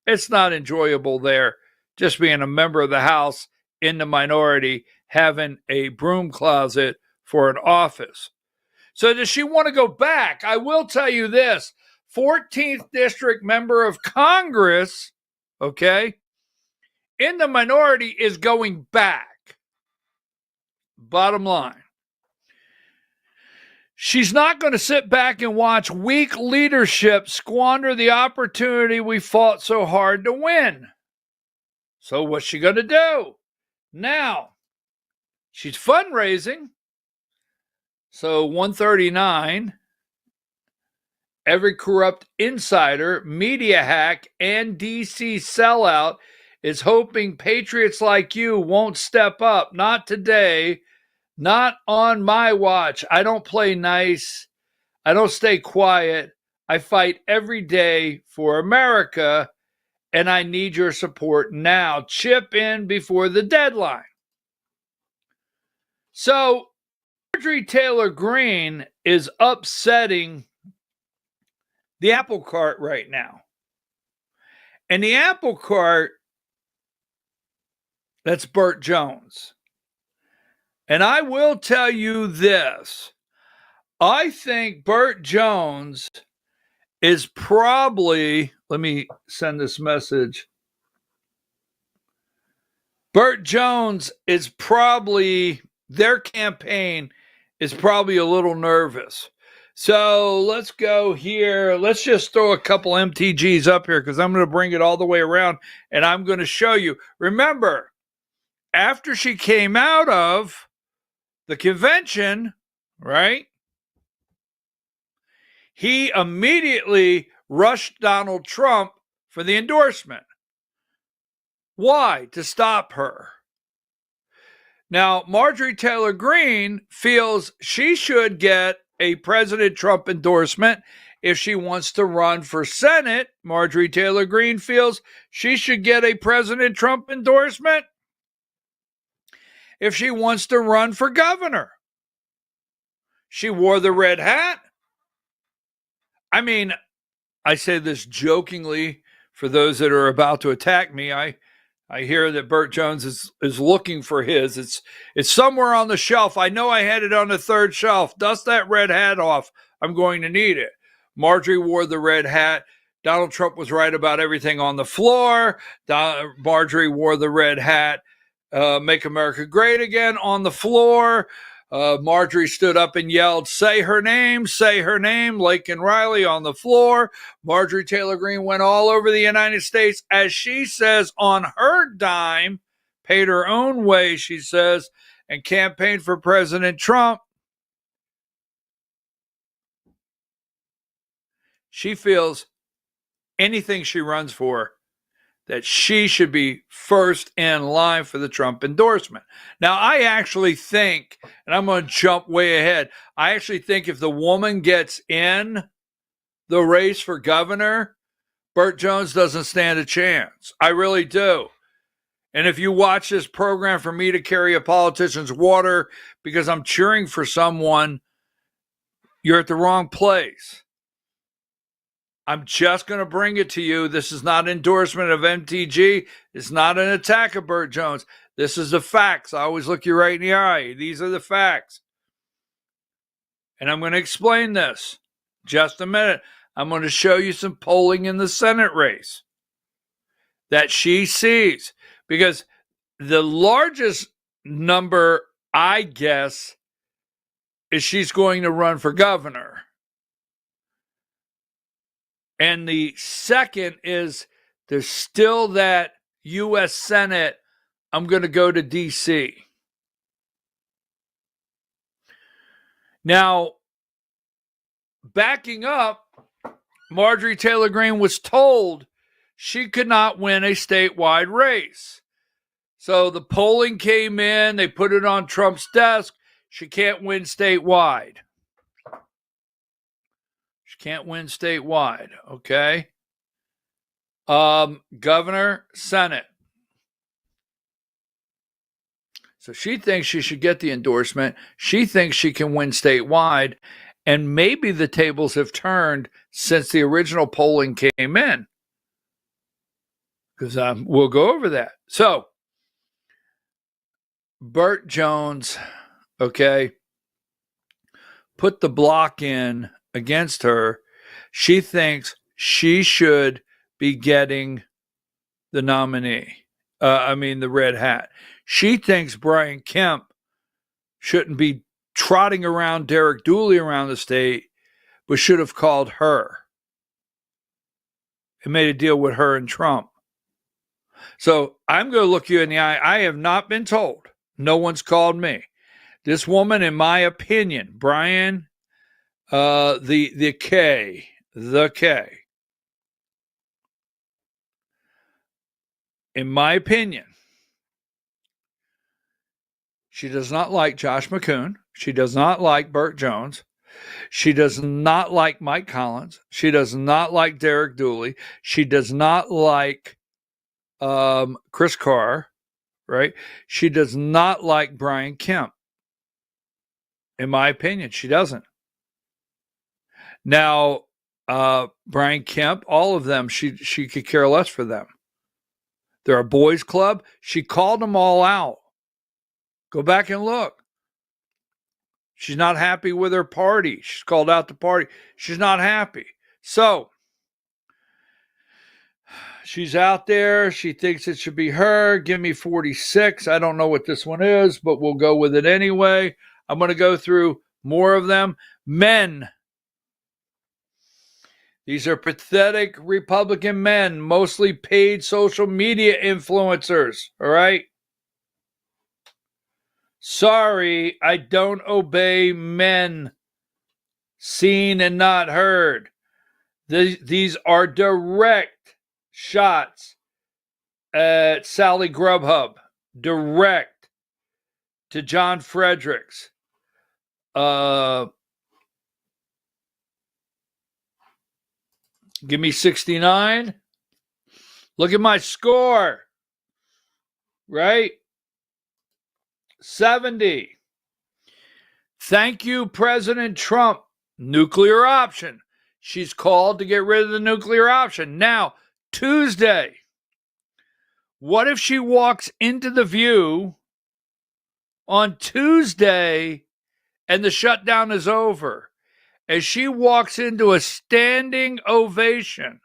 It's not enjoyable there, just being a member of the House in the minority, having a broom closet for an office. So does she want to go back? I will tell you this, 14th district member of Congress, okay, in the minority is going back. Bottom line. She's not going to sit back and watch weak leadership squander the opportunity we fought so hard to win. So what's she going to do? Now, she's fundraising. So 139, every corrupt insider, media hack, and DC sellout is hoping patriots like you won't step up. Not today. Not on my watch. I don't play nice. I don't stay quiet. I fight every day for America, and I need your support now. Chip in before the deadline. So, Marjorie Taylor Greene is upsetting the apple cart right now. And the apple cart, that's Burt Jones. And I will tell you this. I think Burt Jones is probably, let me send this message. Burt Jones is probably, their campaign is probably a little nervous. So let's go here. Let's just throw a couple MTGs up here because I'm going to bring it all the way around and I'm going to show you. Remember, after she came out of the convention, right? He immediately rushed Donald Trump for the endorsement. Why? To stop her. Now, Marjorie Taylor Greene feels she should get a President Trump endorsement if she wants to run for Senate. Marjorie Taylor Greene feels she should get a President Trump endorsement if she wants to run for governor. She wore the red hat. I mean, I say this jokingly for those that are about to attack me. I hear that Burt Jones is looking for his. It's somewhere on the shelf. I know I had it on the third shelf. Dust that red hat off. I'm going to need it. Marjorie wore the red hat. Donald Trump was right about everything on the floor. Marjorie wore the red hat. Make America Great Again on the floor. Marjorie stood up and yelled, say her name, say her name. Lake and Riley on the floor. Marjorie Taylor Greene went all over the United States, as she says, on her dime, paid her own way, she says, and campaigned for President Trump. She feels anything she runs for, that she should be first in line for the Trump endorsement. Now, I actually think, and I'm going to jump way ahead, I actually think if the woman gets in the race for governor, Burt Jones doesn't stand a chance. I really do. And if you watch this program for me to carry a politician's water because I'm cheering for someone, you're at the wrong place. I'm just going to bring it to you. This is not endorsement of MTG. It's not an attack of Burt Jones. This is the facts. I always look you right in the eye. These are the facts. And I'm going to explain this. Just a minute. I'm going to show you some polling in the Senate race that she sees. Because the largest number, I guess, is she's going to run for governor. And the second is there's still that U.S. Senate. I'm going to go to D.C. Now, backing up, Marjorie Taylor Greene was told she could not win a statewide race. So the polling came in. They put it on Trump's desk. She can't win statewide. Can't win statewide, okay? Governor, Senate. So she thinks she should get the endorsement. She thinks she can win statewide, and maybe the tables have turned since the original polling came in. Because we'll go over that. So, Burt Jones, okay, put the block in against her. She thinks she should be getting the nominee. The red hat. She thinks Brian Kemp shouldn't be trotting around Derek Dooley around the state, but should have called her and made a deal with her and Trump. So I'm going to look you in the eye. I have not been told. No one's called me. This woman, in my opinion, Brian, the K. In my opinion, she does not like Josh McCoon. She does not like Burt Jones. She does not like Mike Collins. She does not like Derek Dooley. She does not like Chris Carr, right? She does not like Brian Kemp. In my opinion, she doesn't. Now, Brian Kemp, all of them, she could care less for them. They're a boys club. She called them all out. Go back and look. She's not happy with her party. She's called out the party. She's not happy. So, she's out there. She thinks it should be her. Give me 46. I don't know what this one is, but we'll go with it anyway. I'm going to go through more of them. Men. These are pathetic Republican men, mostly paid social media influencers, all right? Sorry, I don't obey men. Seen and not heard. These are direct shots at Sally Grubhub. Direct to John Fredericks. Give me 69. Look at my score. Right? 70. Thank you, President Trump. Nuclear option. She's called to get rid of the nuclear option. Now, Tuesday. What if she walks into The View on Tuesday and the shutdown is over? As she walks into a standing ovation.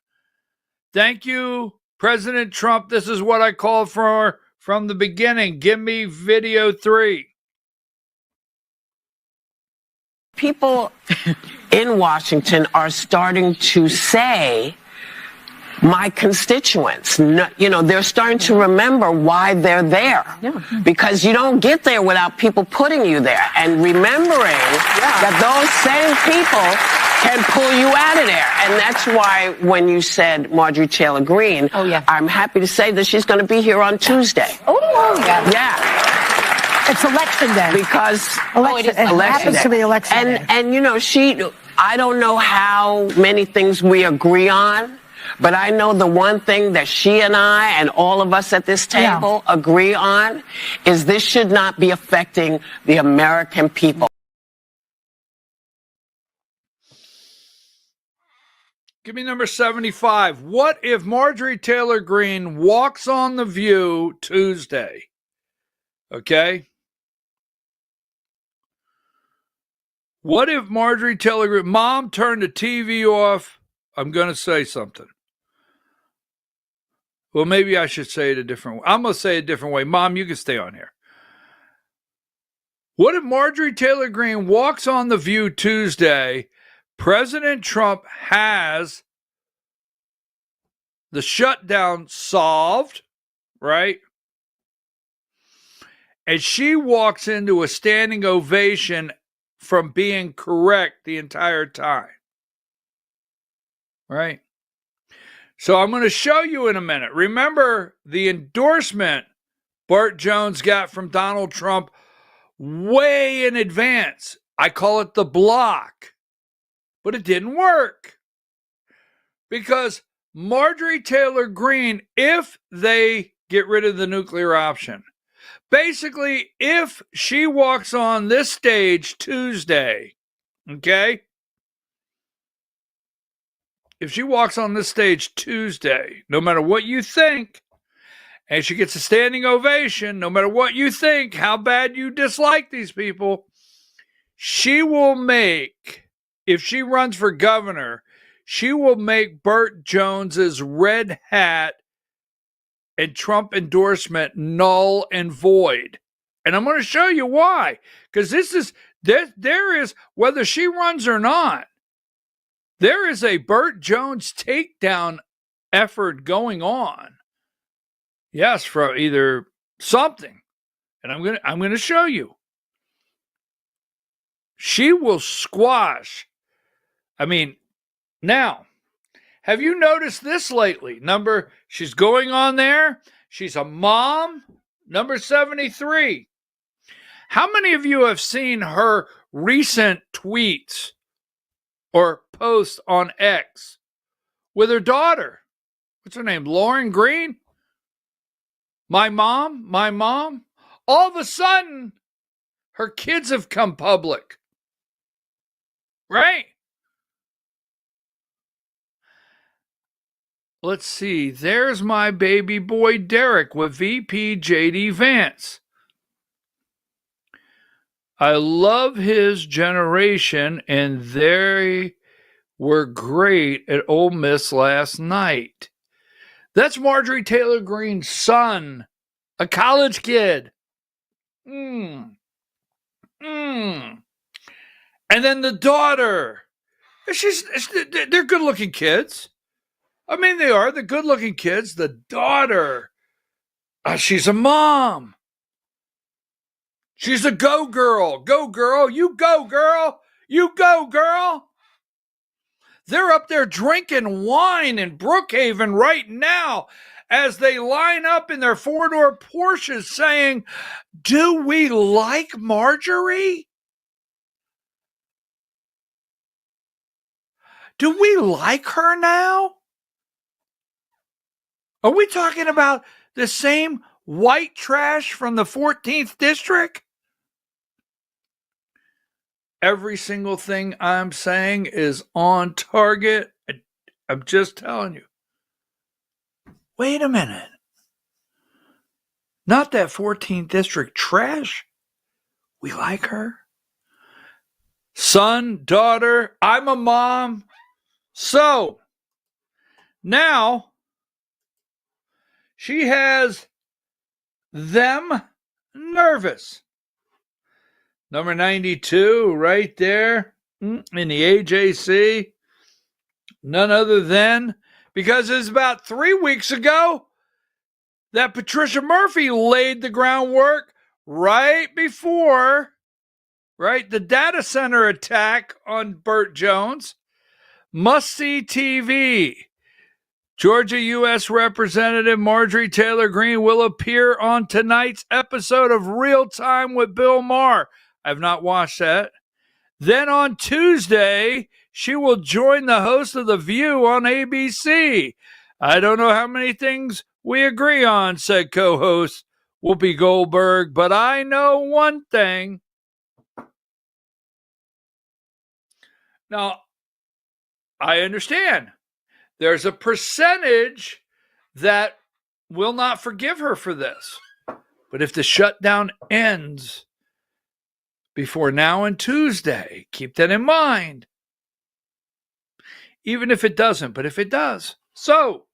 Thank you, President Trump. This is what I called for from the beginning. Give me video 3. People in Washington are starting to say, my constituents, they're starting to remember why they're there. Because you don't get there without people putting you there and remembering that those same people can pull you out of there. And that's why when you said Marjorie Taylor Greene, I'm happy to say that she's going to be here on Tuesday. Yeah. It's election day. Because it happens to be election day. And I don't know how many things we agree on, but I know the one thing that she and I and all of us at this table agree on is this should not be affecting the American people. Give me number 75. What if Marjorie Taylor Greene walks on The View Tuesday? Okay? What if Marjorie Taylor Greene, Mom, turn the TV off. I'm going to say something. Well, maybe I should say it a different way. I'm going to say it a different way. Mom, you can stay on here. What if Marjorie Taylor Greene walks on The View Tuesday? President Trump has the shutdown solved, right? And she walks into a standing ovation from being correct the entire time, right? So I'm going to show you in a minute. Remember the endorsement Bart Jones got from Donald Trump way in advance. I call it the block. But it didn't work. Because Marjorie Taylor Greene, if they get rid of the nuclear option, basically, if she walks on this stage Tuesday, okay? If she walks on this stage Tuesday, no matter what you think, and she gets a standing ovation, no matter what you think, how bad you dislike these people, she will make, if she runs for governor, she will make Burt Jones's red hat and Trump endorsement null and void. And I'm going to show you why. Because there is, whether she runs or not, there is a Burt Jones takedown effort going on. Yes, from either something. And I'm going to show you. She will squash. I mean, now, have you noticed this lately? She's going on there. She's a mom. Number 73. How many of you have seen her recent tweets or posts on X with her daughter? What's her name? Lauren Green? My mom. All of a sudden, her kids have come public. Right? Let's see. There's my baby boy Derek with VP JD Vance. I love his generation, and they were great at Ole Miss last night. That's Marjorie Taylor Greene's son, a college kid. And then the daughter. They're good-looking kids. I mean, they are. They're good-looking kids. The daughter, she's a mom. She's a go girl. Go girl. You go girl. You go girl. They're up there drinking wine in Brookhaven right now as they line up in their four-door Porsches saying, do we like Marjorie? Do we like her now? Are we talking about the same white trash from the 14th district? Every single thing I'm saying is on target. I'm just telling you. Wait a minute. Not that 14th district trash. We like her. Son, daughter, I'm a mom. So, now, she has them nervous. Number 92 right there in the AJC. None other than, because it's about 3 weeks ago that Patricia Murphy laid the groundwork right before, the data center attack on Burt Jones. Must-see TV. Georgia U.S. Representative Marjorie Taylor Greene will appear on tonight's episode of Real Time with Bill Maher. I've not watched that. Then on Tuesday, she will join the host of The View on ABC. I don't know how many things we agree on, said co-host Whoopi Goldberg, but I know one thing. Now, I understand. There's a percentage that will not forgive her for this. But if the shutdown ends before now and Tuesday, keep that in mind. Even if it doesn't, but if it does. So,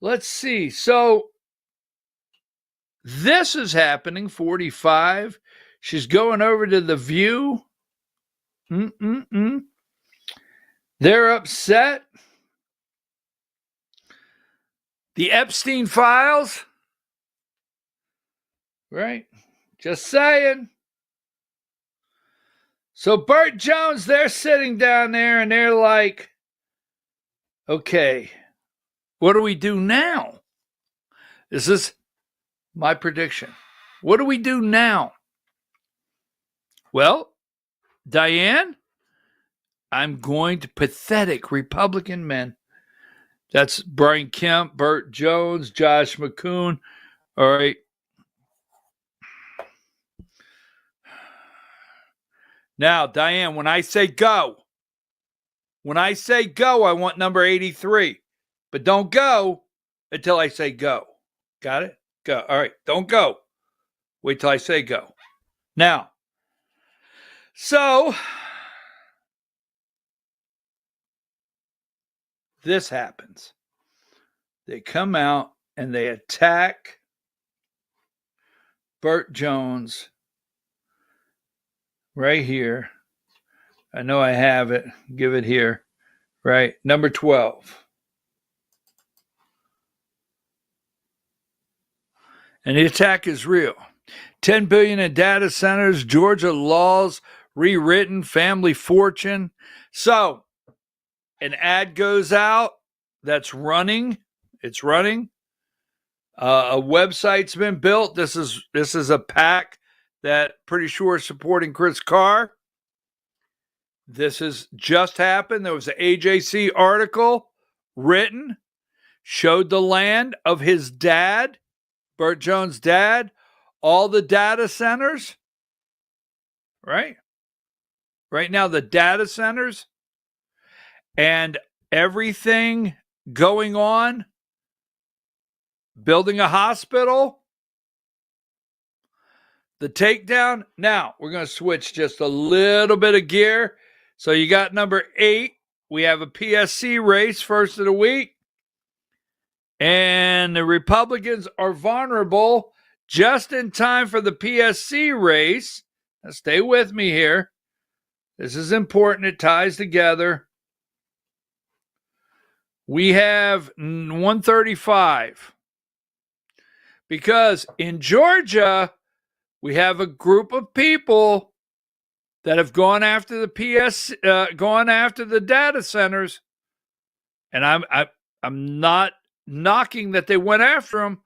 let's see. So, this is happening, 45. She's going over to The View. They're upset. The Epstein files. Right? Just saying. So Burt Jones, they're sitting down there and they're like, okay, what do we do now? This is my prediction. What do we do now? Well, Diane, I'm going to pathetic Republican men. That's Brian Kemp, Burt Jones, Josh McCoon. All right. Now, Diane, when I say go, I want number 83. But don't go until I say go. Got it? Go. All right. Don't go. Wait till I say go. Now, so this happens. They come out and they attack Burt Jones right here. I know I have it. Give it here. Right. Number 12. And the attack is real. $10 billion in data centers, Georgia laws rewritten, family fortune. So, an ad goes out that's running. It's running. A website's been built. This is a PAC that pretty sure is supporting Chris Carr. This has just happened. There was an AJC article written, showed the land of his dad, Burt Jones' dad, all the data centers, right? Right now, the data centers and everything going on, building a hospital, the takedown. Now, we're going to switch just a little bit of gear. So you got number 8. We have a PSC race first of the week. And the Republicans are vulnerable just in time for the PSC race. Now stay with me here. This is important. It ties together. We have 135. Because in Georgia, we have a group of people that have gone after the data centers, and I'm not knocking that they went after them,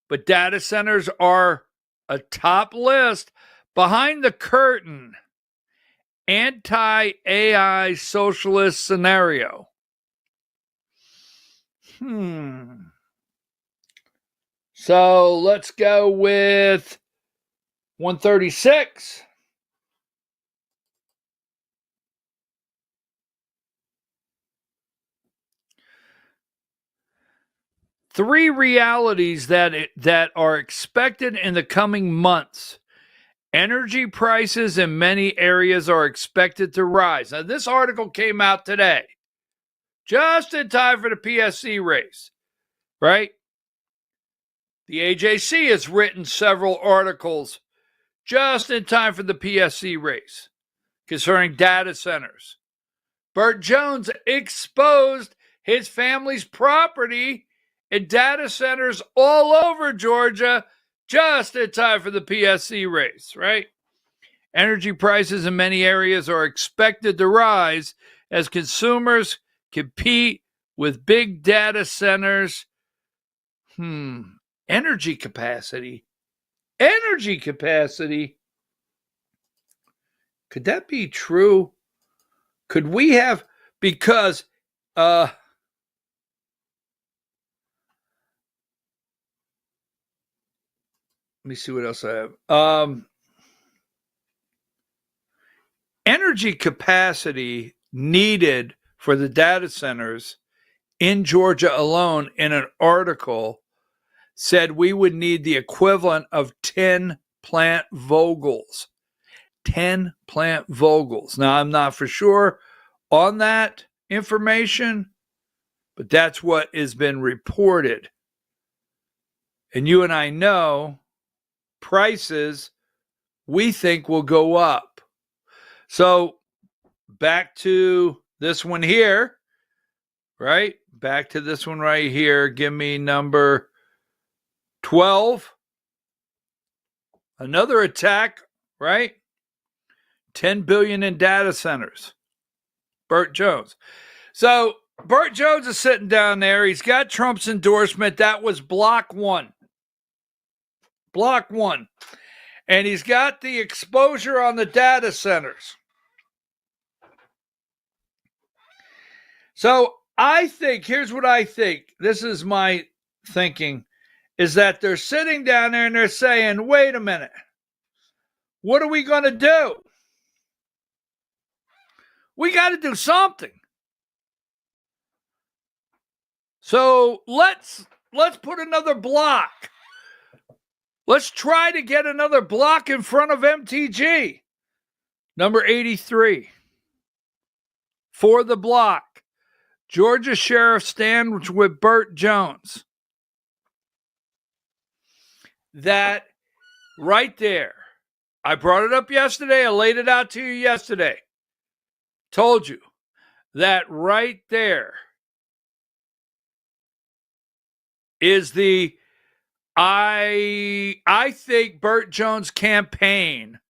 but data centers are a top list. Behind the curtain, anti-AI socialist scenario. So let's go with 136. Three realities that are expected in the coming months. Energy prices in many areas are expected to rise. Now, this article came out today, just in time for the PSC race, right? The AJC has written several articles just in time for the PSC race concerning data centers. Burt Jones exposed his family's property and data centers all over Georgia just in time for the PSC race, right? Energy prices in many areas are expected to rise as consumers compete with big data centers. Energy capacity. Energy capacity. Could that be true? Could we have, because let me see what else I have. Energy capacity needed for the data centers in Georgia alone, in an article, said we would need the equivalent of 10 plant Vogels. 10 plant Vogels. Now, I'm not for sure on that information, but that's what has been reported. And you and I know prices, we think, will go up. So back to this one here, right? Back to this one right here. Give me number 12. Another attack, right? 10 billion in data centers. Burt Jones. So Burt Jones is sitting down there. He's got Trump's endorsement. That was block one. Block one. And he's got the exposure on the data centers. So I think, here's what I think. This is my thinking, is that they're sitting down there and they're saying, wait a minute. What are we going to do? We got to do something. So let's put another block. Let's try to get another block in front of MTG. Number 83. For the block. Georgia Sheriff stands with Burt Jones. That right there. I brought it up yesterday. I laid it out to you yesterday. Told you that right there is the I think Burt Jones' campaign.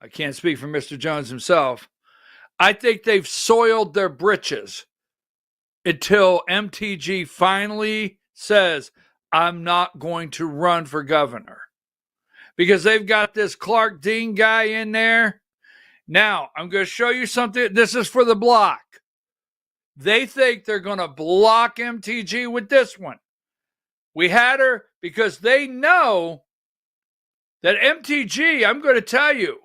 I can't speak for Mr. Jones himself. I think they've soiled their britches until MTG finally says, I'm not going to run for governor. Because they've got this Clark Dean guy in there. Now, I'm going to show you something. This is for the block. They think they're going to block MTG with this one. We had her because they know that MTG, I'm going to tell you,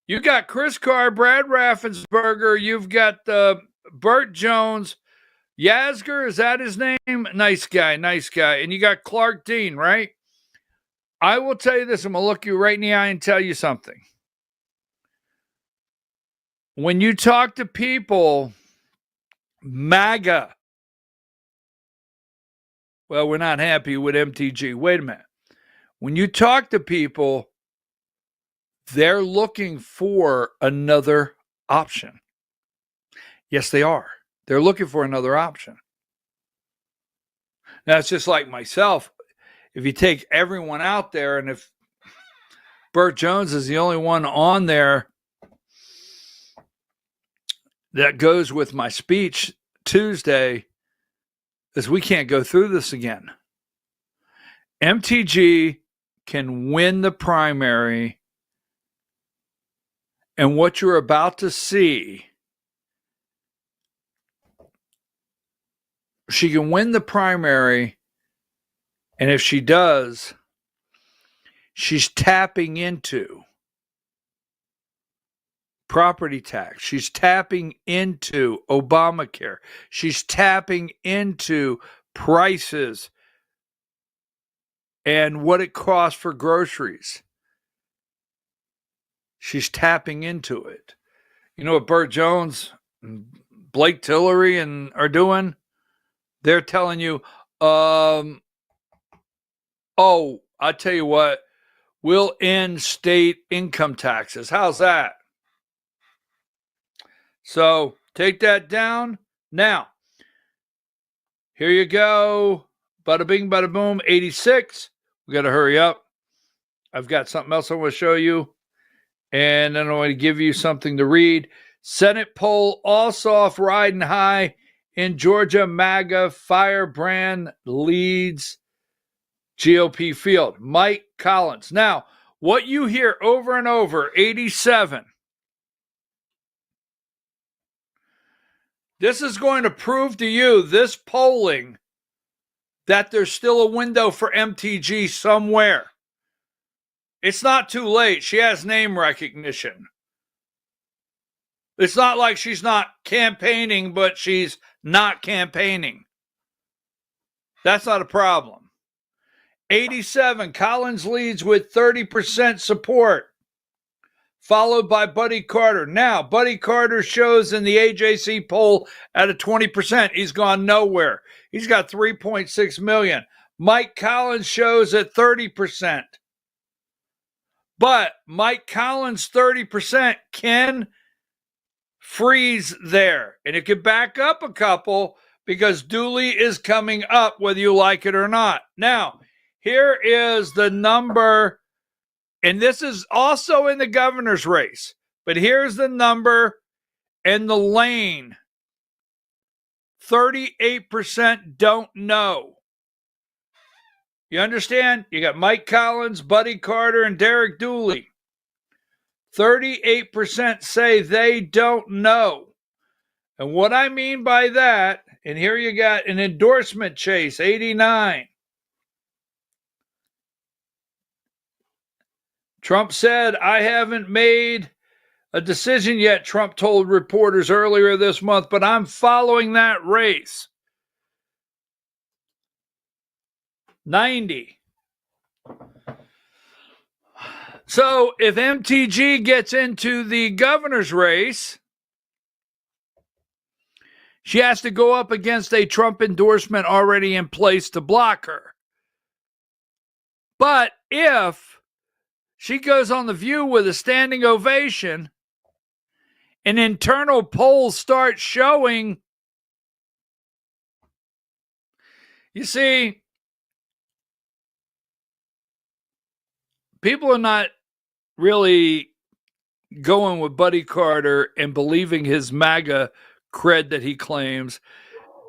you got Chris Carr, Brad Raffensperger, you've got Burt Jones, Yasgur, is that his name? Nice guy. And you got Clark Dean, right? I will tell you this. I'm going to look you right in the eye and tell you something. When you talk to people, MAGA, well, we're not happy with MTG. Wait a minute. When you talk to people, they're looking for another option. Yes, they are. They're looking for another option. Now, it's just like myself. If you take everyone out there, and if Burt Jones is the only one on there that goes with my speech Tuesday, is we can't go through this again. MTG can win the primary, and what you're about to see, she can win the primary, and if she does, she's tapping into property tax. She's tapping into Obamacare. She's tapping into prices and what it costs for groceries. She's tapping into it. You know what Burt Jones and Blake Tillery are doing? They're telling you, I'll tell you what, will end state income taxes. How's that? So take that down. Now, here you go. Bada bing, bada boom, 86. We got to hurry up. I've got something else I want to show you. And then I want to give you something to read. Senate poll, Ossoff riding high in Georgia. MAGA firebrand leads GOP field. Mike Collins. Now, what you hear over and over, 87. This is going to prove to you, this polling, that there's still a window for MTG somewhere. It's not too late. She has name recognition. It's not like she's not campaigning, but she's not campaigning. That's not a problem. 87, Collins leads with 30% support, followed by Buddy Carter. Now, Buddy Carter shows in the AJC poll at a 20%. He's gone nowhere. He's got 3.6 million. Mike Collins shows at 30%. But Mike Collins' 30% can freeze there. And it could back up a couple because Dooley is coming up whether you like it or not. Now, here is the number, and this is also in the governor's race, but here's the number and the lane. 38% don't know. You understand? You got Mike Collins, Buddy Carter, and Derek Dooley. 38% say they don't know. And what I mean by that, and here you got an endorsement chase, 89. Trump said, I haven't made a decision yet, Trump told reporters earlier this month, but I'm following that race. 90. So if MTG gets into the governor's race, she has to go up against a Trump endorsement already in place to block her. But if she goes on The View with a standing ovation and internal polls start showing, you see, people are not really going with Buddy Carter and believing his MAGA cred that he claims.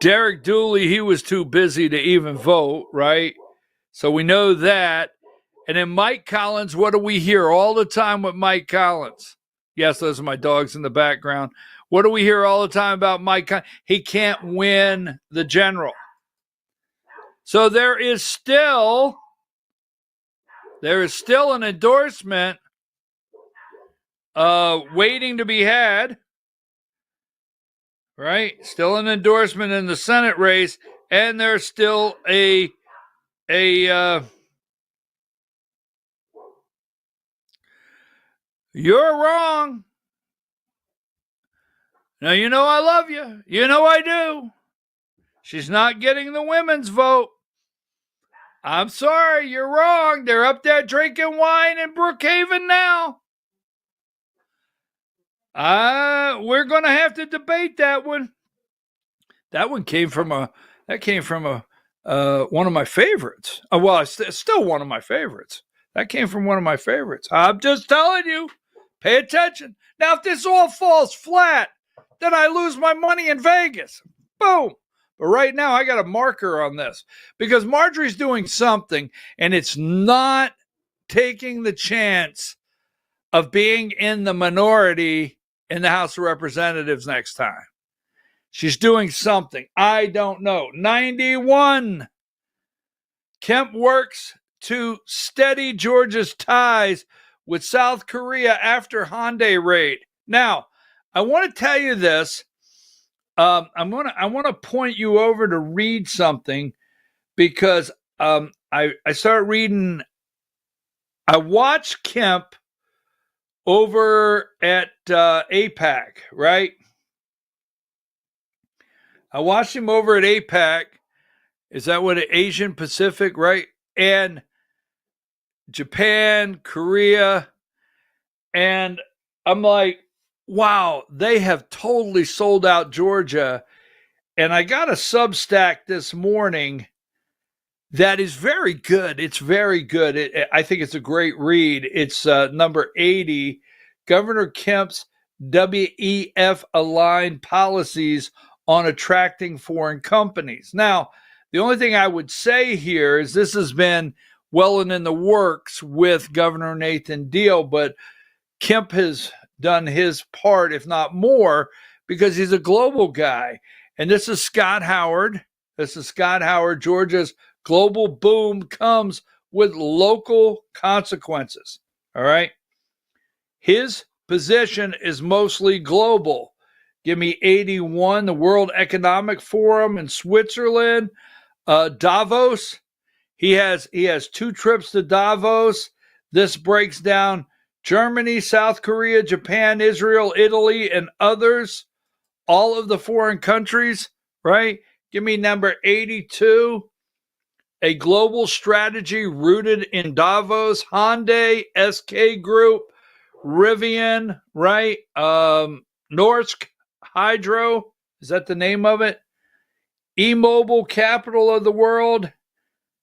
Derek Dooley, he was too busy to even vote, right? So we know that. And then Mike Collins, what do we hear all the time with Mike Collins? Yes, those are my dogs in the background. What do we hear all the time about Mike Collins? He can't win the general. So there is still an endorsement waiting to be had, right? Still an endorsement in the Senate race, and there's still a you're wrong. Now, you know I love you. You know I do. She's not getting the women's vote. I'm sorry, you're wrong. They're up there drinking wine in Brookhaven now. We're going to have to debate that one. That one came from one of my favorites. Well, it's still one of my favorites. That came from one of my favorites. I'm just telling you, pay attention. Now, if this all falls flat, then I lose my money in Vegas. Boom. But right now, I got a marker on this because Marjorie's doing something, and it's not taking the chance of being in the minority in the House of Representatives next time. She's doing something. I don't know. 91. Kemp works to steady Georgia's ties with South Korea after Hyundai raid. Now, I want to tell you this. I want to point you over to read something because I started reading. I watched Kemp over at APAC, right? I watched him over at APAC. Is that what, Asian Pacific, right? And Japan, Korea. And I'm like, wow, they have totally sold out Georgia. And I got a Substack this morning that is very good. It's very good. I think it's a great read. It's number 80, Governor Kemp's WEF-aligned policies on attracting foreign companies. Now, the only thing I would say here is this has been well and in the works with Governor Nathan Deal, but Kemp has done his part, if not more, because he's a global guy. And this is Scott Howard. Georgia's global boom comes with local consequences. All right. His position is mostly global. Give me 81, the World Economic Forum in Switzerland, Davos. He has 2 trips to Davos. This breaks down Germany, South Korea, Japan, Israel, Italy, and others, all of the foreign countries, right? Give me number 82, a global strategy rooted in Davos, Hyundai, SK Group, Rivian, right? Norsk Hydro, is that the name of it? E-Mobile, capital of the world,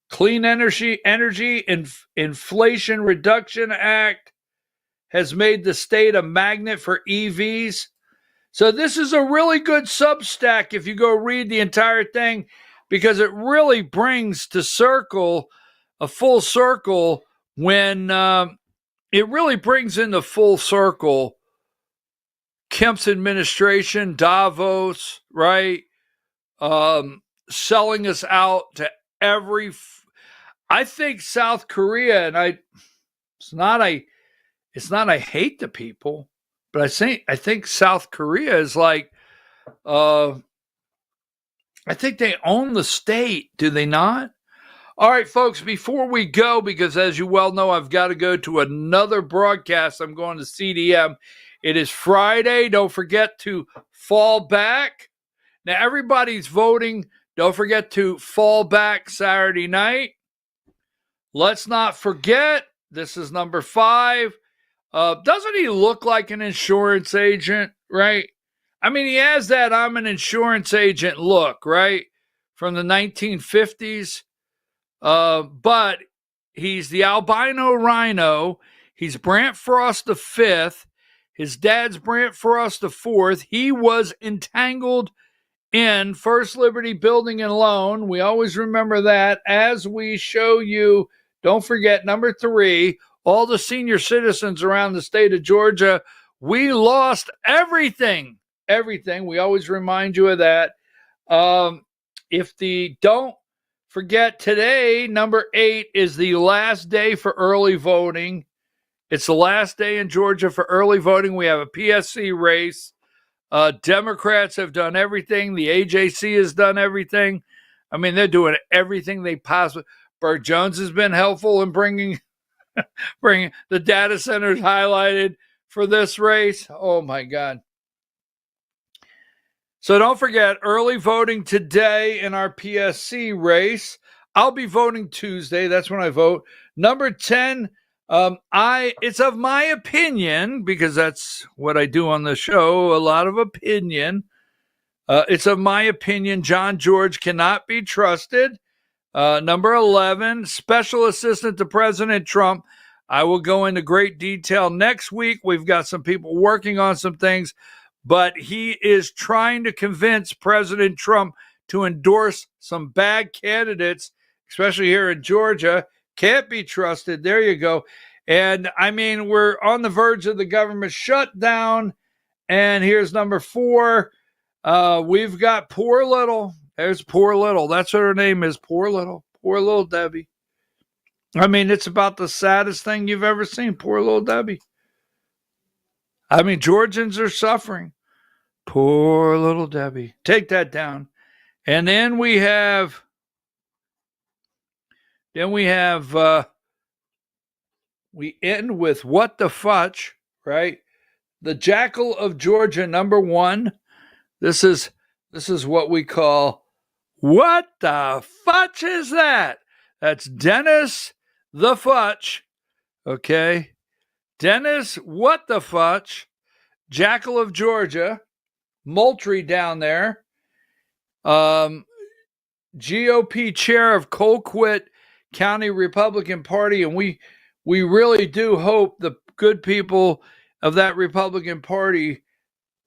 Clean Energy Inflation Reduction Act has made the state a magnet for EVs. So this is a really good Substack if you go read the entire thing, because it really brings a full circle when it really brings into full circle Kemp's administration, Davos, right? Selling us out to I think South Korea, and it's not I hate the people, but I think South Korea is like, I think they own the state, do they not? All right, folks, before we go, because as you well know, I've got to go to another broadcast. I'm going to CDM. It is Friday. Don't forget to fall back. Now, everybody's voting. Don't forget to fall back Saturday night. Let's not forget, this is number 5. Doesn't he look like an insurance agent, right? I mean, he has that I'm an insurance agent look, right? From the 1950s. But he's the albino rhino. He's Brant Frost V. His dad's Brant Frost IV. He was entangled in First Liberty Building and Loan. We always remember that as we show you. Don't forget, number 3, all the senior citizens around the state of Georgia, we lost everything. Everything. We always remind you of that. Don't forget, today, number 8, is the last day for early voting. It's the last day in Georgia for early voting. We have a PSC race. Democrats have done everything. The AJC has done everything. I mean, they're doing everything they possibly. Burt Jones has been helpful in bringing the data centers highlighted for this race. Oh, my God. So don't forget, early voting today in our PSC race. I'll be voting Tuesday. That's when I vote. Number 10, it's of my opinion, because that's what I do on the show, a lot of opinion. It's of my opinion, John George cannot be trusted. Number 11, Special Assistant to President Trump. I will go into great detail next week. We've got some people working on some things, but he is trying to convince President Trump to endorse some bad candidates, especially here in Georgia. Can't be trusted. There you go. And I mean, we're on the verge of the government shutdown. And here's number 4. We've got Poor Little. There's Poor Little. That's what her name is, Poor Little. Poor little Debbie. I mean, it's about the saddest thing you've ever seen. Poor little Debbie. I mean, Georgians are suffering. Poor little Debbie. Take that down. And then we have we end with What the Fudge, right? The Jackal of Georgia, number 1. This is what we call, what the fudge is that? That's Dennis the Fudge. Okay. Dennis, what the fudge? Jackal of Georgia. Moultrie down there. GOP chair of Colquitt County Republican Party. And we really do hope the good people of that Republican Party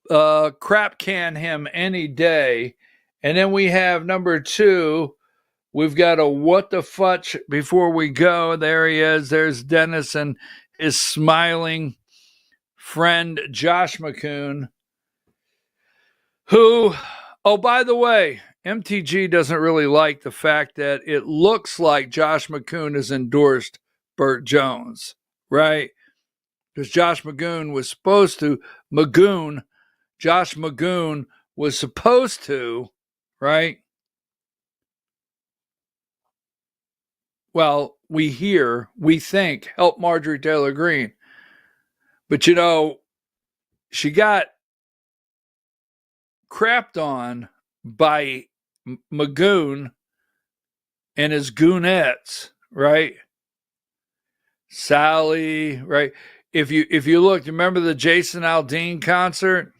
crap can him any day. And then we have number 2. We've got a what the fudge before we go. There he is. There's Dennis and his smiling friend Josh McCoon, who, oh, by the way, MTG doesn't really like the fact that it looks like Josh McCoon has endorsed Burt Jones, right? Because Josh Magoon was supposed to, Josh Magoon was supposed to, right? Well, we think, help Marjorie Taylor Greene. But, you know, she got crapped on by Magoon and his goonettes, right? Sally, right? If you look, remember the Jason Aldean concert?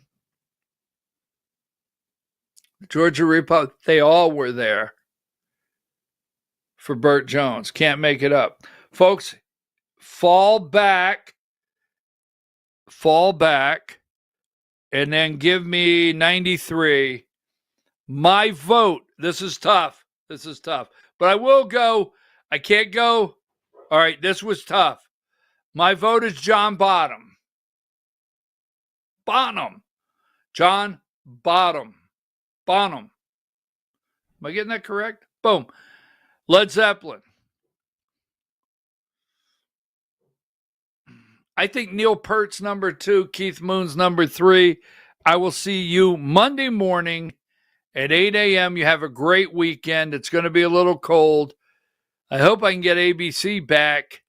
Georgia Republic, they all were there for Burt Jones. Can't make it up. Folks, fall back, and then give me 93. My vote. This is tough. But I will go. I can't go. All right, this was tough. My vote is John Bonham. John Bonham. Am I getting that correct? Boom. Led Zeppelin. I think Neil Peart's number 2, Keith Moon's number 3. I will see you Monday morning at 8 a.m. You have a great weekend. It's going to be a little cold. I hope I can get ABC back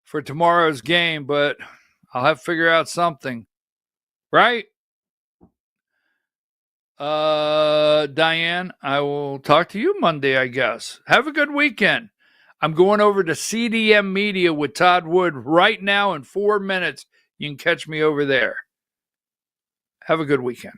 for tomorrow's game, but I'll have to figure out something. Right? Diane, I will talk to you Monday, I guess. Have a good weekend. I'm going over to CDM Media with Todd Wood right now in 4 minutes. You can catch me over there. Have a good weekend.